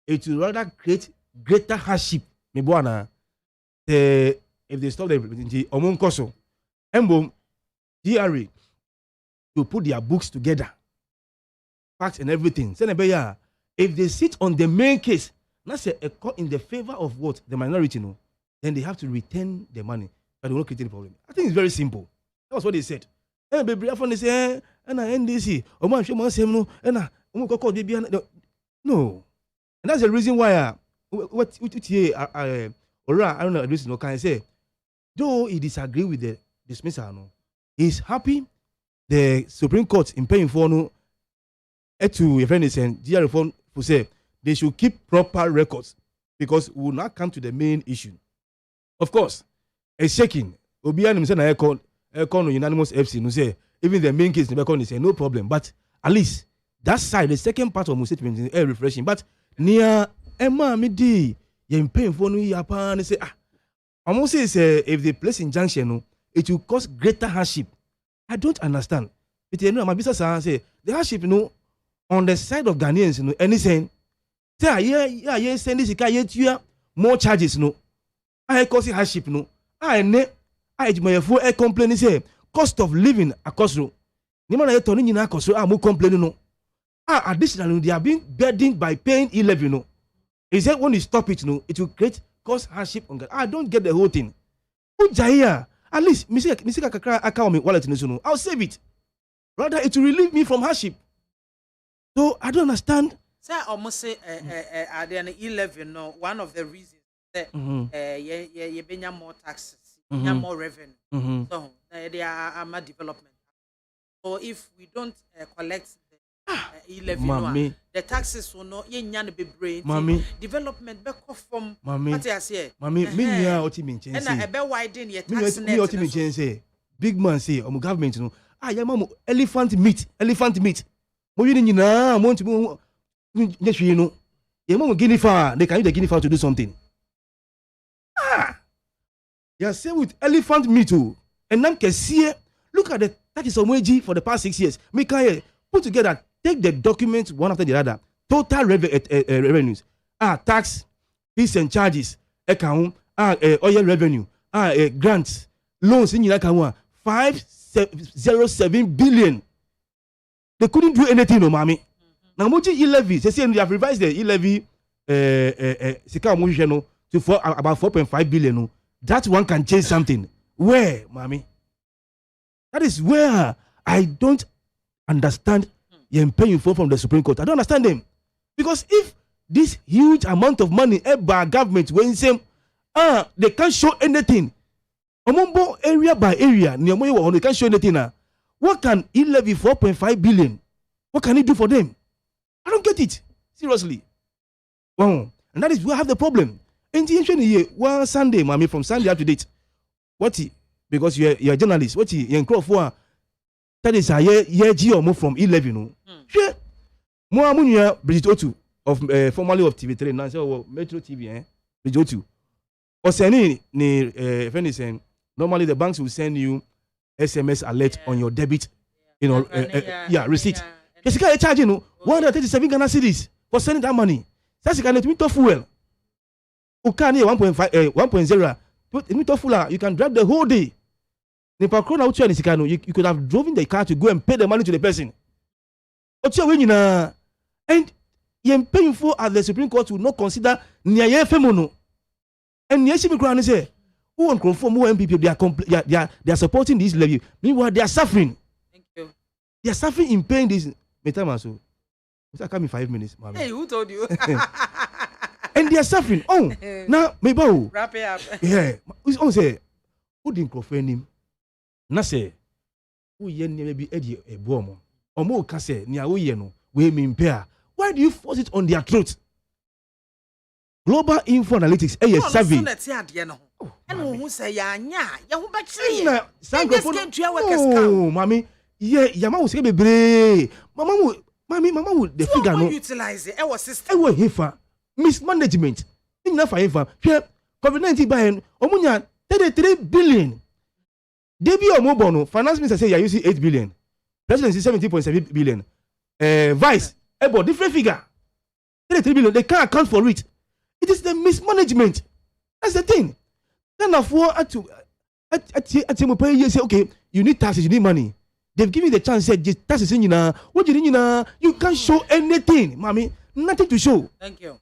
it will rather create greater hardship. If they stop the Omon Koso, Embo, DRA, to put their books together, facts and everything. If they sit on the main case, not say a court in the favor of what the minority know, then they have to return the money, but they won't create any problem. I think it's very simple. That was what they said. And baby, they say, and NDC, no, and that's the reason why I don't know. This no can say, though he disagree with the dismissal, no, he's happy the Supreme Court in paying for no. To your friend is saying, GR reform to say they should keep proper records because we will not come to the main issue. Of course, a shaking. Obian himself na aircon unanimous FC no say even the main case never say no problem. But at least that side, the second part of my statement is refreshing. But near MAAME you paying for no yapan say almost say if they place injunction no, it will cause greater hardship. I don't understand. But you know my business say the hardship on the side of Ghanaians anything say send this more charges I cause hardship I complain say cost of living across road. More complaining additionally they are being burdened by paying 11 Is that when you stop it it will cause hardship on God. I don't get the whole thing. At least I'll save it. Rather it will relieve me from hardship. So I don't understand. Say almost say at the 11 one of the reasons you benya more taxes, more revenue. So they are development. So if we don't collect the the taxes will not be brain. Development back from what I say. Mami, me here what you mean? And I be widen your tax net. Me what you mean? Say big man say, government no. Yeah, mama, elephant meat. Mo you nyina mo ntimo nyehwe no. Yeah, mama guinea fowl. They can use the guinea fowl to do something. You say with elephant meat too. And now can see look at that is Omweji for the past 6 years. Me can put together, take the documents one after the other. Total revenues. Tax, fees and charges, account, oil revenue, grants, loans in your 507 billion. They couldn't do anything, no, mommy. Now, Moji e-levy, they say they have revised the e-levy to about 4.5 billion. No. That one can change something. Where, mommy? That is where I don't understand you're paying for from the Supreme Court. I don't understand them. Because if this huge amount of money by government, when say, they can't show anything. Among area by area, they can't show anything. What can e-levy 4.5 billion? What can it do for them? I don't get it. Seriously. And that is where I have the problem. And one Sunday, mommy, from Sunday up to date. What? Because you're a journalist. What? You're in for that is a year or more from e-levy. No? Sure. More Bridget Otu of formerly of TV3 now so Metro TV. Bridget Otu. Or sending normally the banks will send you SMS alert on your debit, receipt. Yes, you can charge 137 Ghana cedis for sending that money. That's kind of to fuel. Ukani 1.0. You can drive the whole day. You could have driven the car to go and pay the money to the person. And you're paying for at the Supreme Court will not consider near femono. And yes, if you say, who won't conform more MPP, they are supporting this levy. Meanwhile, they are suffering. Thank you. They are suffering in paying this. I come in 5 minutes, mommy. Hey, who told you? And they are suffering. Now, maybe wrap it up. Yeah. Who say, who didn't confirm him? Na say, who yen maybe Eddie a bomb. Or more can say, near we no, we mean pair. Why do you force it on their throat? Global Info Analytics, survey. And who say, ya, oh, mommy, yeah, Yama will say, baby, Mama would the figure no utilize it. Our system. Ewa hifa mismanagement. Enough for hifa. COVID-19 buying omunya 33 billion. Debi Omobono, finance minister say you are using 8 billion. President is 17.7 billion. Vice, about different figure. 33 billion. They can't account for it. It is the mismanagement. That's the thing. Then of what at say, okay, you need taxes, you need money. They've given you the chance, said, taxes in what you can't show anything, mommy. Nothing to show. Thank you.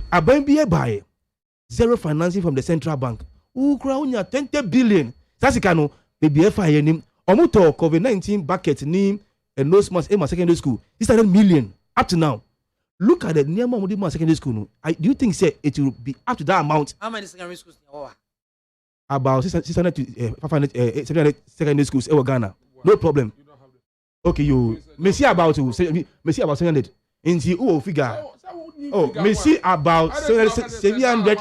I buy zero financing from the central bank. Who crown 20 billion. That's the maybe FIA name. Omuto COVID-19 bucket name and no smart Emma secondary school. This is 100 million up to now. Look at the near Mamudi secondary school. Do you think it will be up to that amount? How many secondary schools? About 600 to 500 700 secondary schools in Ghana. No problem. Okay, you may see about 700. In the figure. Oh, may see about 700.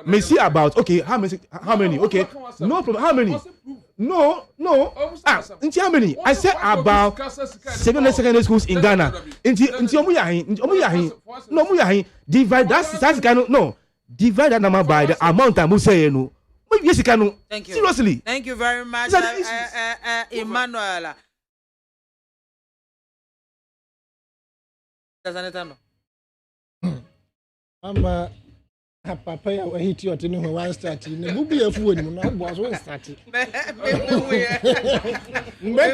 May see about okay. How many? Okay, no problem. How many? No. How many? I said about 700 secondary schools in Ghana. No, divide that's kind of no. Divide that number by the amount I'm saying. Yes, you can. Thank you. Seriously. Thank you very much, Emmanuel. Ama papa ya wa hit you tini one start ni bubu ya fuo ni mo na boss one start make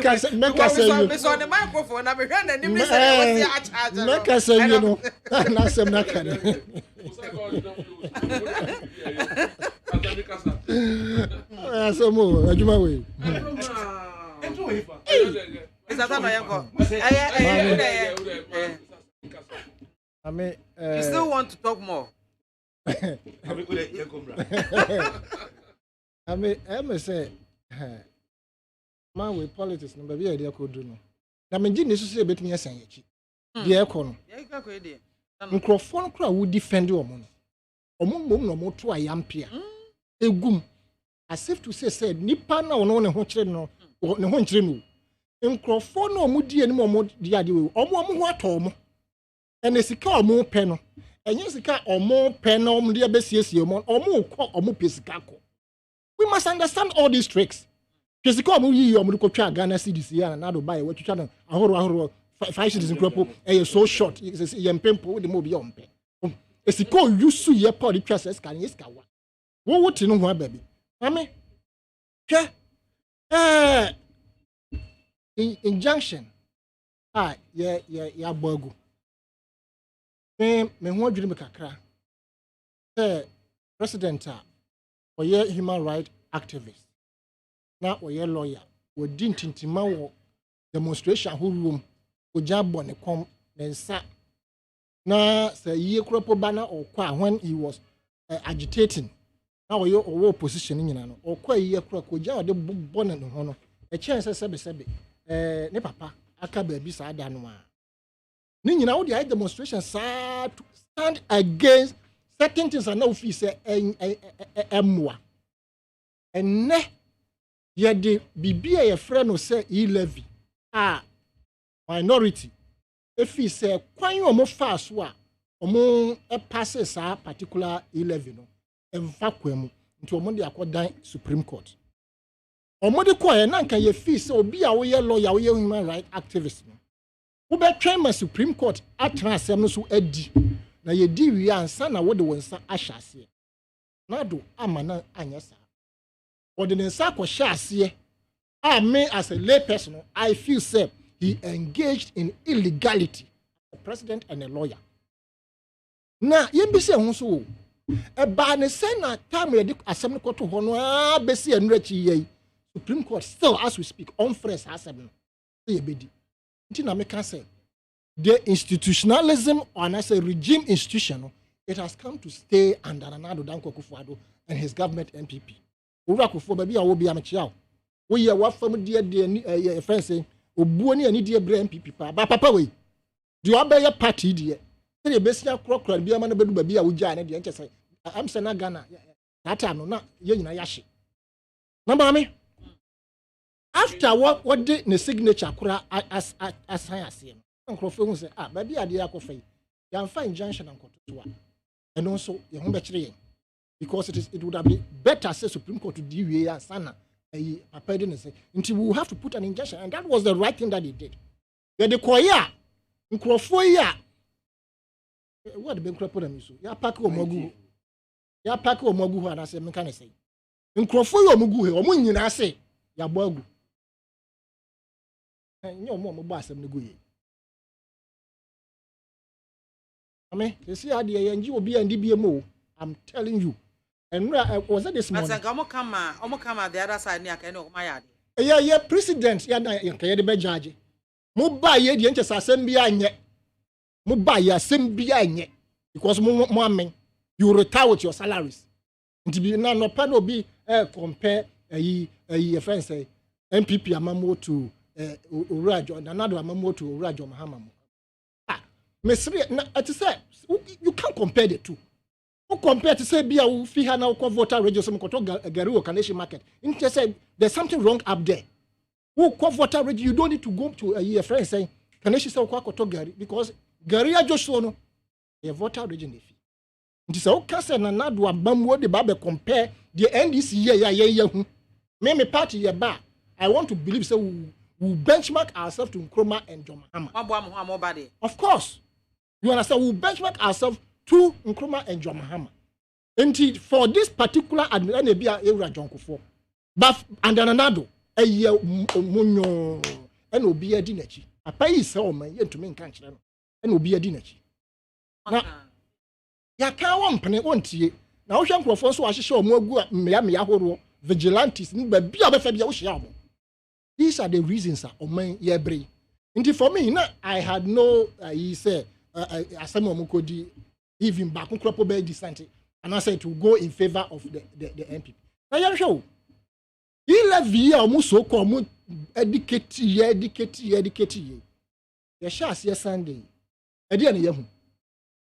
say you me so the microphone na me hwe na ni me say we see a charge make say you no na sem na kan so mo ajuma we is that no yanko I mean, you still want to talk more? I mean, I say, man with politics, no, baby, I could do no. I mean, didn't you say a bit me as I the aircon? Microphone crowd would defend your money. Mum no more to a yampia. A gum. As if to say, said, Nipa no no no or no one trinu. Microphone no moody and more the idea, or more what home. And a cigar more penno. And yes, a car or more penno, dear Bessies, or more cock or more piscaco. We must understand all these tricks. Physical movie or Muko Ghana CDC and another buy what you channel. A horror 5 citizens crop, and so short. It's a young pimple with the movie on pay. It's a call you see your party process can yes, Kawa. What you know, what baby? I mean, injunction. Yeah, Bogo. Me want you to make a cry. President, or your human rights activist. Now, or your lawyer, we didn't intimate demonstration who room, we jab on the com, then sat. Now, say ye crop banner or qua when he was agitating. Now, your war position in or qua ye crop, we jab the bonnet no honor. A chance as sebe, ne papa, akabe beside Danwa. Ning now the demonstration sad to stand against certain things and no fee say moi. And ne ye de bibia a friend who say he levy minority. If he say kwan you mo fast wa omo passes a particular 11 no emfa kwam nti omo de akodan Supreme Court. Omo de kwa na nkan ye fee say obi a wo ye lawyer wo ye human rights activist no. Wo be twen ma Supreme Court atra asem no so adi na ye di wi ansa na wo de wonsa ahyase. Na do amana anyasa. Or the Nsako Shasie, me as a lay person, I feel safe. He engaged in illegality, a president and a lawyer. Now, you be saying so. A ban is saying that time we assembly court to honor, Bessie and Richie, Supreme Court still, as we speak, on fresh assembly. Say, the institutionalism on as a regime institution, it has come to stay under Nana Danko Kufuado and his government MPP. AKWAFO baby a wo bia me chia wo ye wa fam de friend say obuo ne ani de bre MPP pa ba papa we de obaye party de e be sia krokro bia ma na bedu baby a wo gya ne de nche say am say na Ghana that time no na ye nyina ya hye na ba me after what did the signature kura as science no krofo hu say baby ade akofa ya mfa injunction ankotoa and also ye ho be kire because it would have been better say Supreme Court to deal with Sana. Until we will have to put an injunction, and that was the right thing that they did. The Koya, Nkrofoya, what the Benkra put them so? Ya Paco Mogu, Ya Paco Mogu, and I say, Mechanic say, Nkrofoya Mugu, or Munin, I say, Ya Bogu. And no more Mobas and Nugui. I mean, you see how the NGO and DBMO, I'm telling you. And was that this morning? But I'm come the other side near Kano, my yard. Yeah, president, yeah, the bed judge. Muba ye the interest assembly, Muba ya sembia, because Muamming, you retire with your salaries. And to be no panel be compare a friend say MPP Amamo to Urajo and another Amamo to Urajo Mahamamu. Miss you can't compare the two. Compared to say Bia Fiha now voter radio some Garu Kanation market. Said there's something wrong up there. Who voter radio, you don't need to go to a friend saying Kanation Koto Gary because Garia Josono a voter region. It is okay and another Bamwo the Babe compare the NDC yeah. Me party ya ba. I want to believe so we benchmark ourselves to Nkrumah and John Mahama. Of course. You understand? We benchmark ourselves to Nkrumah and John Mahama. And for this particular but and another a year munyo and will be a dinachi. A pay so man yet to make country and will be a dinachi. Now, ya can't one penny won't ye. Now, Shank for first was show more good Miami Ahoro vigilantes, but be a Fabio. These are the reasons of my year brain. And for me, I had no, he said, asem omukodi even back nkropo be decent and I said to go in favor of the MPP. Now you show. He left here almost so called educate ye. The shares yes Sunday.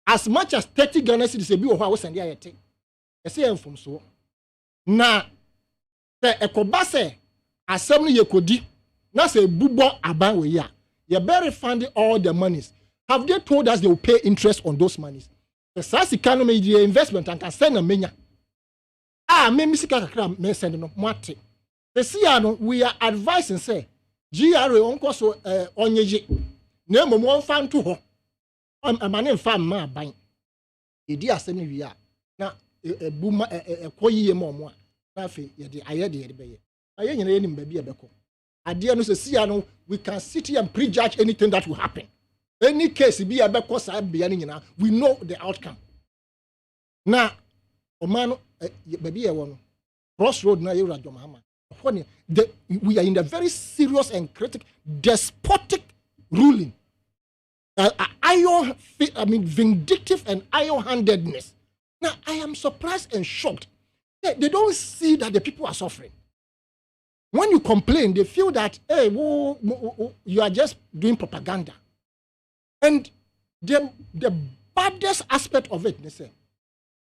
As much as 30 Ghana cedis be or send ya take. I say from so. Na the ekobase assembly ye kodi na say bubo aban we ya. You better fund all the monies. Have they told us they will pay interest on those monies? The SARS economy the investment and can send a menya. Me misika kakra me send no mwate. The siano we are advising say GRA onko so onyeje. Na mo won fan to ho. Amane mfa ma ban. Edi asem ni wi a na buma ekoyiye mo mo a. Na fe ye de aye de ye be ye. Aye nyina ye nim ba bi e beko. Ade no so siano we can sit here and prejudge anything that will happen. Any case be a cause we know the outcome. Now, Omano, baby, crossroad na yura Jomahama. We are in a very serious and critical, despotic ruling. Vindictive and iron-handedness. Now, I am surprised and shocked. They don't see that the people are suffering. When you complain, they feel that, hey, you are just doing propaganda. And the baddest aspect of it, they say,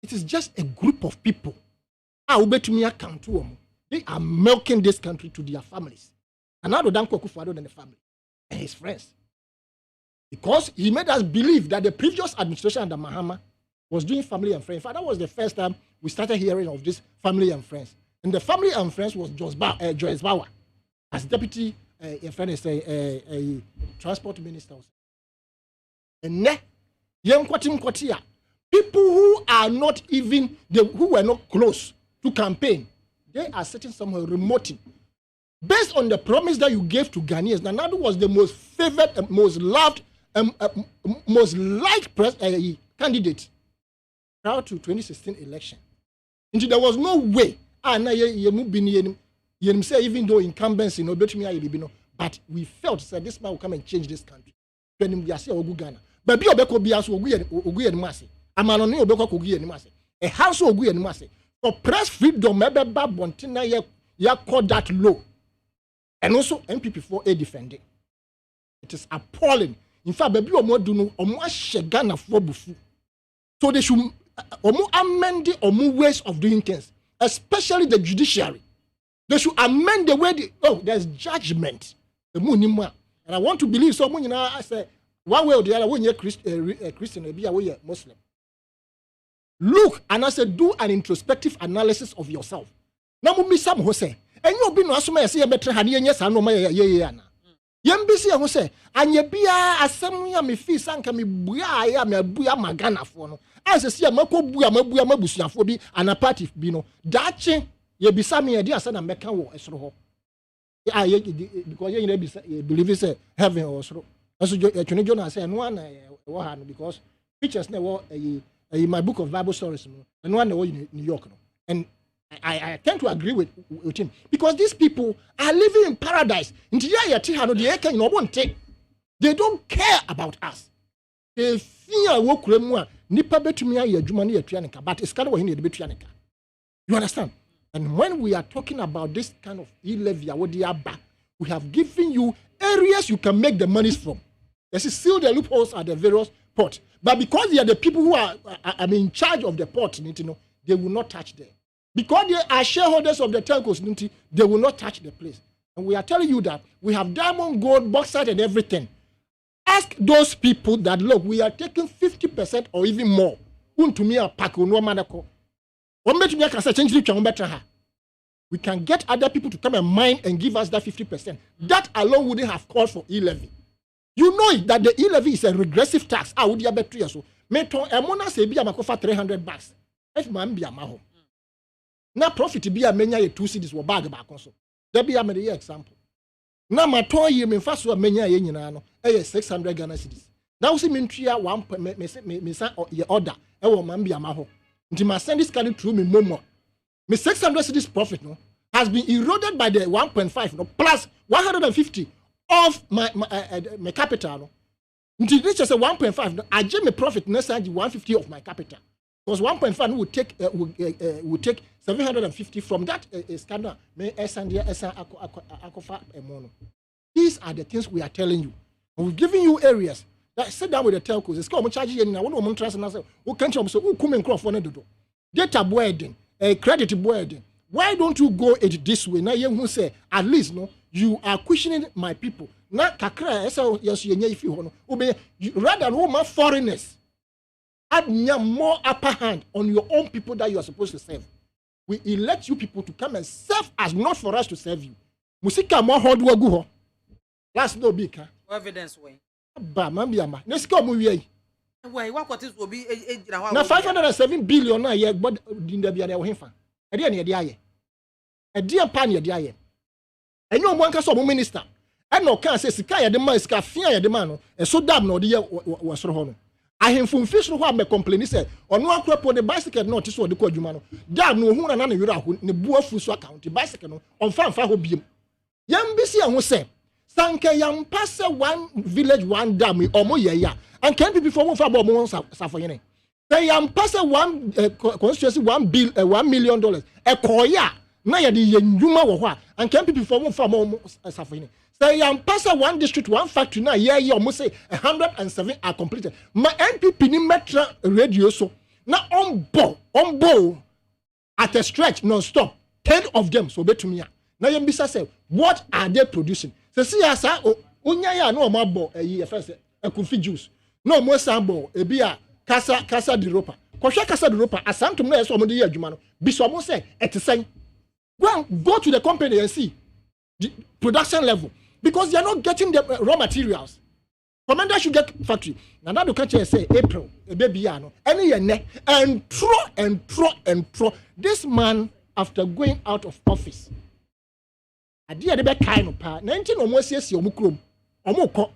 it is just a group of people. They are milking this country to their families. And now don't Akufo-Addo than the family and his friends. Because he made us believe that the previous administration under Mahama was doing family and friends. In fact, that was the first time we started hearing of this family and friends. And the family and friends was Joyce Bauer as deputy transport minister. And people who are not even who were not close to campaign, they are sitting somewhere remote. Based on the promise that you gave to Ghanaians, Nana was the most favored, most loved, most liked candidate prior to 2016 election. And there was no way. Even though incumbents, but we felt that this man will come and change this country. But be obeko bias ogu ye nimase amanoni obeko kogu ye nimase a house ogu ye nimase for press freedom mebe ba bontina ya call that low and also MPP4 a defending. It is appalling. In fact, baby omo do no omo ahye Ghana for bufu, so they should omo amend the omo ways of doing things, especially the judiciary. They should amend the way there's judgment the munima. And I want to believe someone I say one way or the other, when you're Christian, maybe you're Muslim. Look, and I said, do an introspective analysis of yourself. Now, me some who say, and you've been assuming I see a better hand, yes, I know my yana. Yambisi who say, and ye be a assembly, me fee sanka me buya, me buya magana for no. As I see a mako buya, mabusia for be and a party bino. Dachi, ye be some idea, son, and make a war, esro. Because you believe it's heaven or so. As Attorney General said, one because pictures never my book of Bible stories, and one in New York. And I tend to agree with him because these people are living in paradise. They don't care about us. They fear but it's kind of you understand? And when we are talking about this kind of e-levy, we have given you areas you can make the monies from. Yes, still the loopholes at the various ports. But because they are the people who are in charge of the port, they will not touch them. Because they are shareholders of the telcos, they will not touch the place. And we are telling you that we have diamond, gold, bauxite, and everything. Ask those people that, look, we are taking 50% or even more. We can get other people to come and mine and give us that 50%. That alone wouldn't have called for e-levy. You know it, that the e-levy is a regressive tax. I would bet 3 years. Meton emona se bia makofa $300. If man bia maho. Na profit bia menya ye 2 cedis wo bag ba konso. There be a me example. Na maton ye me fa so menya ye nyina no e 600 Ghana cedis. Now see me ntria 1 me say ye order e wo man bia maho. Nti ma send this kind through me momo. Me 600 cedis profit no has been eroded by the 1.5 no plus 150 of my capital. No. Until this is a 1.5. I give me profit next time 150 of my capital. Because 1.5 would take 750 from that scandal. These are the things we are telling you. And we've given you areas that sit down with the telcos. It's called charge you now. One trust and say, "Who can't you so who come and crop for no do data boarding, credit boarding? Why don't you go it this way?" Now you who say at least no, you are questioning my people. Not kakra yes if you rather than more foreigners. Add more upper hand on your own people that you are supposed to serve. We elect you people to come and serve us, not for us to serve you. Musika more hard work go. Last no big. Evidence way. Ba man BIAMAH. Let's go mu wi. Why what is will be na 507 billion na ye but in the BIAMAH wo hefa. E de na ye de aye. E de pa na ye de aye. Enye omo anka so omo minister. E no kan say sika ye de man sika fia ye de man no. E so dam na o de ye wo soro ho no. Ahemfo fish no ho am complain say ono akra po the bicycle no ti so de ko adwuma no. Dam no hu na na yura ho ne bu afu so account bicycle no on fa ho biem. Yam bi si ho say sanke yam pass one village one dam omo ye ya and can people for one fa bo mo safoyene say yam pass one constituency $1 million e koya na ye de yendwuma wo ho a and can people for one fa mo safoyene say yam pass one district one factory na ye omo say 107 are completed ma NPP ni metra radio so na on bo at a stretch non stop 10 of them so betumi na yam bisa say what are they producing? Se si asa onya ya na o ma bo eyi e first ekufi juice no mo sambo e bia kasa di ropa kohwe kasa di ropa asantum na eso mo de adwuma no bi so mo say etesen go to the company and see the production level because they are not getting the raw materials. Commander should get factory na that do catch say April e be bia no any ye ne and throw this man after going out of office adia de be kai no pa 19 no mo siesie o mu krom o mu ko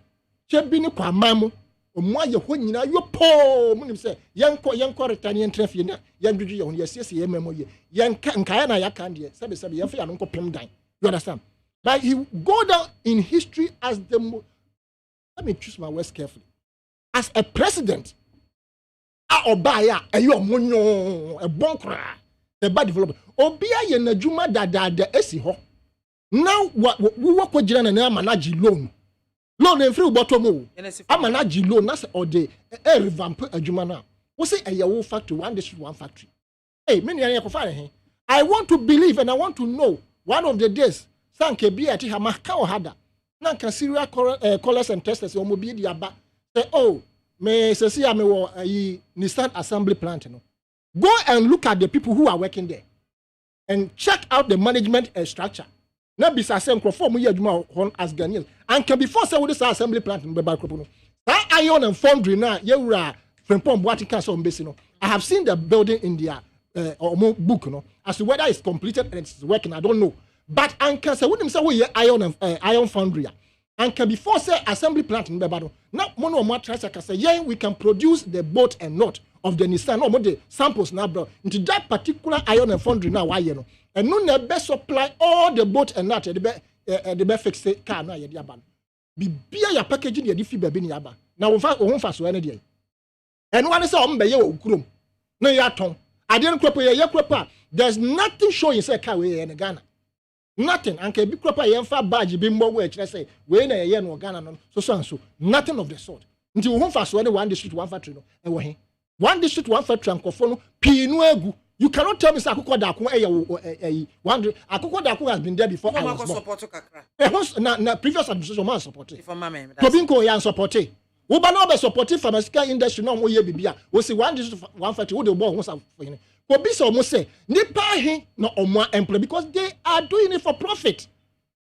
che bi ni kwa mamu o mu aye ho nyina yo po mu nim se yenko retani entrefie na yandwudwu ye ho ye siesie ye memo ye yenka nkai na yakan de sebe ye fa ya no ko pem dan. You understand? But he go down in history as the let me choose my words carefully. As a president obaya eyo monyo e bonkra the bad development obia ye na dwuma dada esi ho. Now we work with General manage loan in free bottom I manage loan that's all day a revamp adwuma na we say a yawo factory one district one factory. Hey many I want to believe and I want to know one of the days sanke bi ati ha maka o hada na kan serial callers and testers o mo bi di aba say oh me say me wo Nissan assembly plant no go and look at the people who are working there and check out the management structure. Na bisa say microphone mu ye adwuma hon as Ghanaians and can before say we this assembly plant no be ba kropo no that iron and foundry na ye wura Frimpong Boating Castle mbesi no I have seen the building in their book no as to whether it's completed and it's working I don't know but and can say we say we iron foundry and can before say assembly plant no be ba no na mono mo trust can say yeah we can produce the bolt and nut of the Nissan no mo the samples na bro into that particular iron and foundry na why you know and no na best supply all the boat and that the be fix car na ye dia ba bibia ya packaging ye di fi baby ni aba na wo fa so ene dia and one say o mbe ye wo kurom na ya ton ade nkropo ye kropo there's nothing showing say car we in Ghana nothing and can be kropo ye fa badge bi mbo we kire say we na ye no Ghana no so nothing of the sort nti wo fa so ene one district one factory no e wo he one district one factory ankofo no pinu egu. You cannot tell me say akoko dako one akoko dako has been there before I was born. Na previous administration man support it. Tobinko ya support it. Wo ba no be support it pharmaceutical industry no mo ye bibia. Wo say one district one factory wo dey born for you. Ko bi so mo say nipa he no omo employ because they are doing it for profit.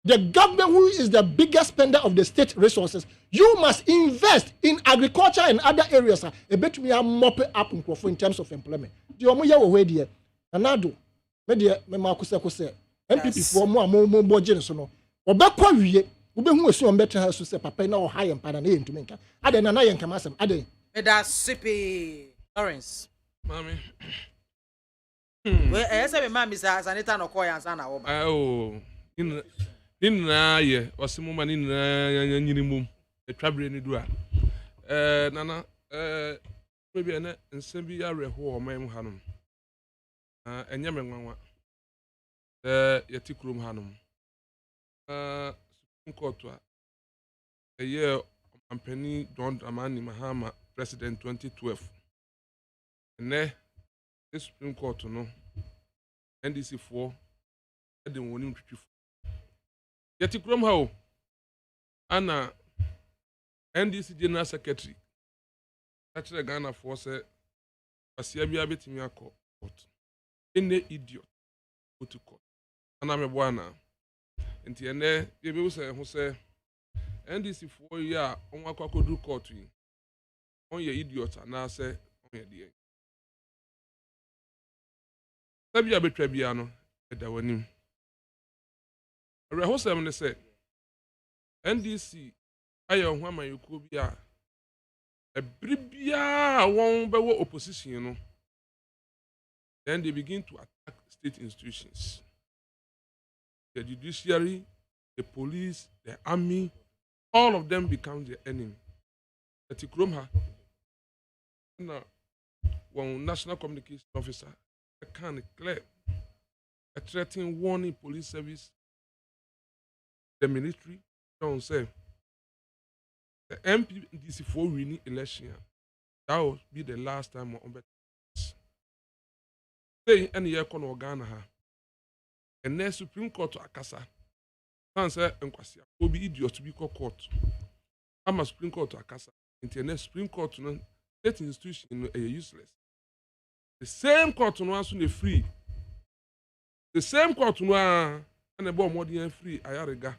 The government, who is the biggest spender of the state resources, you must invest in agriculture and other areas. A bit me a mop up in terms of employment. The omoya we there. Anado, me Marcus say, MPP for more budget so no. Obekwa wie, ube hu esu on better house say papa na o high and pana na to menka. Ade na yen kamasem, ade. Me da sippy Lawrence. Mami. We say me mami sa sanita no koy ansa na wo ba. Oh. Nina ye wasimo mani na nyini mum etwabre ni do a nana maybe ene nsembi ya reho o mam hanom enye me nwanwa yeti krom hanom Supreme Court a year Ampeni John Dramani Mahama President 2012 ene the Supreme Court no NDC 4 e de woni twitwifo yeti krom ha o ana NDC General Secretary actually Ghana for say asia bia betimi akọ court ene idiot go to court ana me boana nti ene ye be say ho say NDC for ya onwa kwakodu court yi on ye idiot ana say on ye de sabia betwa bia no eda wanim reho say me say NDC ayo ho amayeko bia Bribia won bewo opposition no. Then they begin to attack state institutions. The judiciary, the police, the army, all of them become the enemy. Eti Kromha, na one national communication officer, can clear a threatening warning police service, the military, don't say. The MPDC 4 winning election, that will be the last time on better. Say any year con Ghana ha. And next Supreme Court to Akasa. Answer Nkwasi. Obi idiot to be court. I'm a Supreme Court to Akasa. Internet Supreme Court no state institution are useless. The same court no answer free. The same court no and the bomb more than free. Ayarega.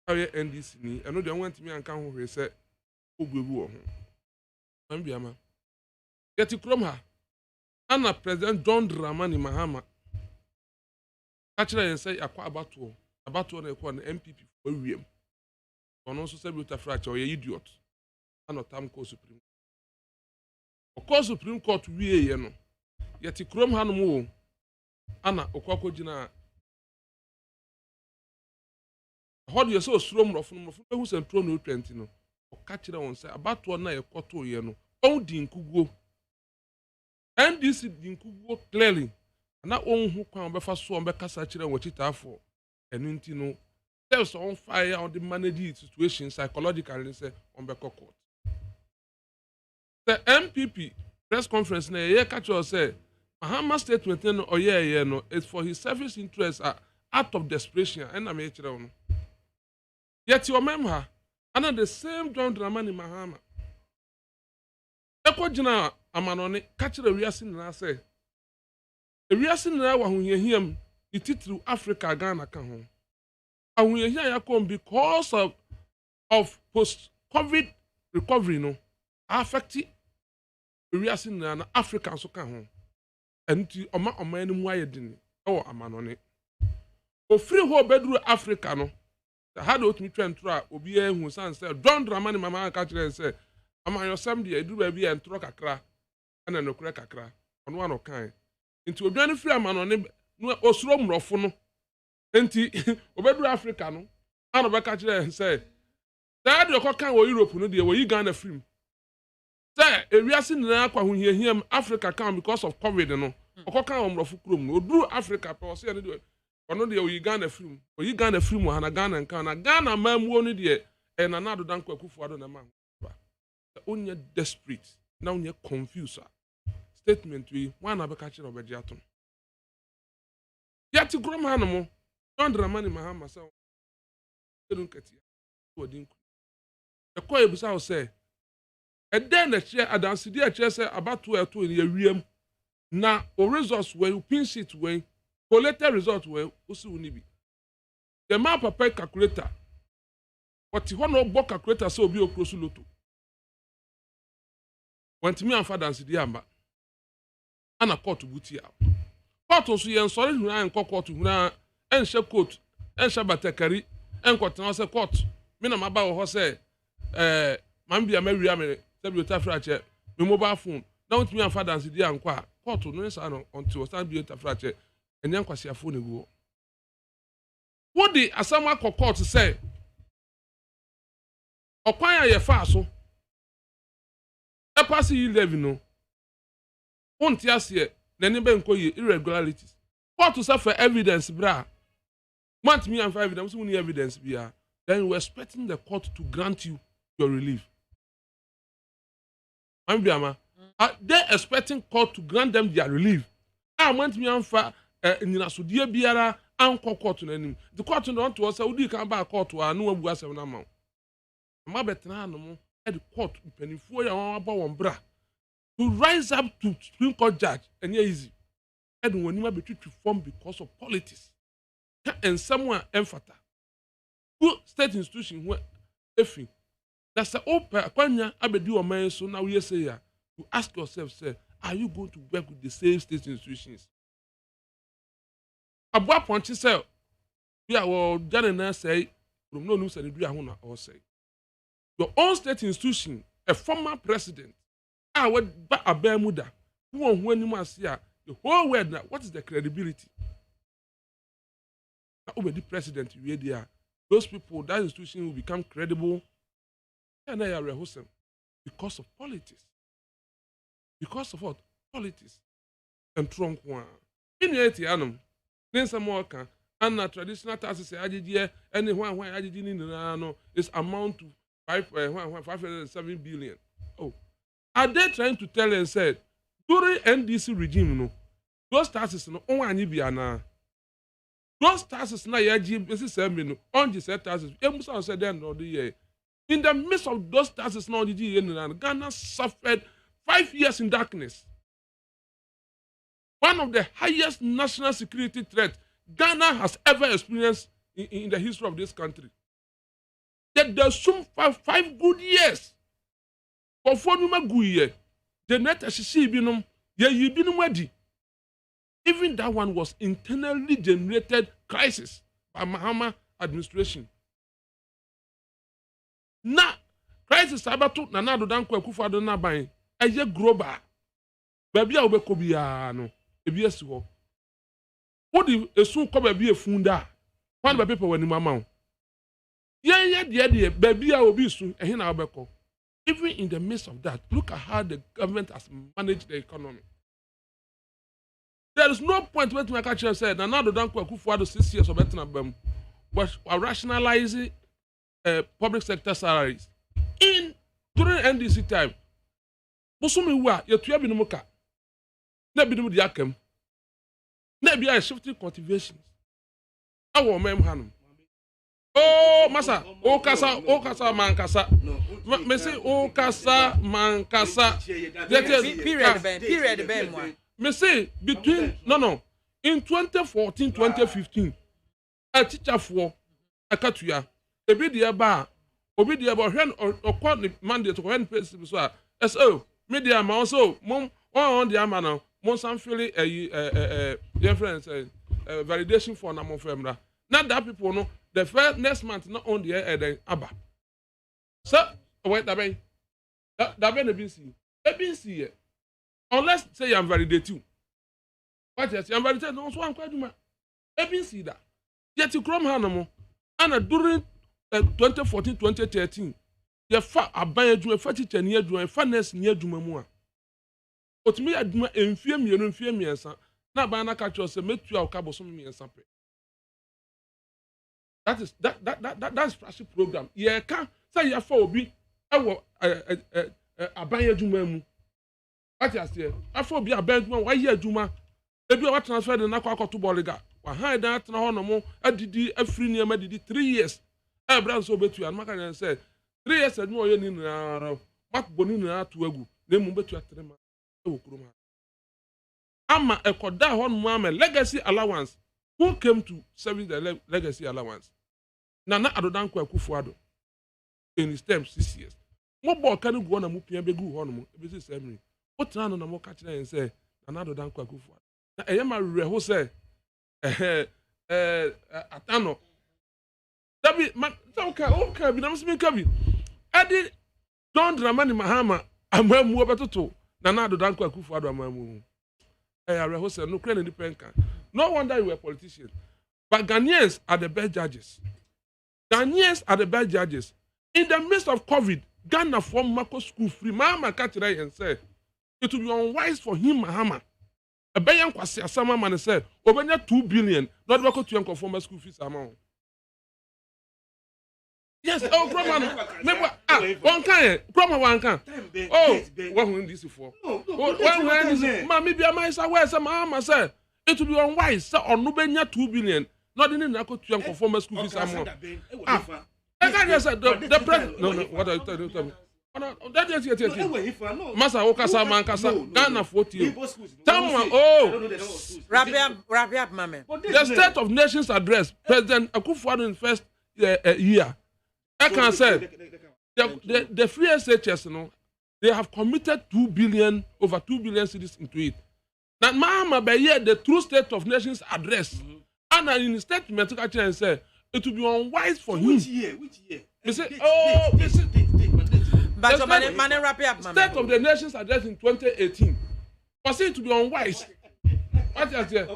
Aye NDC ni eno de want me anka ho hwe se ogbebu o ho BIAMAH yeti krom ha ana President John Dramani Mahama actually say akwa abato na ekwa na MPP for wiem ono so se bi utafracha o ye idiot ana tam ko Supreme Court wie ye no yeti krom ha no mo ana okwakogina How you so strong from who's and throne 20 no or catch it on say about one night a quarter year no own dinkugo and this dinkugo clearly and that own who can be fast so and be catch what it for and no there's on fire on the managing situation psychologically say on the court. The MPP press conference na ye catch us say Mahama statement no or yeah no it's for his service interests out of desperation and I'm here no. Yet your member, and the same John Dramani Mahama. Eko jina amanone catch the reason na say. The reason na wa hunye him the title Africa Ghana kan ho. Ahunye hia ya come because of post COVID recovery no affect the reason na Africa so kan ho. Enti oma enimu ayedini e wo amanone. Ofiri ho bedru Africa no. How do you try and try? Obi who said, "Don't Dramani Mama catch and say, am I your somebody? I do baby and throw a crack and then no crack a crack on one of kind. Into a very free man on him, no Osrom Rofono, enti Obedu Africano, and over catch and say, Dad, your cock or Europe, no dear, where you gonna film. Say, a reason in Aqua when you hear Africa come because of COVID, no, or cock on Rofukrum, no, do Africa, per se, and do it. Ono de Uganda film o Uganda film ha na Ghana nka na Ghana mamu oni de e na nado dan kwakufu ado na man onye desperate na onye confused statement we one abeka kire obeji atom yati grom ha no mo John Dramani Mahama say edun katia odin ku e ko ebusa o say e den na kire adanse de kire say abato eto ni awiem na o results when pin sheet when collected result well osi woni bi the map paper calculator what you want no calculator so obi okrosu loto want me and father dance amba ana court buti a court so yen sori hu an court hu na enhye court enhye batakari enkotena se court me na maba wo se man bia mawia me se bi otafrache me mobile phone na want me and father dance ankwa court no say no until stand bi otafrache enyan kwasi afo ne go what the asama court say okwan ya fa so A passing 11 no. Won't yasier, then never irregularities. What to suffer evidence, bra? Want me and 5 evidence, only evidence be then we're expecting the court to grant you your relief. I'm BIAMAH. They expecting court to grant them their relief. I want me and so dear Biara and court to them. The court don't want to us, so we can back court to our new was an amount. My better at the court, penny for your one bra to rise up to Supreme Court judge and easy. And when you be treated to form because of politics. And someone emphata. Good state institution where if that's the open akwanya abedi o man so now you say ya you ask yourself say are you going to work with the same state institutions abua ponchi say we are jana say from no news and do ahuna or say your own state institution a former president would ba abemuda who anim asia the whole world now what is the credibility over the president we there those people, that institution will become credible. And I are because of politics. Because of what? Politics. And Trump one. In the 80 then some more can and traditional taxes anyone is amount to 507 billion. Oh. Are they trying to tell and said during NDC regime no those taxes no only be an those taxes na yaji besi semi on the set taxes emusa said then no the year in the midst of those taxes na the Ghana suffered 5 years in darkness. One of the highest national security threats Ghana has ever experienced in the history of this country. That there's some 5 good years for 4 good years the net asisi binum ye yibinum wedi. Even that one was internally generated crisis by MAAME administration. Na crisis abatu na na do dan kwa kufa do na ban eye global. Baby a obeko bia no ebi esi ho. Wodi esu ko baby efunda. One baby people wani mama. Yen de baby a obi su ehe na obeko. Even in the midst of that, look at how the government has managed the economy. There is no point where my catcher said, and now the Danko Kufuado 6 years of Betnabem was rationalizing public sector salaries. During NDC time, Busumi wa, you to have been moka. Never been with Yakem. Never a shifting cultivations. Our mem hanum. Oh, Massa, oh, Casa, Mancasa. Messi, oh, Casa, Mancasa. Period, Ben. Me say between in 2014 2015 a teacher for a katuya ebi de ba obi de ba hwen okwa mandate ko hwen person so so media ma so mom on the ama no mon san feel difference validation for na mon femra not that people no the first next month not on the air then aba so wait that be ebinsi unless say I'm validate you. What is I'm validate no so I'm quite do ABC that. Yet you crom hanamo and during 2014 2013 ye fa aban adwuma fa teacher ne adwuma fa nurse ne adwuma mu a otumi adwuma emfie miensa na aban na ka cho se metu a okabo so miensa pe. That's flagship program. Ye ka say ye fa obi ewo aban adwuma mu. What you say? After be a bank man, why you juma? Ebi wa transfer the na kwa to boliga. Wa hide that na hono mo adidi afri ne ma didi 3 years. E bran so betu an maka say 3 years adwuma oye ni na mak boni na to agu. Na mu betu atrema e wo kurom. Ama ekoda hono MAAME legacy allowance. Who came to service the legacy allowance? Na adodan kwa Kufuado in his term 6 years. Mo bo kan go na mu pia begu hono mo e be 7 years. What na mo catch and say another dan kwa kufu na eyema reho say atano dabi okay bi na msimi kabi adi don dramani mahama amamu obetoto na another dan kwa kufu ado amamu reho say no crane independent. No wonder you were politicians, but Ghanaians are the best judges. In the midst of COVID, Ghana from Marco school free. Mama catch and say it will be unwise for him, Mahama. A bayan kwasi asama man say obenya 2 billion not wako to yanko former school fees amount. Yes, oh grandma, one can, grandma one can. Oh, what when this for? When mammy be a mice away some Mahama say it will be unwise so or no benya 2 billion not in Nako to yanko former school fees amount. I can't just say the president. No, what are you telling me? That is it. Masa Okasa Mankasa, Ghana 40. Wrap up, Mame. The State of Nations address, President Akufo-Addo in first year. I can say the free SHS, they have committed 2 billion, over 2 billion cedis into it. Now, Mahama by year, the true State of Nations address, and in the statement, I say it will be unwise for him. Which year? You say, but man, wrap up, State of the Nations address in 2018 was it to be unwise. What is it?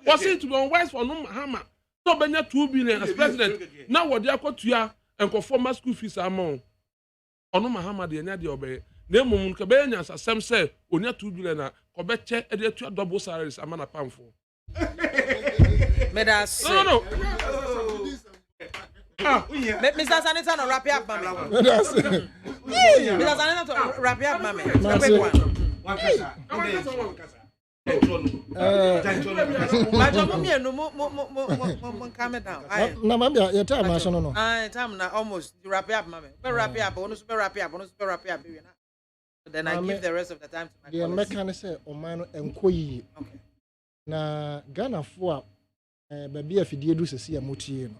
Was it to be unwise for Mahama? So, Benya 2 billion as president. Now, what they are called to ya and conform school fees amount. Ono Mahama, the Enya, the obey. Name Munkabenya, as Sam said, only 2 billion, Kobeche, and the 2 double salaries, a man a pound for. No. Mr. Sanita, no wrap up, Mammy. Mr. Sanita, wrap up, Mammy. Time now almost wrap up, Mammy. Wrap up. Then I give the rest of the time to my colleagues. The American say, Omano and Koyi. Okay. Na Ghana for baby if you do see a motive.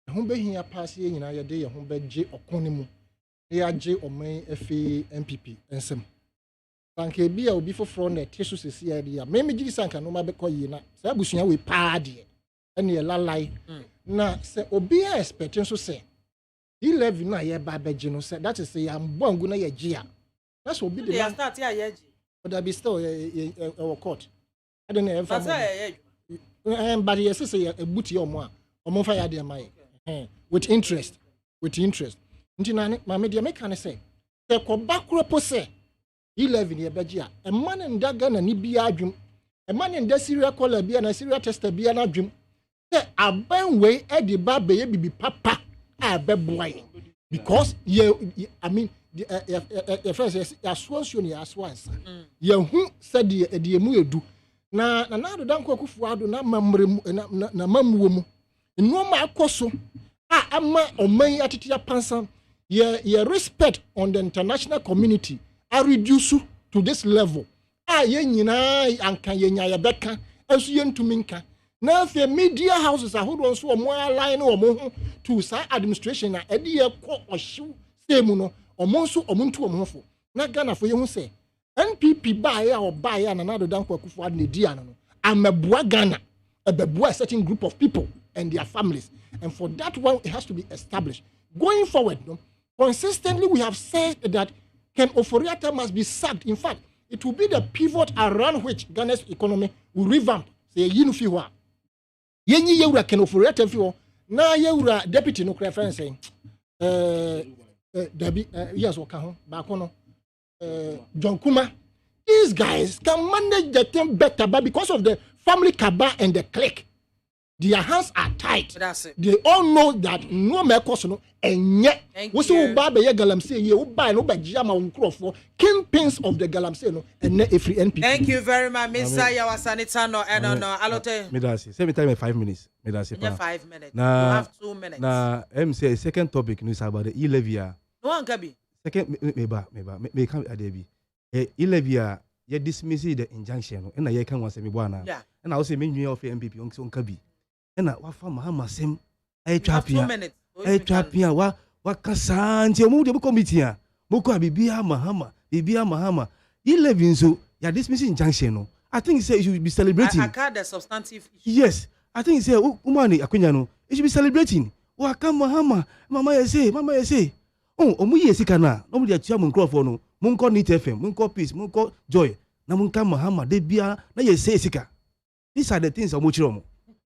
Whom be here pass ye in a day, whom be J or Conimu. They are J or May FA MPP and some. Sanke be a before front a tissue see idea. Maybe Sanka no mabe koyina. Sabushia we party. And ye la lie. Na say obia expecting so say. 11 na ye babejino said that is say I'm born guna ye jia. That's what be the man. Start here ye. But there be still a court. I don't know if but yes, say a booty or more fire their mind with interest. My media can say, the Kobakro Pose 11 year Begia, a man in Dagan and Nibia dream, a man in the Syria collar be and a Syria tester be an dream. A ban way at the baby be papa, a boy. Because I mean, the first assumption as once. Who said the mu do. Na do dan kwaku fuado na mamre na mamuo mu no ma akoso ama oman atitia pansan ye respect on the international community are reduce to this level ye nyina anka ye nya ye beka asu ye ntumi nka na fe media houses ahodo so omo align no omo to sa administration na ede ye ko ohyew semu no omo so omo ntu omo fo na Ghana fo ye hu se NPP buyer or buyer and another down for Diano. I'm a Ghana, a certain group of people and their families. And for that one, it has to be established. Going forward, consistently we have said that Ken Ofori-Atta must be sacked. In fact, it will be the pivot around which Ghana's economy will revamp. Say, Yinufiwa. Yenyi Yura Ken Ofori-Atta Fiwo. Na Yura deputy no cry saying, yes, Wakaho, Bakono. John Kuma, these guys can manage the thing better, but because of the family cabal and the clique, their hands are tight. That's it. They all know that no more cost no and yet we so baba ye galamsey you buy no by jama uncrofo kingpins of the galamsey no and a free NPP. Thank you very much, Mr. Yawasanitano and no alote. Medasi, same time 5 minutes. Medasi. 5 minutes. You have 2 minutes. Na say second topic news about the e-levy. No one can be. Second, me come at Debbie. Ilevia, ye dismiss the injunction, and I can once a buana. And I also mean you of MPP on Kabi. And I found Mahama same. I trap here. I trap here. What Cassan, your mood committee? Moka Bibia Mahama. 11 so, ya dismiss injunction. I think it should be celebrating. I can't the substantive issue. Yes, I think it's Umani Aquino. It should be celebrating. Waka Mahama, Mama say. Oh, omu yesi kana. No dia tia munkrofo no. Munko Nit FM, munko Peace, munko Joy. Na munka Mahama de bia na yesi sika. These are the things omu chiromo.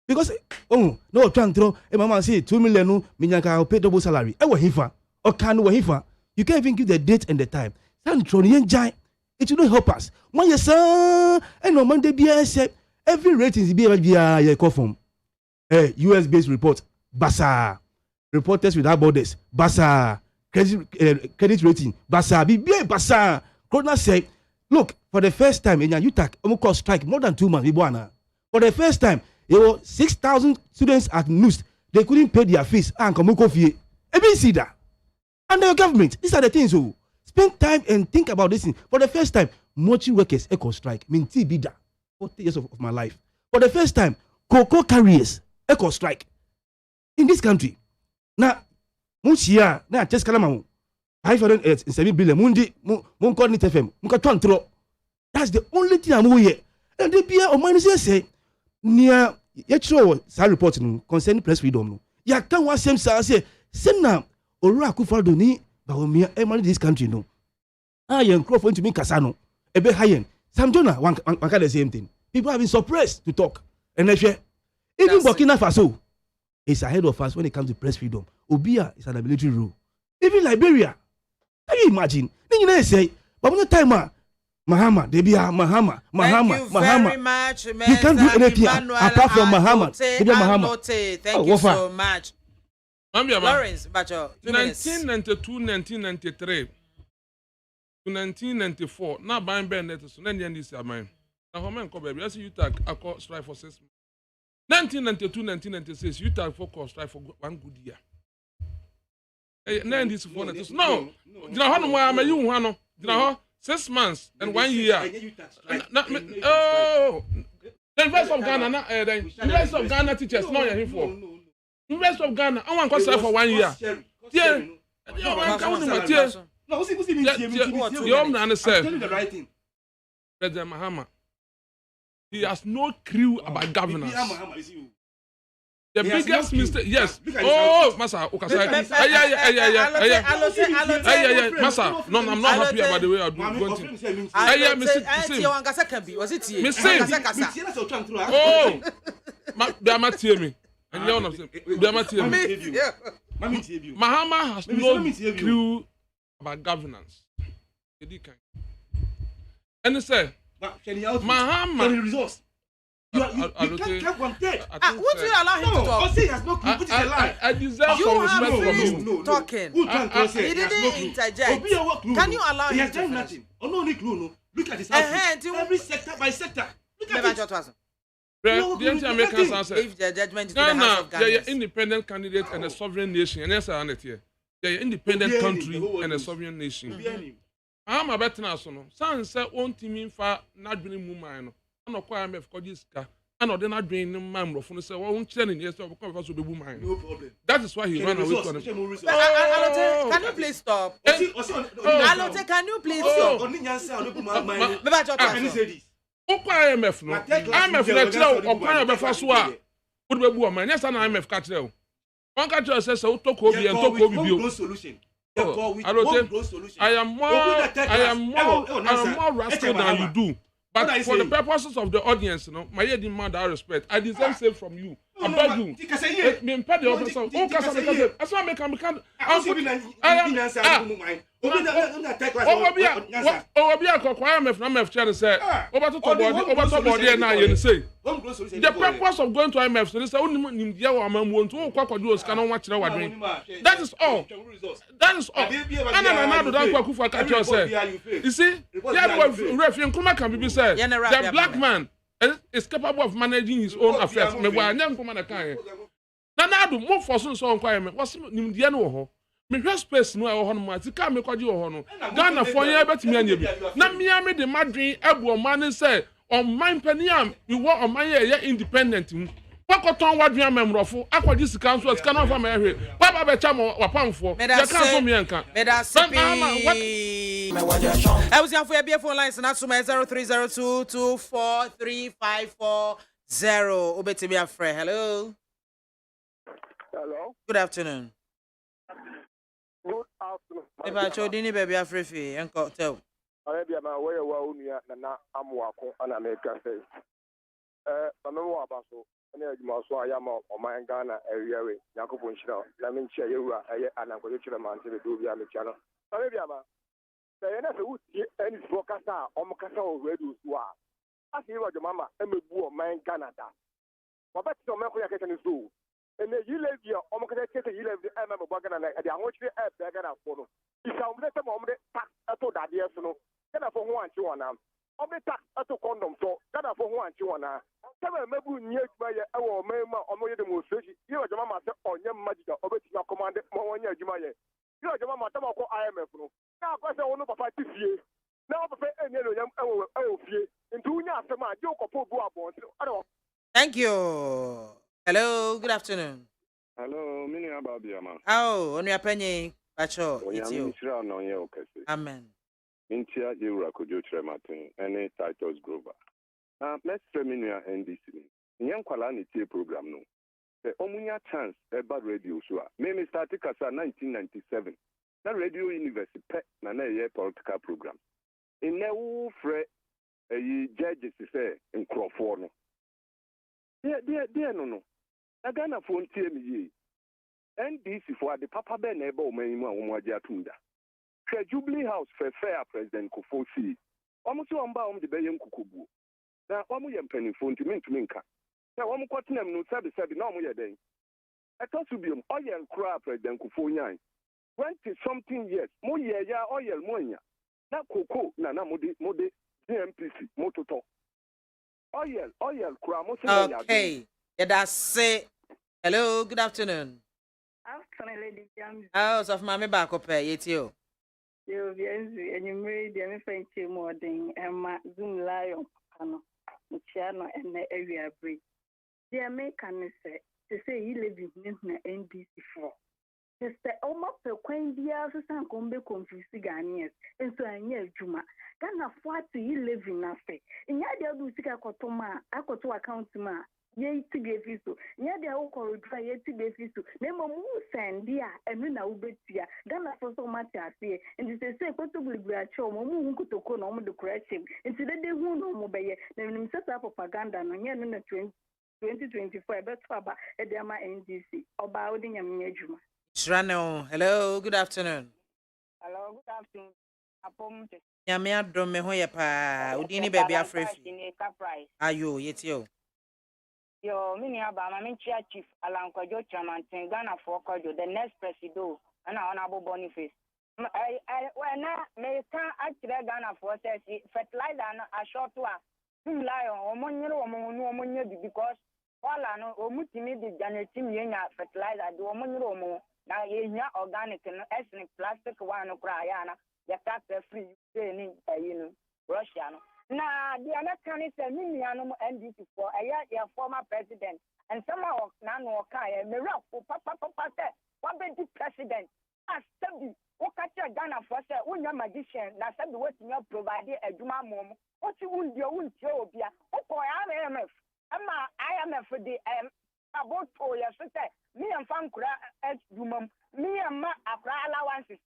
Because no tran throw e mama say 2 million no minyaka pay double salary. E wo hifa. Okan Wahifa. You can't even give the date and the time. It will not help us. When you say, and on Monday, every rating is be from US based report, Basa, Reporters Without Borders, Basa, credit rating, Basa, Basa. Corona said, look, for the first time in UTAC, almost strike more than 2 months. For the first time, 6,000 students at NUST, they couldn't pay their fees. And Komoko Fie. See that. Under your government, these are the things who spend time and think about this thing. For the first time, multi workers echo strike. Minti bida. 40 years of my life. For the first time, cocoa carriers echo strike in this country. Now, Musia, now just Kalamamu. 507 billion. Mundi, Munkoni FM, Munkatantro. That's the only thing I'm here. And the Bia or minus say, near Yetro, side reporting concerning press freedom. Ya can't want same say, send now. Ora Akufo-Addo ni Bawumia emani this country no. Young Crawford to me Kasano. Ebe Hayen. Sam Jonah one the same thing. People have been suppressed to talk. And even Burkina Faso is ahead of us when it comes to press freedom. Obia is an military rule. Even Liberia. Can you imagine? Then you say, but when the time Mahama, Mahama. Thank you very much, you can't do anything apart from Mahama. Thank you so much. Lawrence, Bacho, 1992, 1993 to 1994. Now buying Bennett, so then you see a man. Now, how many baby? I see you take a call strike for 6 months. 1992, 1996, you take for call strike for 1 good year. Then this for no. You know how no you want you know 6 months and 1 year. Oh, the rest of Ghana, the rest of Ghana teachers, no, you're here for. The rest of Ghana, I want to start for 1 year. Yeah, President Mahama, he has no clue about governance. The biggest mistake, yes. Oh, Massa, Massa, no, I'm not happy about the way I'm going to. Oh, BIAMAH hear me. And you know Mahama has no clue about governance. And he said, Mahama. You can't compare. Would you allow him to talk? He has no clue. Which is a lie. I deserve you some have respect from you talking. He didn't interject. Can you allow him to finish? No clue. No. Look at this outfit. Every sector by sector. Look at it. If the judgment is the House of Ghana, they're independent candidate and a sovereign nation. And yes, I it here. They're independent country and a sovereign nation. I'm a better now, so no. Some say one team in far not doing mumano. I'm not quite MF Kodiska. I'm not then doing mamro from the say, well, one channel yes, of course, will be woman. No problem. That is why he ran away from him. Can you please stop? Alote, can you please stop? IMF no IMF na tell okwan be fa so a wo be bu o man yes na IMF ka tell one ka tell say so to ko bi en to ko bi bio I am more rascal than you do. But for the purposes of the audience, you know, my demand that respect. I deserve save from you. I beg you. Me pay the officer. Oh, kasa me kasa. As one me can. The purpose of going to IMF, so they say, that is all. That is all. You see, the black man is capable of managing his own affairs. Nanado more for so requirement was Nimdiano. Me space no ho no atika me kwaje ho no Ghana for ya betimi anya bi na miami de madwen ebu man say on man paniam we wo on man ya independent mu wakoton wadwen amemrofo akwaje sika nso sika no fa ma ehwe baba be cha mo wapamfo ya kan so me enka I was here for your phone lines and that's 0302243540 obetimi afre. Hello. Hello. Good afternoon. Good afternoon. If I told you, baby, I'm free and tell. I have my way of Nana Amwako and America says. Mamma Abaso, and Maso, I am on my Ghana area, Yakobun Shell, Lamin Chayura, and I'm going to man to do via the channel. Biama, the NFL and his broadcaster, Omacasa, Radio Swa. I see what your mamma, and me, my Canada. But that's no matter what I can do. And you live here, Omacasa, you live the MM Bagana, and I want you to add Bagana for. If I'm let a moment, I thought that yes, no, then I for one, you want them. I'll be tax at a condom, so that I for one, you want to. Seven maybe near by our mamma or more demonstration. You are your mamma or your magic or your command, more year, Jumaya. You are your mamma, IMF. Now, I don't know about this year. Now, I will fear. And do not after my joke of poor boys. Thank you. Hello, good afternoon. Hello, Mini Ababiama. Oh, on your penny, Pacho, it's you. Amen. Mintia, you are could you try Martin, any titles Grover. Let's terminate NDC. Young Qualanity program, no. The Omunia chance about radio show. Maybe started as 1997. That radio university pet na year political program. In no fre judges say in Crawford. Dear, no. A Ghana phone TME. NDC for the Papa Ben Ebo Mayma Umwajatunda. Jubilee House fair President Kofosi. Almost one bound the Bayan Kukubu. Now, one million penny phone to Minka. Now, one quarter no service, no more day. I thought to be an oil crab President Kufoyan. 20-something years, more year, oil, moya. Now, Coco, Nana Mode, DMPC, Mototo. Oil, crab, okay. Yeah, that's it. Hello, good afternoon. Afternoon, Lady James. House of Mammy back up here, it's you. You'll be and you married the friend more than Emma Zoom Lion, Channel, and the area bridge. The American say, he live in NDC4. Just the almost a quaint dear Susan Combe confused Ghanaians, and so I knew Juma. Ghana 40 he live in Nafe. In Yadia Busika Kotoma, I got to account to ma. Ye to be visu. Yadia Oko dry ye to be visu. Nemo send dear, and when I will bet ya. Ghana for so much I say, and this is a possibly be a show, Momu to come on the correction. And today they won't know by then set up propaganda on yen in the 2024, but Faba, at the NDC, about the Yamijuma. Shrano, hello, good afternoon. Hello, good afternoon. Apom. Yamia drum me hoya pa. Udini baby afraid. Ayo, yet yo. Yo, mini abama, chief Alankwajo Chairman, Ghana for Kojo, the next presido, and honorable Boniface. When I actually Ghana for fertilizer and a short one, lion or money because all I know, Omutimi the Janetim Yena fertilizer, the woman. Now, you're organic and ethnic plastic one of Crayana, the tax free training, Russia. Now, the other can is a million NDC for a year former president, and somehow Nano Kaya, Miracle, Papa, what be the president? As Sabi, what catch your Ghana for, when your magician, that's what you provided a Juma mom, what you would your own Jobia, oh, IMF, IMF for the about 4 years, me and Fankura at Jumam, me and Ma Akra allowances.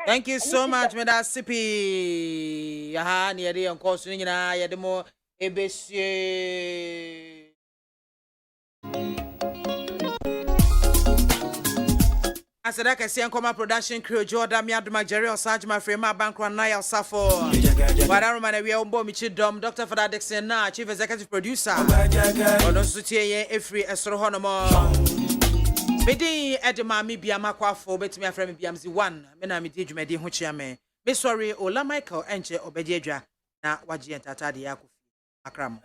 Thank you so much, Madam Sippy. Aha, near the course, you know, I had more ABC. As I can see, Uncle production crew, Jordan, Miadma, Jerry, or Sajma, Frema, Bankran, Naya, Safo. Wadaruman, we are on Bomichi Dom, Dr. Fada Dixon, Chief Executive Producer. On Sutia, every astronomer. Medi MAAME BIAMAH AKWAFO bet me aframe BIAMZ 1 me na me di dwumadi ho chiame me sorry Ola Michael enche obededwa na wagye entata de yakofi akram